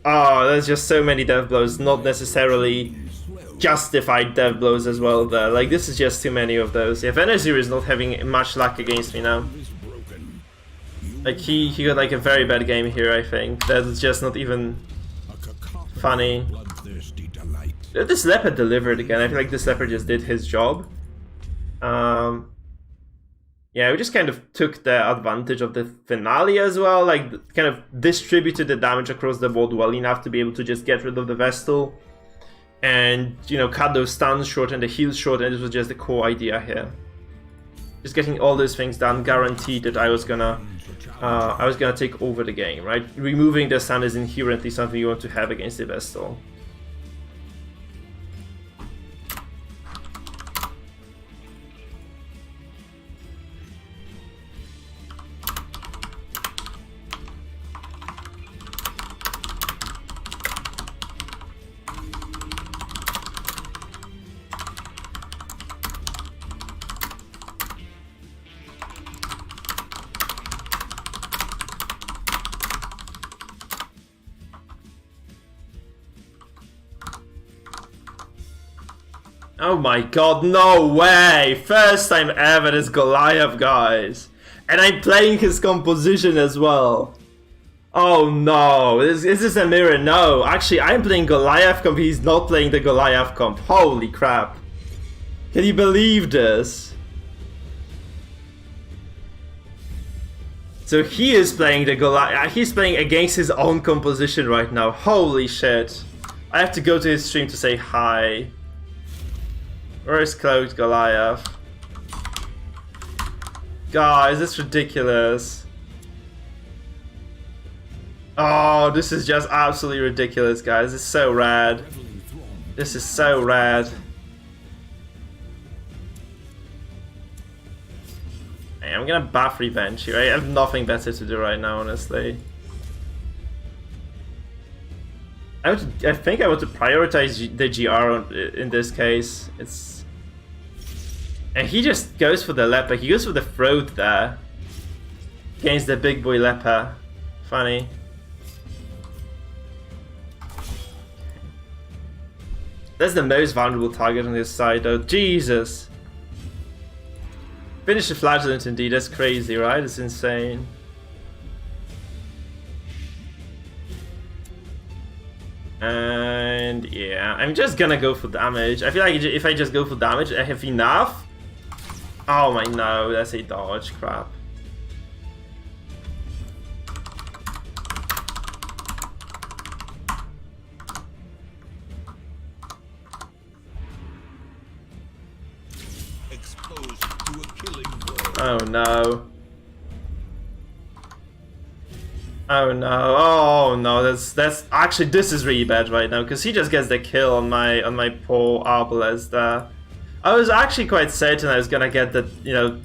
Oh, there's just so many Death Blows, not necessarily justified Death Blows as well there. Like, this is just too many of those. Yeah, Venezuela is not having much luck against me now. Like, he got like a very bad game here, I think. That's just not even funny. This Leopard delivered again. I feel like this Leopard just did his job. Yeah, we just kind of took the advantage of the finale as well, like kind of distributed the damage across the board well enough to be able to just get rid of the Vestal and, you know, cut those stuns short and the heals short, and this was just the core idea here. Just getting all those things done guaranteed that I was gonna take over the game, right? Removing the stun is inherently something you want to have against the Vestal. Oh my god, no way! First time ever this Goliath, guys! And I'm playing his composition as well. Oh no, is this a mirror? No, actually I'm playing Goliath comp, he's not playing the Goliath comp. Holy crap. Can you believe this? So he is playing the Goliath, he's playing against his own composition right now. Holy shit. I have to go to his stream to say hi. Where's Cloaked Goliath? Guys, it's ridiculous. Oh, this is just absolutely ridiculous, guys. It's so rad. This is so rad. Hey, I'm gonna buff Revenge here. I have nothing better to do right now, honestly. I think I want to prioritize the GR in this case. And he just goes for the leper. He goes for the throat there. Against the big boy leper. Funny. That's the most vulnerable target on this side though. Jesus! Finish the flagellant indeed, that's crazy, right? It's insane. And yeah, I'm just gonna go for damage. I feel like if I just go for damage, I have enough. Oh my no, that's a dodge, crap. Oh no. Oh no. Oh no, that's actually, this is really bad right now because he just gets the kill on my poor Arbalest there. I was actually quite certain I was gonna get the, you know,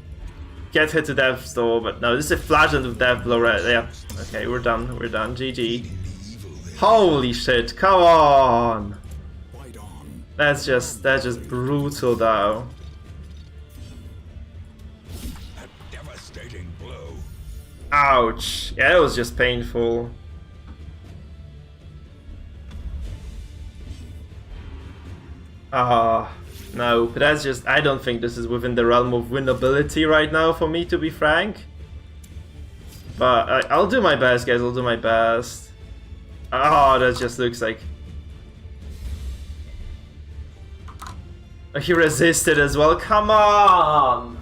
get hit to death door, but no, this is a flagellant with death blow right. Yeah. Okay, we're done. GG. Holy shit, come on. That's just brutal though. Ouch. Yeah, it was just painful. No, but that's just, I don't think this is within the realm of winnability right now for me, to be frank. But I'll do my best, guys, I'll do my best. Oh, that just looks like... He resisted as well, come on!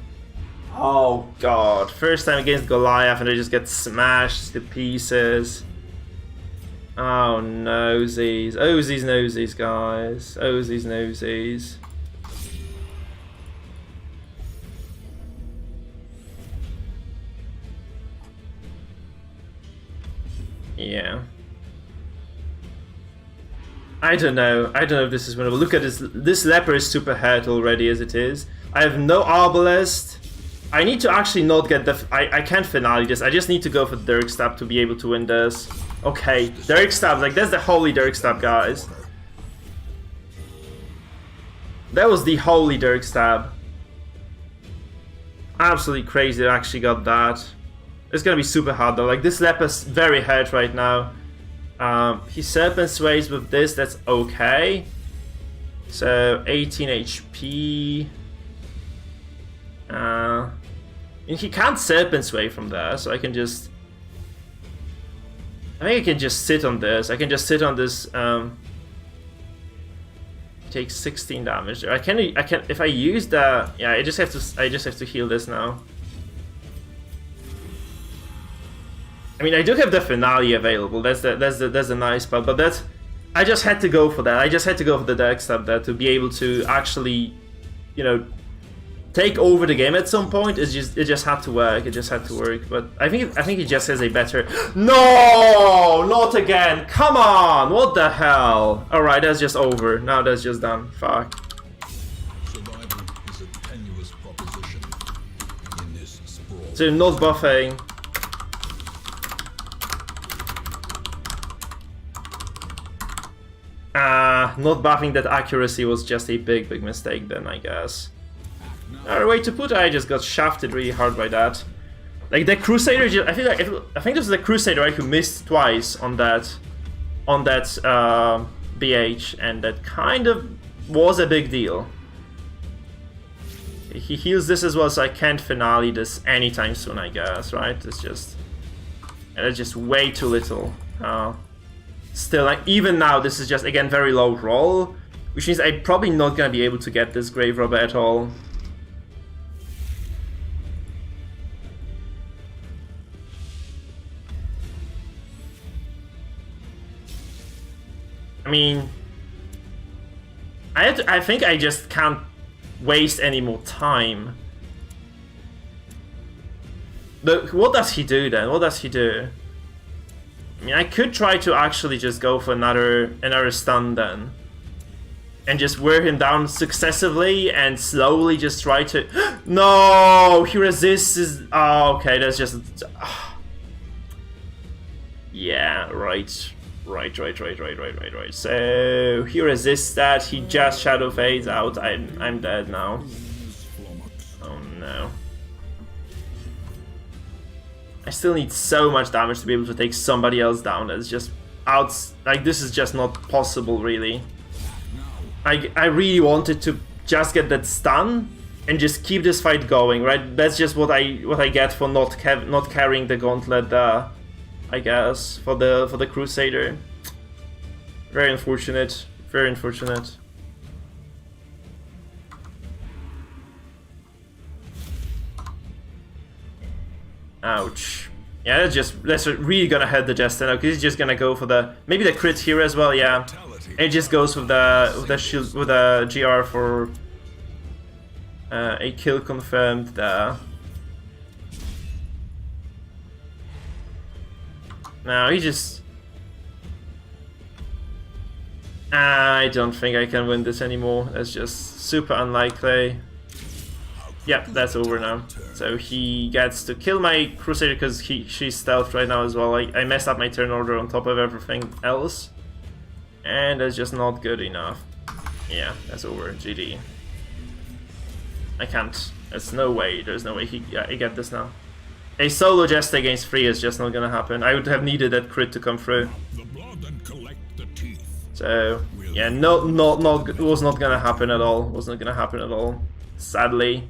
Oh god, first time against Goliath and I just get smashed to pieces. Oh nosies. Osies nosies, guys. Osies nosies. Yeah. I don't know if this is winnable. Look at this. This leper is super hurt already as it is. I have no Arbalest. I need to actually not get the... I can't finale this. I just need to go for Dirk Stab to be able to win this. Okay, Dirk Stab. Like, that's the holy Dirk Stab, guys. That was the holy Dirk Stab. Absolutely crazy I actually got that. It's gonna be super hard though. Like, this leper's very hurt right now. He Serpent Sways with this. That's okay. So, 18 HP. And he can't Serpent Sway from there, so I can just... I think I can just sit on this. I can just sit on this. Take 16 damage there. I can if I use the... Yeah, I just have to heal this now. I mean, I do have the finale available. That's the nice part, but that's... I just had to go for that. I just had to go for the Dark Stab there to be able to actually, you know, take over the game at some point. It just had to work. It just had to work. But I think he just has a better... No! Not again! Come on! What the hell? Alright, that's just over. Now that's just done. Fuck. Survival is a tenuous proposition in this sprawl. So not buffing. Not buffing that accuracy was just a big mistake then, I guess. Another way to put it, I just got shafted really hard by that. Like the Crusader, I think this is the Crusader, right, who missed twice on that BH, and that kind of was a big deal. He heals this as well, so I can't finale this anytime soon, I guess, right? It's just... And it's just way too little. Still, like, even now, this is just, again, very low roll, which means I'm probably not gonna be able to get this grave robber at all. I mean, I think I just can't waste any more time. What does he do then? What does he do? I mean, I could try to actually just go for another stun then. And just wear him down successively and slowly just try to... No! He resists his... Oh, okay, that's just... Yeah, right. Right. So, he resists that, he just shadow fades out. I'm dead now. Oh no. I still need so much damage to be able to take somebody else down. That's just out. Like, this is just not possible, really. I really wanted to just get that stun and just keep this fight going, right? That's just what I get for not carrying the gauntlet, I guess, for the Crusader. Very unfortunate. Very unfortunate. Ouch. Yeah, that's really gonna hurt the Jester now, because he's just gonna go for maybe the crit here as well. Yeah, and it just goes with the shield, with the GR for a kill confirmed there. Now he just... I don't think I can win this anymore. That's just super unlikely. Yep, that's over now. So he gets to kill my Crusader because she's stealthed right now as well. I messed up my turn order on top of everything else. And that's just not good enough. Yeah, that's over. GG. I can't. There's no way. There's no way I get this now. A solo Jester against 3 is just not gonna happen. I would have needed that crit to come through. So yeah, it was not gonna happen at all. Was not gonna happen at all. Sadly.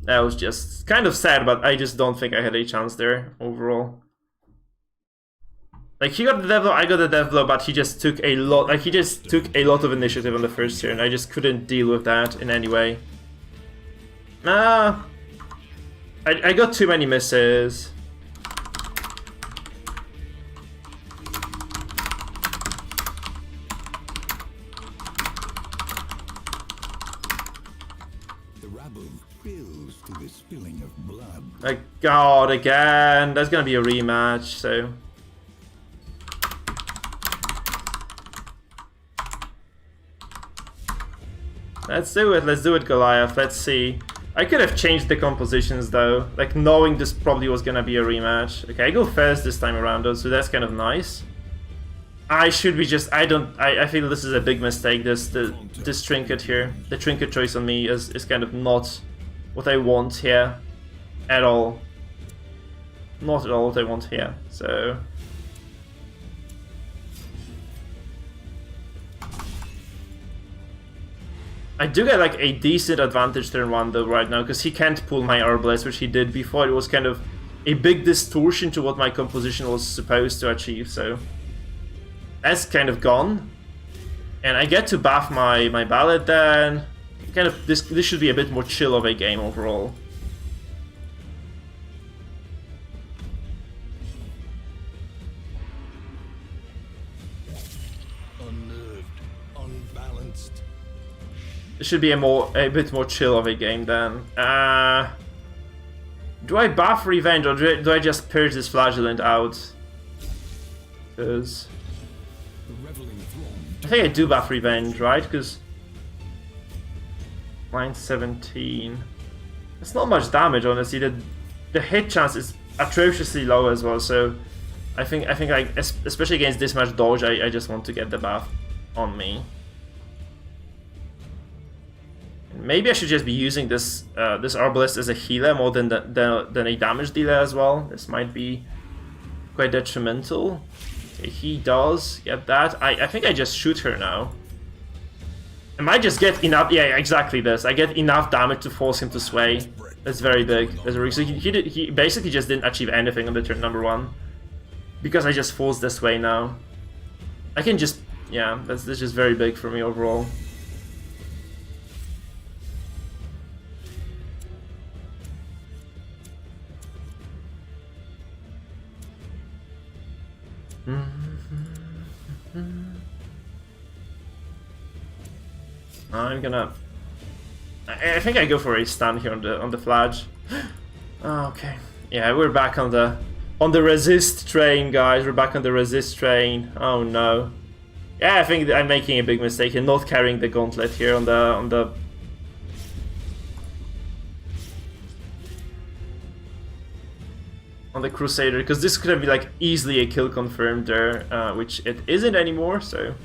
That was just kind of sad, but I just don't think I had a chance there overall. Like, he got the death blow, I got the death blow, but he just took a lot. Like, he just took a lot of initiative on the first turn. I just couldn't deal with that in any way. I got too many misses. My god, again. That's gonna be a rematch, so... Let's do it, Goliath, let's see. I could have changed the compositions though, like knowing this probably was gonna be a rematch. Okay, I go first this time around though, so that's kind of nice. I should be just... I feel this is a big mistake, this trinket here. The trinket choice on me is kind of not what I want here. At all. Not at all what I want here, so... I do get like a decent advantage turn 1 though right now, because he can't pull my Arbalest, which he did before. It was kind of a big distortion to what my composition was supposed to achieve, so... That's kind of gone. And I get to buff my ballad then. Kind of, this should be a bit more chill of a game overall. It should be a bit more chill of a game then. Do I buff Revenge or do I just purge this Flagellant out? Because I think I do buff Revenge, right? Because line 17. It's not much damage, honestly. The hit chance is atrociously low as well. So I think like especially against this much dodge, I just want to get the buff on me. Maybe I should just be using this Arbalest as a healer more than a damage dealer as well. This might be quite detrimental. Okay, he does get that. I think I just shoot her now. I might just get enough... Yeah, exactly this. I get enough damage to force him to sway. That's very big. That's very... So he basically just didn't achieve anything on the turn number 1. Because I just force this way now. I can just... yeah, that's just very big for me overall. I'm gonna... I think I go for a stun here on the flash. Oh, okay. Yeah, we're back on the resist train, guys. We're back on the resist train. Oh no. Yeah, I think I'm making a big mistake in not carrying the gauntlet here on the Crusader, because this could have been like easily a kill confirmed there, which it isn't anymore. So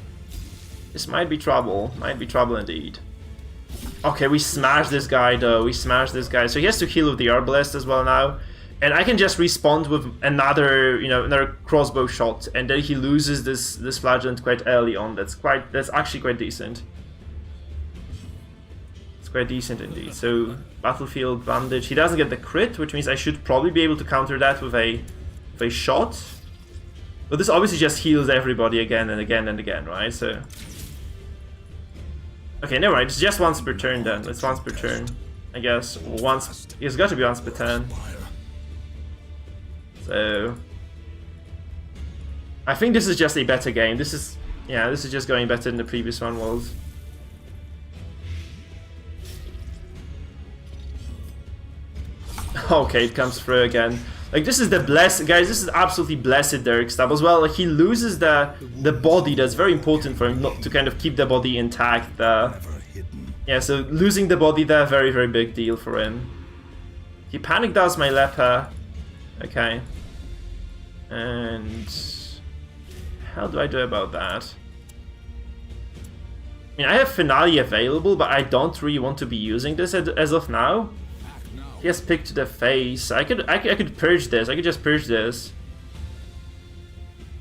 this might be trouble. Might be trouble indeed. Okay, we smashed this guy though. We smashed this guy. So he has to heal with the Arbalest as well now. And I can just respond with another, you know, another crossbow shot, and then he loses this flagellant quite early on. That's actually quite decent. It's quite decent indeed. So battlefield bandage. He doesn't get the crit, which means I should probably be able to counter that with a shot. But this obviously just heals everybody again and again and again, right? So okay, never mind. It's just once per turn then. It's once per turn, I guess. Once. It's got to be once per turn. So I think this is just a better game. This is just going better than the previous one was. Okay, it comes through again. Like, this is the blessed, guys. This is absolutely blessed Derek stuff as well. Like, he loses the body. That's very important for him, not to kind of keep the body intact. Yeah, so losing the body there, very, very big deal for him. He panic does my leper. Okay. And how do I do about that? I mean, I have Finale available, but I don't really want to be using this as of now. He has picked to the face. I could purge this. I could just purge this.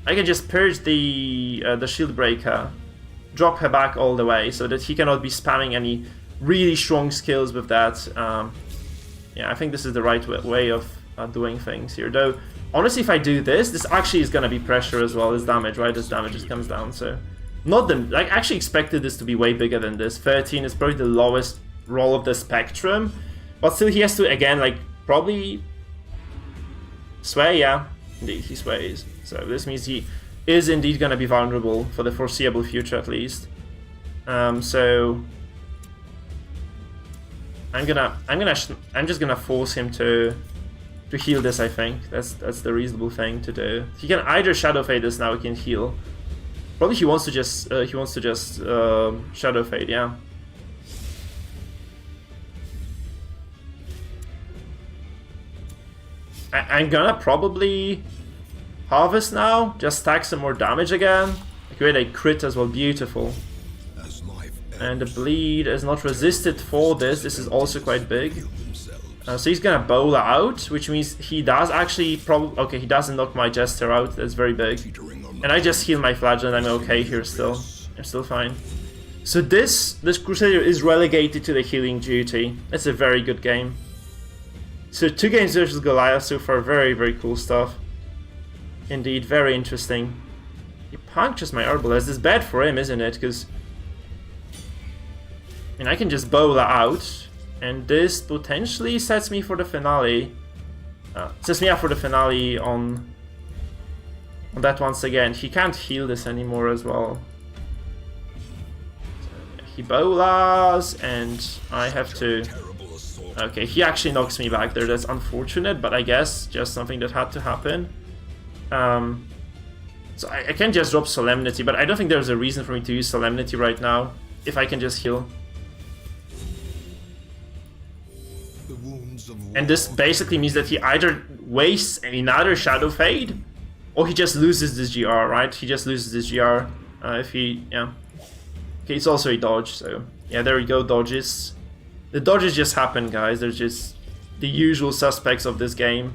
I can just purge the shield breaker, drop her back all the way, so that he cannot be spamming any really strong skills with that. Yeah, I think this is the right way of doing things here. Though, honestly, if I do this, this actually is gonna be pressure as well as damage, right? This damage just comes down. So, not the like. I actually expected this to be way bigger than this. 13 is probably the lowest roll of the spectrum. But still, he has to, again, like, probably sway, yeah. Indeed, he sways. So this means he is indeed going to be vulnerable for the foreseeable future, at least. So I'm just gonna force him to heal this. I think that's the reasonable thing to do. He can either Shadow Fade this now. He can heal. Probably he wants to just Shadow Fade, yeah. I'm gonna probably harvest now, just stack some more damage again. Create a crit as well, beautiful. And the bleed is not resisted for this. This is also quite big. So he's gonna bowl out, which means he does actually probably... Okay, he doesn't knock my Jester out, that's very big. And I just heal my Flagellant, I'm okay here still. I'm still fine. So this Crusader is relegated to the healing duty. It's a very good game. So 2 games versus Goliath so far, very, very cool stuff. Indeed, very interesting. He punctures my Arbalest. It's bad for him, isn't it? Because I mean, I can just bowl out, and this potentially sets me for the finale. Sets me up for the finale on that once again. He can't heal this anymore as well. So, he bowls, and I have to... Okay, he actually knocks me back there. That's unfortunate, but I guess just something that had to happen. So I can just drop Solemnity, but I don't think there's a reason for me to use Solemnity right now, if I can just heal. And this basically means that he either wastes another Shadow Fade, or he just loses this GR, right? He just loses this GR if he... yeah. Okay, it's also a dodge, so... yeah, there we go, dodges. The dodges just happen, guys. They're just the usual suspects of this game.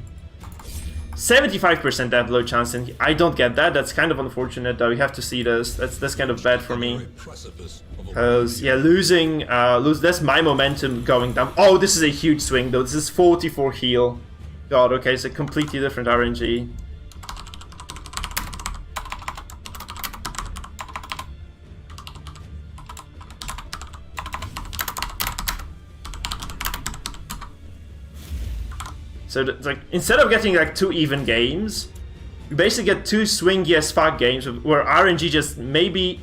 75% death blow chance, and I don't get that. That's kind of unfortunate, though. We have to see this. That's kind of bad for me. Because, yeah, that's my momentum going down. Oh, this is a huge swing, though. This is 44 heal. God, okay, it's a completely different RNG. So like instead of getting like 2 even games, you basically get 2 swingy as fuck games where RNG just maybe,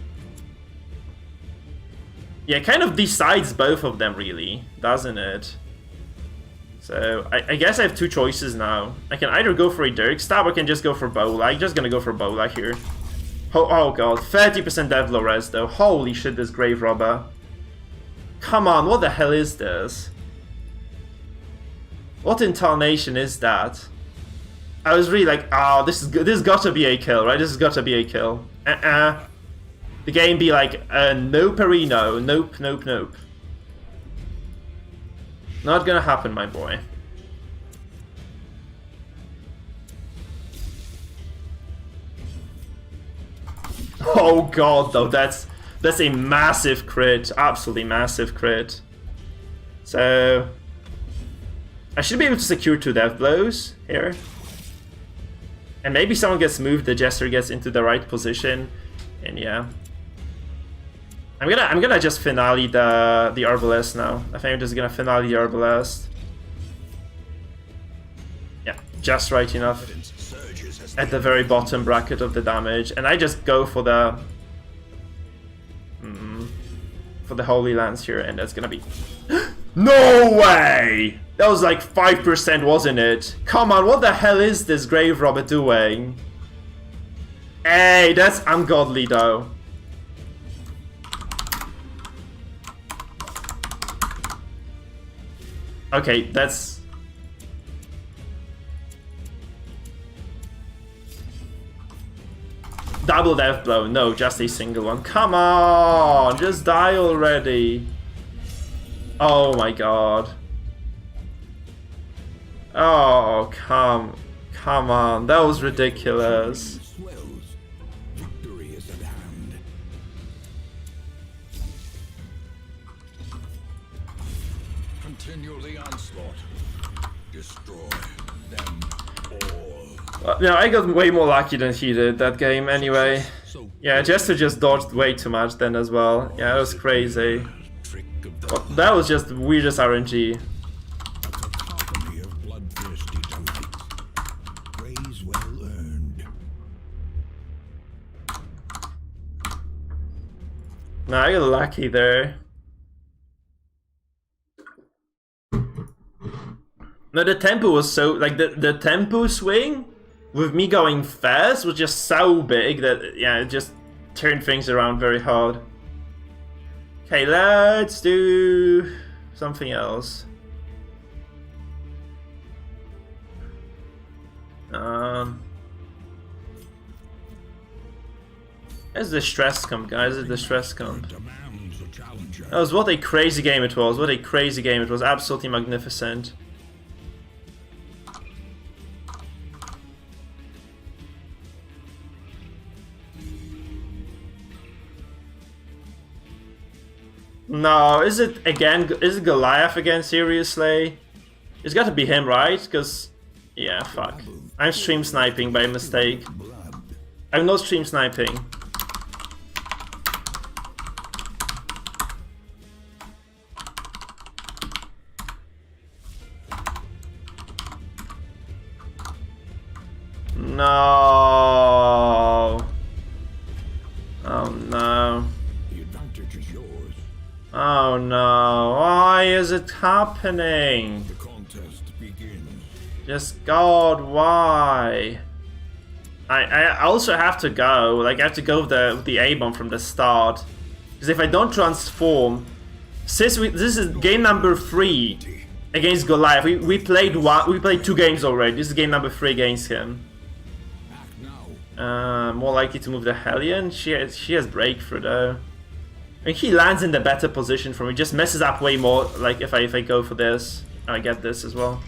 yeah, kind of decides both of them really, doesn't it? So I guess I have 2 choices now. I can either go for a Dirk Stab or I can just go for Bola. I'm just gonna go for Bola here. Oh god, 30% dev low res though. Holy shit, this Grave Robber. Come on, what the hell is this? What intonation is that? I was really like, oh, this is good. This has gotta be a kill, right? This has gotta be a kill. The game be like, no Perino. Nope, nope, nope. Not gonna happen, my boy. Oh god, though, that's a massive crit, absolutely massive crit. So I should be able to secure 2 death blows here, and maybe someone gets moved, the Jester gets into the right position, and yeah, I'm gonna just finale the Arbalest now. I think I'm just gonna finale the Arbalest. Yeah, just right enough at the very bottom bracket of the damage, and I just go for the Holy Lance here, and that's gonna be no way! That was like 5%, wasn't it? Come on, what the hell is this Grave Robber doing? Hey, that's ungodly though. Okay, that's... Double death blow, no, just a single one. Come on, just die already. Oh my god. Oh, come on, that was ridiculous. Victory is at hand. Continue the onslaught. Destroy them all. No, I got way more lucky than he did that game anyway. Yeah, Jester just dodged way too much then as well. Yeah, that was crazy. Well, that was just the weirdest RNG. No, I got lucky there. No, the tempo was so... like, the tempo swing with me going fast was just so big that, yeah, it just turned things around very hard. Okay, let's do something else. Where's the stress comp, guys? Is the stress comp? That was what a crazy game it was. What a crazy game it was. Absolutely magnificent. No, is it again? Is it Goliath again? Seriously? It's got to be him, right? Because, yeah, fuck. I'm stream sniping by mistake. I'm not stream sniping. No. Oh no. The advantage is yours. Oh no. Why is it happening? The contest begins. Just God, why? I also have to go. Like, I have to go with the A-bomb from the start. Because if I don't transform, since this is game number 3 against Goliath. We played 2 games already. This is game number 3 against him. More likely to move the Hellion. She has breakthrough though. I mean, he lands in the better position for me. Just messes up way more. Like if I go for this, I get this as well.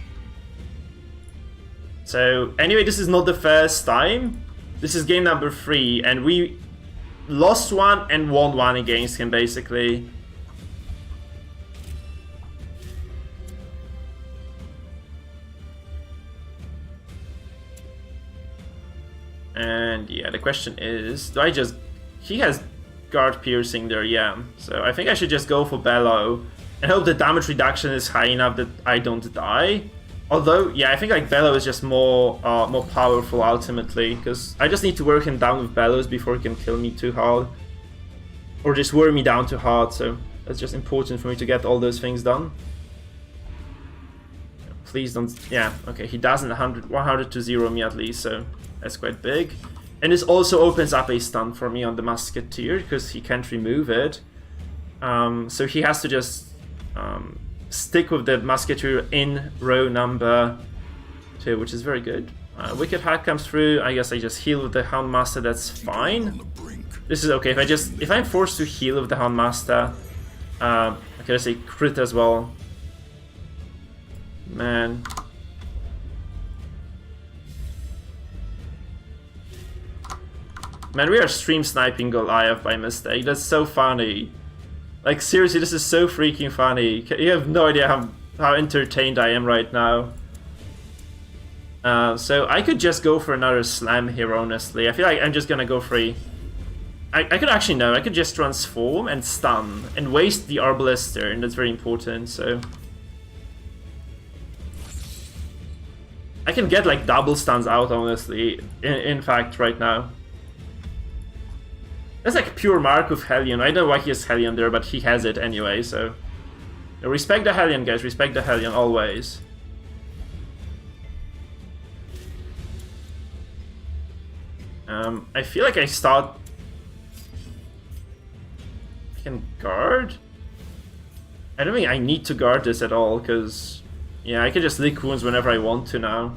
So anyway, this is not the first time. This is game number 3, and we lost 1 and won 1 against him basically. And yeah, the question is, do I just... He has guard piercing there, yeah. So I think I should just go for Bellow and hope the damage reduction is high enough that I don't die. Although, yeah, I think like Bellow is just more powerful ultimately, because I just need to wear him down with Bellows before he can kill me too hard. Or just wear me down too hard, so that's just important for me to get all those things done. Please don't... yeah, okay, he doesn't 100 to 0 me at least, so that's quite big. And this also opens up a stun for me on the Musketeer, because he can't remove it. So he has to just stick with the Musketeer in row number 2, which is very good. Wicked Hack comes through. I guess I just heal with the Houndmaster, that's fine. This is okay. If I'm forced to heal with the Houndmaster, okay, let's say crit as well. Man. Man, we are stream sniping Goliath by mistake. That's so funny. Like, seriously, this is so freaking funny. You have no idea how entertained I am right now. So I could just go for another slam here, honestly. I feel like I'm just gonna go for a... I could actually, no, I could just transform and stun and waste the Arbalest turn. That's very important, so... I can get like double stuns out, honestly, in fact, right now. That's like pure mark of Hellion. I don't know why he has Hellion there, but he has it anyway, so... Respect the Hellion, guys, respect the Hellion, always. I feel like I start... I can guard? I don't think I need to guard this at all, because... yeah, I can just lick wounds whenever I want to now.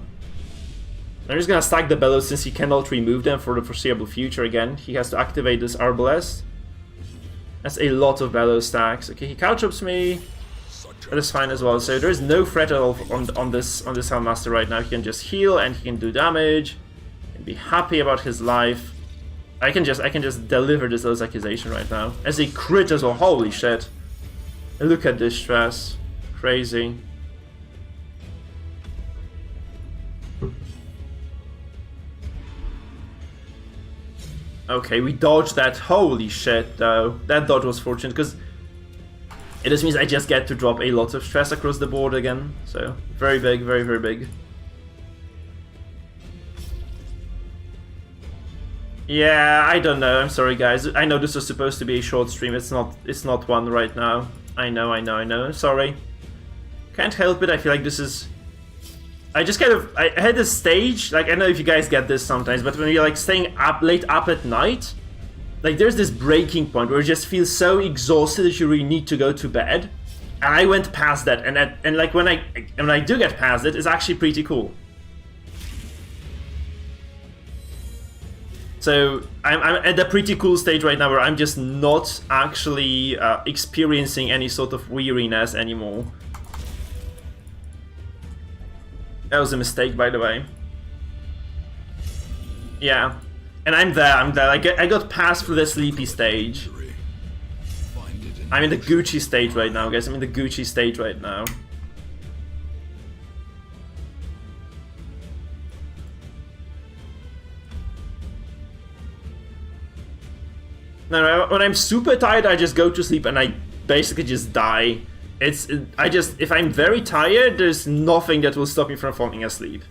I'm just gonna stack the Bellows since he cannot remove them for the foreseeable future again. He has to activate this Arbalest. That's a lot of Bellows stacks. Okay, he couch-ups me. That is fine as well. So there is no threat at all on this Houndmaster right now. He can just heal and he can do damage and be happy about his life. I can just deliver this Lil's Accusation right now. As a crit as well. Holy shit. Look at this stress. Crazy. Okay, we dodged that. Holy shit, though. That dodge was fortunate, because it just means I just get to drop a lot of stress across the board again. So, very big, very, very big. Yeah, I don't know. I'm sorry, guys. I know this was supposed to be a short stream. It's not one right now. I know. I'm sorry. Can't help it. I feel like this is... I just kind of... I had this stage, like, I don't know if you guys get this sometimes, but when you're, like, staying up late at night, like, there's this breaking point where you just feel so exhausted that you really need to go to bed. And I went past that, and like, when I do get past it, it's actually pretty cool. So, I'm at a pretty cool stage right now where I'm just not actually experiencing any sort of weariness anymore. That was a mistake, by the way. Yeah. And I'm there. I got past through the sleepy stage. I'm in the Gucci stage right now, guys. I'm in the Gucci stage right now. No, when I'm super tired, I just go to sleep and I basically just die. If I'm very tired, there's nothing that will stop me from falling asleep.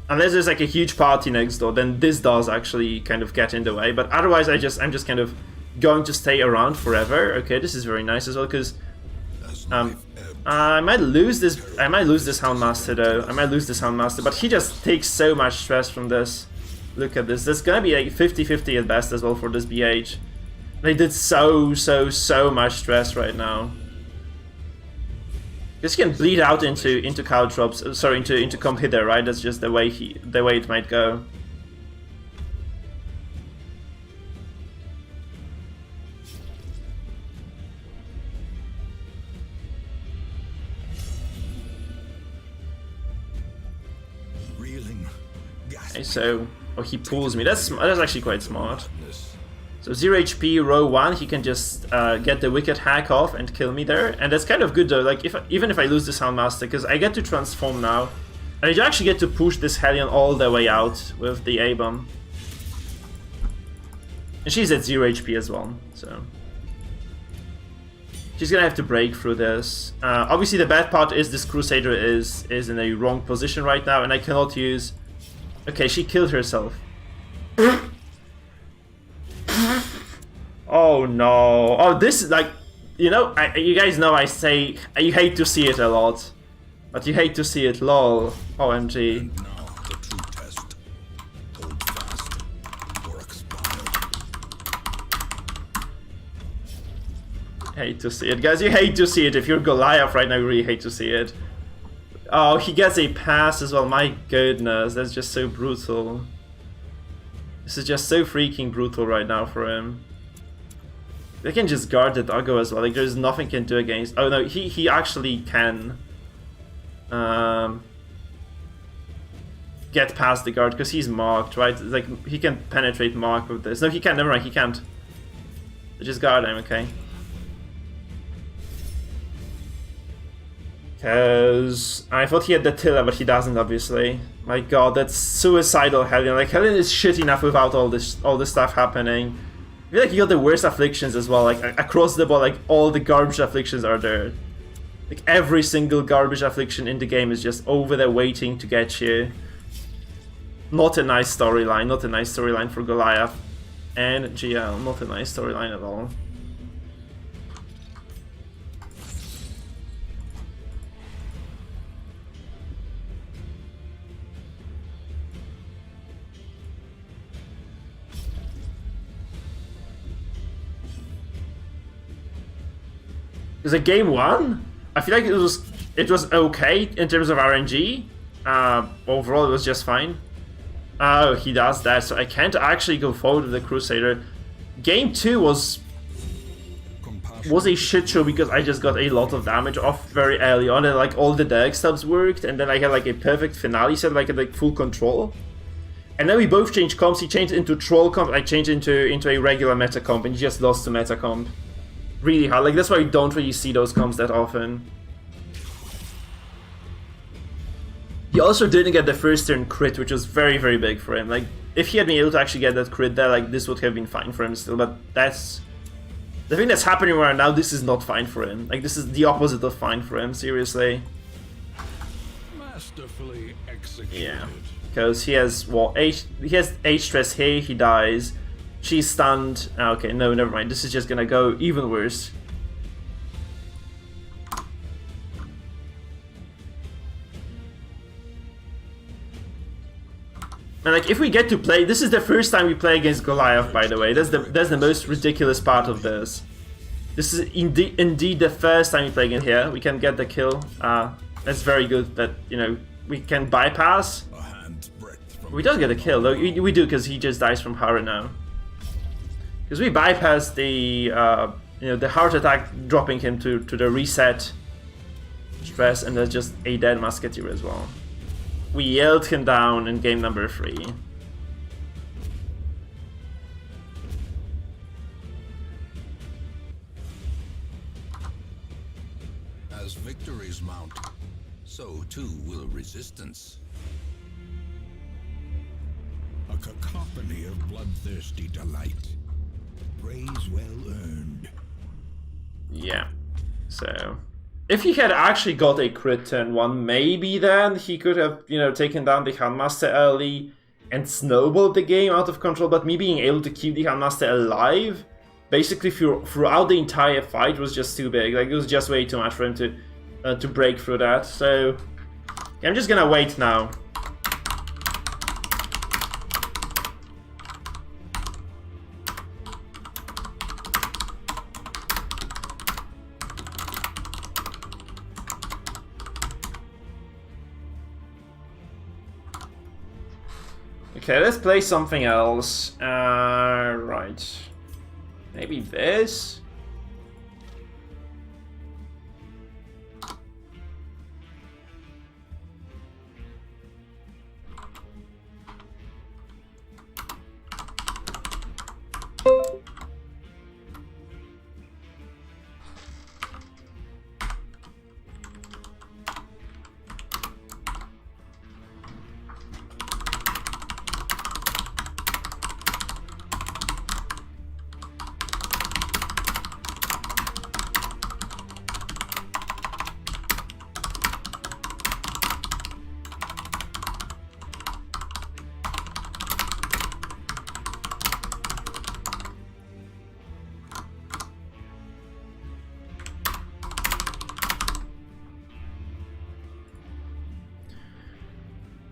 Unless there's like a huge party next door, then this does actually kind of get in the way. But otherwise, I'm just kind of going to stay around forever. Okay, this is very nice as well, because I might lose this. I might lose this Houndmaster though. I might lose this Houndmaster, but he just takes so much stress from this. Look at this. There's gonna be like 50-50 at best as well for this BH. They did so much stress right now. This can bleed out into caltrops. Sorry, into comp hitter, right? That's just the way it might go. Okay, so he pulls me. That's actually quite smart. So 0 HP, row 1, he can just get the Wicked Hack off and kill me there. And that's kind of good though, like even if I lose this Houndmaster, because I get to transform now. And I actually get to push this Hellion all the way out with the A-bomb. And she's at 0 HP as well, so... She's gonna have to break through this. Obviously, the bad part is this Crusader is in a wrong position right now, and I cannot use... Okay, she killed herself. Oh no. Oh, this is like... You know, you guys know I say... You hate to see it a lot. But you hate to see it, lol. OMG. And now the true test. Hold fast or expire. Hate to see it. Guys, you hate to see it. If you're Goliath right now, you really hate to see it. Oh, he gets a pass as well. My goodness, that's just so brutal. This is just so freaking brutal right now for him. They can just guard the doggo as well. Like, there's nothing he can do against... Oh no, he actually can... get past the guard because he's marked, right? Like, he can penetrate mark with this. No, he can't. Never mind, he can't. Just guard him, okay? Because I thought he had the Tilla, but he doesn't, obviously. My god, that's suicidal Hellion. Like, Hellion is shit enough without all this stuff happening. I feel like you got the worst afflictions as well, like across the board, like all the garbage afflictions are there. Like every single garbage affliction in the game is just over there waiting to get you. Not a nice storyline, not a nice storyline for Goliath and GL, not a nice storyline at all. Because like game one, I feel like it was okay in terms of RNG. Overall, it was just fine. Oh, he does that, so I can't actually go forward with the Crusader. Game two was a shit show because I just got a lot of damage off very early on, and like all the Derek stubs worked, and then I had like a perfect finale set, like at like full control. And then we both changed comps. He changed into troll comp, I changed into a regular meta comp, and he just lost to meta comp. Really hard. Like, that's why you don't really see those comps that often. He also didn't get the first turn crit, which was very, very big for him. Like, if he had been able to actually get that crit there, like, this would have been fine for him still. But that's... The thing that's happening right now, this is not fine for him. Like, this is the opposite of fine for him, seriously. Masterfully executed. Yeah. Because he has, well, he has H stress here, he dies. She's stunned. Okay, no, never mind. This is just gonna go even worse. And like, if we get to play, this is the first time we play against Goliath, by the way. That's the most ridiculous part of this. This is indeed the first time we play against here. We can get the kill. That's very good that, you know, we can bypass. We don't get a kill, though. We do, because he just dies from Hara now. Because we bypassed the, you know, the heart attack, dropping him to the reset stress, and there's just a dead musketeer as well. We yelled him down in game number 3. As victories mount, so too will resistance. A cacophony of bloodthirsty delight. Praise well earned. Yeah, so if he had actually got a crit turn 1, maybe then he could have, you know, taken down the Handmaster early and snowballed the game out of control, but me being able to keep the Handmaster alive basically throughout the entire fight was just too big. Like, it was just way too much for him to break through that, so I'm just gonna wait now. Okay, let's play something else. Right. Maybe this?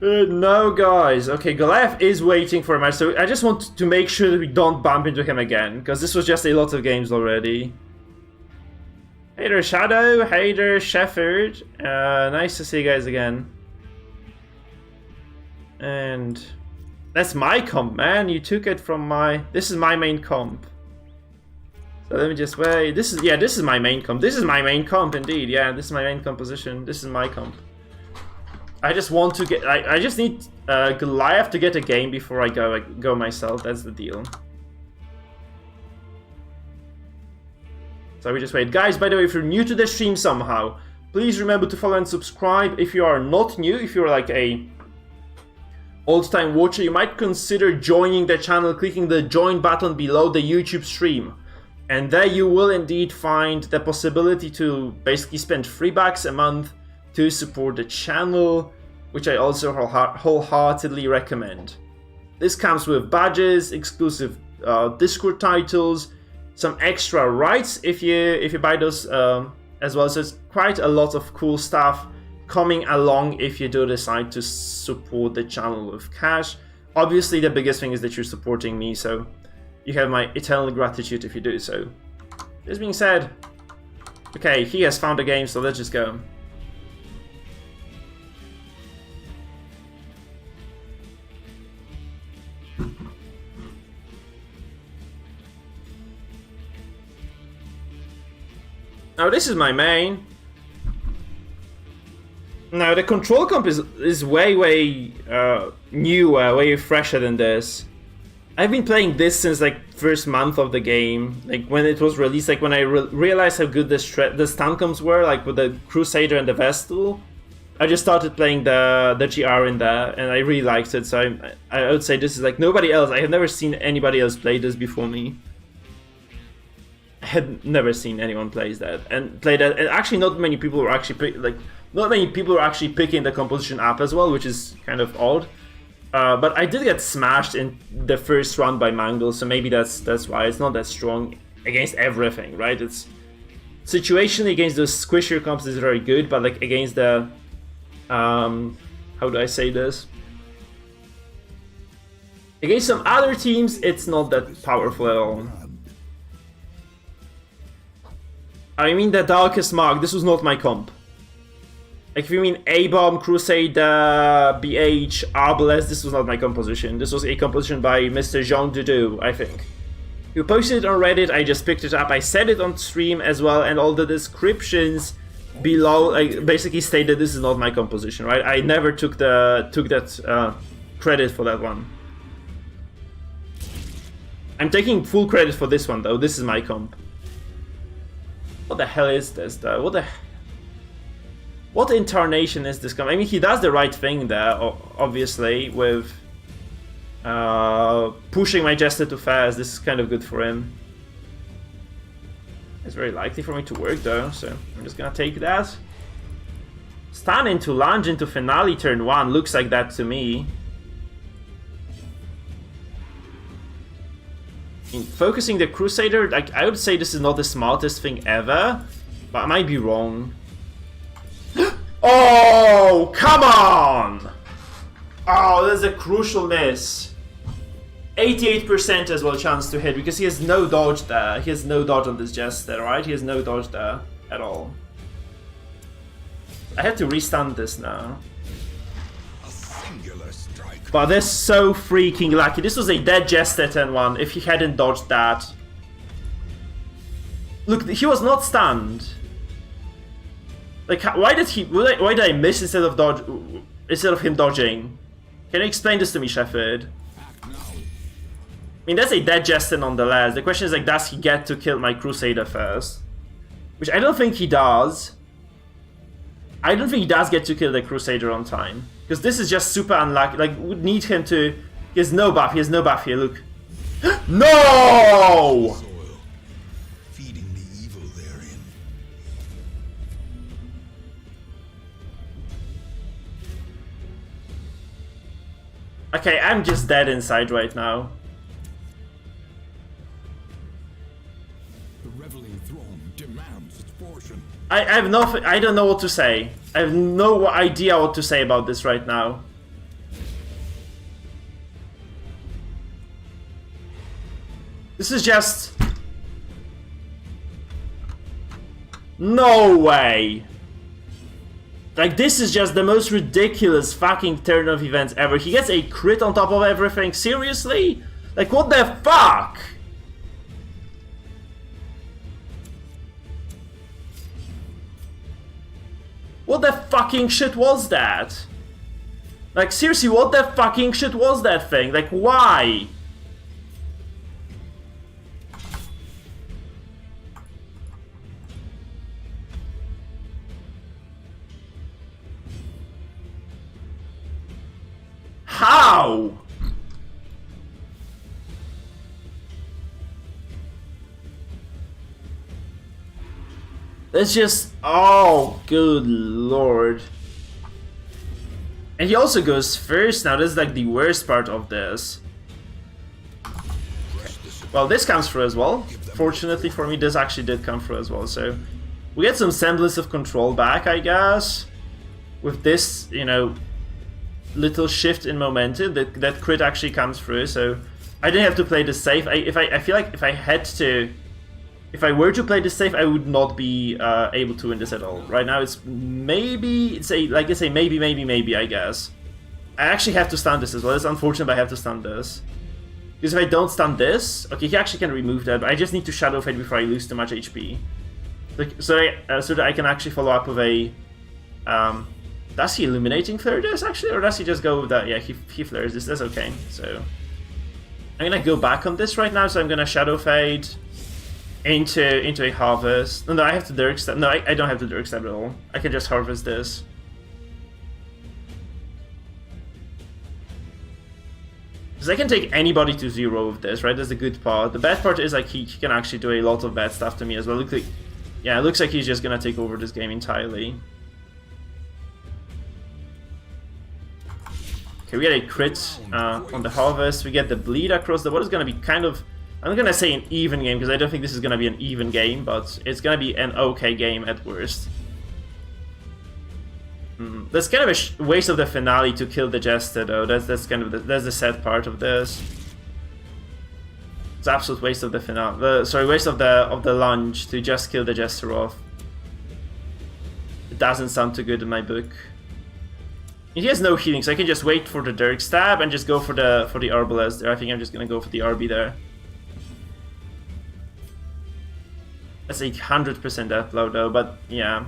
No, guys. Okay, Goliath is waiting for a match, so I just want to make sure that we don't bump into him again, because this was just a lot of games already. Hey there, Shadow. Hey there, Shepard. Nice to see you guys again. And that's my comp, man. You took it from my... This is my main comp. So let me just wait. This is my main comp. This is my main comp, indeed. Yeah, this is my main composition. This is my comp. I just want to get... I just need Goliath to get a game before I go myself. That's the deal. So we just wait. Guys, by the way, if you're new to the stream somehow, please remember to follow and subscribe. If you are not new, if you're like a old-time watcher, you might consider joining the channel, clicking the join button below the YouTube stream. And there you will indeed find the possibility to basically spend $3 a month to support the channel, which I also wholeheartedly recommend. This comes with badges, exclusive Discord titles, some extra rights if you buy those as well. So it's quite a lot of cool stuff coming along if you do decide to support the channel with cash. Obviously, the biggest thing is that you're supporting me, so you have my eternal gratitude if you do so. This being said, okay, he has found a game, so let's just go. Now this is my main. Now the control comp is way newer, way fresher than this. I've been playing this since like first month of the game, like when it was released, like when I realized how good the stun comps were, like with the Crusader and the Vestal. I just started playing the GR in there, and I really liked it. So I would say this is like nobody else. I have never seen anybody else play this before me. I had never seen anyone play that. And actually, not many people were actually picking the composition up as well, which is kind of odd. But I did get smashed in the first round by Mangle, so maybe that's why it's not that strong against everything, right? It's situationally against those squishier comps is very good, but like against the how do I say this? Against some other teams, it's not that powerful at all. I mean the Darkest Mark, this was not my comp. Like if you mean A-Bomb, Crusader, BH, Arbalest, this was not my composition. This was a composition by Mr. Jean Dudu, I think. You posted it on Reddit, I just picked it up, I said it on stream as well, and all the descriptions below basically stated this is not my composition, right? I never took that credit for that one. I'm taking full credit for this one though, this is my comp. What the hell is this though? What incarnation is this comp? I mean, he does the right thing there, obviously, with pushing my Jester too fast. This is kind of good for him. It's very likely for me to work though, so I'm just gonna take that. Stun into lunge into finale turn 1, looks like that to me. In focusing the Crusader, like I would say this is not the smartest thing ever, but I might be wrong. Oh, come on! Oh, that's a crucial miss. 88% as well chance to hit, because he has no dodge there. He has no dodge on this Jester, right? He has no dodge there at all. I have to restun this now. A singular strike. But this is so freaking lucky. This was a dead Jester turn 1 if he hadn't dodged that. Look, he was not stunned. Like, why did I miss instead of him dodging? Can you explain this to me, Shepard? I mean, that's a dead Jester nonetheless. The question is, like, does he get to kill my Crusader first? Which I don't think he does. I don't think he does get to kill the Crusader on time. Because this is just super unlucky. Like, would need him to... He has no buff. He has no buff here, look. No! Soil, feeding the evil therein. Okay, I'm just dead inside right now. The reveling throne demands its portion. I have nothing. I don't know what to say. I have no idea what to say about this right now. This is just... No way! Like, this is just the most ridiculous fucking turn of events ever. He gets a crit on top of everything. Seriously? Like, what the fuck? What the fucking shit was that? Like, seriously, what the fucking shit was that thing? Like, why? How? That's just... Oh, good lord. And he also goes first now. This is like the worst part of this. Well, this comes through as well. Fortunately for me, this actually did come through as well. So we get some semblance of control back, I guess. With this, you know, little shift in momentum, that crit actually comes through. So I didn't have to play this safe. I feel like if I had to... If I were to play this safe, I would not be able to win this at all. Right now, it's maybe, maybe, I guess. I actually have to stun this as well. It's unfortunate, but I have to stun this. Because if I don't stun this, okay, he actually can remove that, but I just need to Shadow Fade before I lose too much HP. Like, so that I can actually follow up with a... does he Illuminating Flare this, actually? Or does he just go with that? Yeah, he flares this. That's okay. So I'm gonna go back on this right now, so I'm gonna Shadow Fade into a Harvest. No, I have to Dirk Stab. No, I don't have to Dirk Stab at all. I can just Harvest this. Because I can take anybody to 0 with this, right? That's the good part. The bad part is like he can actually do a lot of bad stuff to me as well. Look like, yeah, it looks like he's just gonna take over this game entirely. Okay, we get a crit on the Harvest. We get the Bleed across the... What is gonna be kind of... I'm not gonna say an even game, because I don't think this is gonna be an even game, but it's gonna be an okay game at worst. That's kind of a waste of the finale to kill the Jester, though. That's kind of that's the sad part of this. It's absolute waste of the finale. Sorry, waste of the lunge to just kill the Jester off. It doesn't sound too good in my book. He has no healing, so I can just wait for the Dirk Stab and just go for the Arbalest there. I think I'm just gonna go for the RB there. That's a 100% death blow though, but yeah.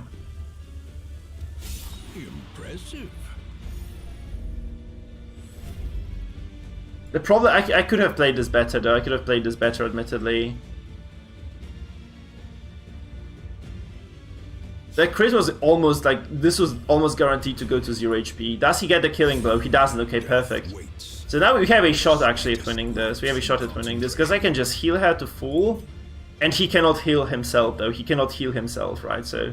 Impressive. The problem, I could have played this better though. I could have played this better, admittedly. That crit was almost like, this was almost guaranteed to go to 0 HP. Does he get the killing blow? He doesn't. Okay, perfect. So now we have a shot actually at winning this. We have a shot at winning this because I can just heal her to full. And he cannot heal himself, though. He cannot heal himself, right? So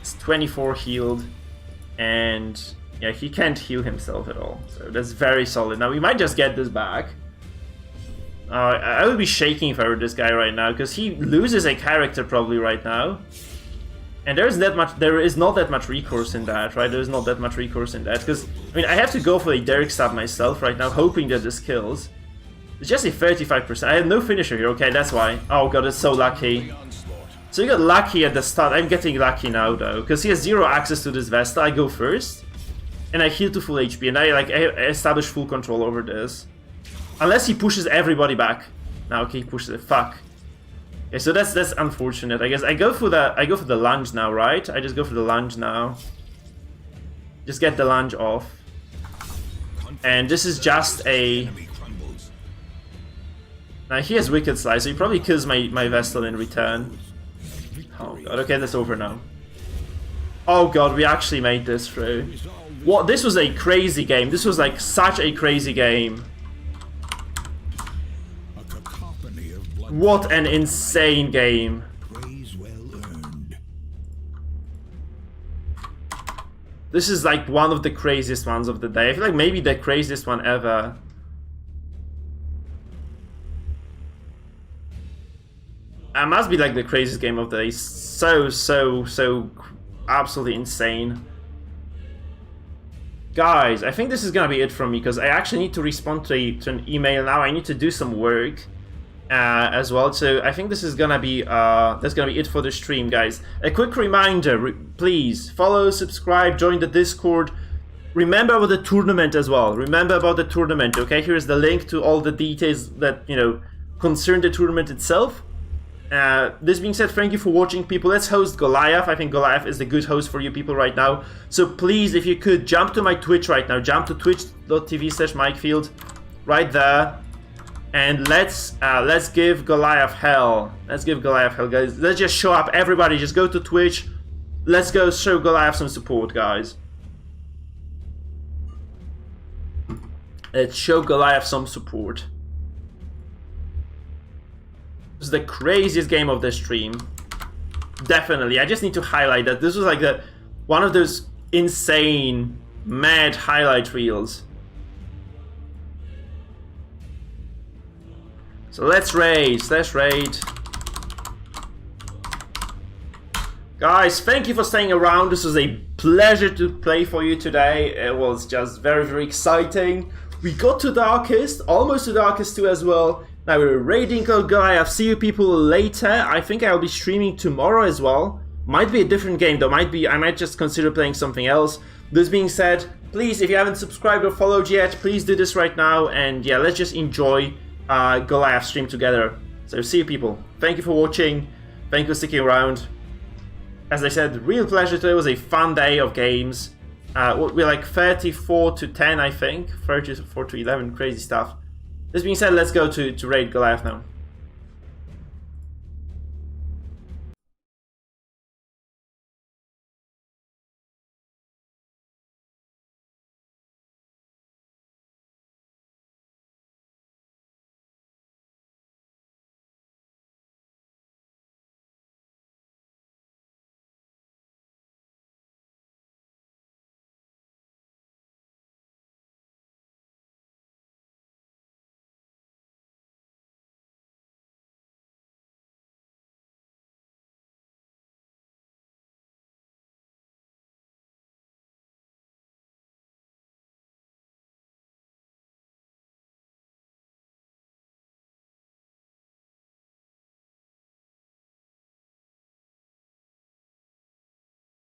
it's 24 healed, and yeah, he can't heal himself at all. So that's very solid. Now we might just get this back. I would be shaking if I were this guy right now, because he loses a character probably right now, and there is not that much recourse in that, right? There is not that much recourse in that, because I mean I have to go for a Derek Stab myself right now, hoping that this kills. It's just a 35%. I have no finisher here. Okay, that's why. Oh god, it's so lucky. So you got lucky at the start. I'm getting lucky now though, because he has 0 access to this Vesta. I go first, and I heal to full HP, and I establish full control over this. Unless he pushes everybody back. Now, okay, he pushes it. Fuck. Okay, so that's unfortunate. I guess I go for the lunge now, right? I just go for the lunge now. Just get the lunge off. And this is just a... Now he has Wicked Slice, so he probably kills my Vestal in return. Oh god, okay, that's over now. Oh god, we actually made this through. What? This was a crazy game. This was like such a crazy game. What an insane game. This is like one of the craziest ones of the day. I feel like maybe the craziest one ever. It must be like the craziest game of the day. So absolutely insane. guys, I think this is gonna be it from me, because I actually need to respond to an email now. I need to do some work as well. So I think this is gonna be that's gonna be it for the stream, guys. A quick reminder: please follow, subscribe, join the Discord. Remember about the tournament as well. Remember about the tournament. Okay, here's the link to all the details that concern the tournament itself. This being said, thank you for watching, people. Let's host Goliath. I think Goliath is the good host for you people right now. So please, if you could, jump to my Twitch right now. Jump to twitch.tv/Mikefield right there. And let's give Goliath hell. Let's give Goliath hell, guys. Let's just show up. Everybody, just go to Twitch. Let's go show Goliath some support, guys. Let's show Goliath some support. This is the craziest game of the stream. Definitely. I just need to highlight that this was like one of those insane, mad highlight reels. So let's raid. Guys, thank you for staying around. This was a pleasure to play for you today. It was just very, very exciting. We got to Darkest, almost to Darkest 2 as well. Now we're raiding Goliath. See you people later. I think I'll be streaming tomorrow as well. Might be a different game though. I might just consider playing something else. This being said, please, if you haven't subscribed or followed yet, please do this right now. And yeah, let's just enjoy Goliath stream together. So see you people. Thank you for watching. Thank you for sticking around. As I said, real pleasure today. It was a fun day of games. We're like 34 to 10, I think. 34 to 11, crazy stuff. This being said, let's go to raid Goliath now.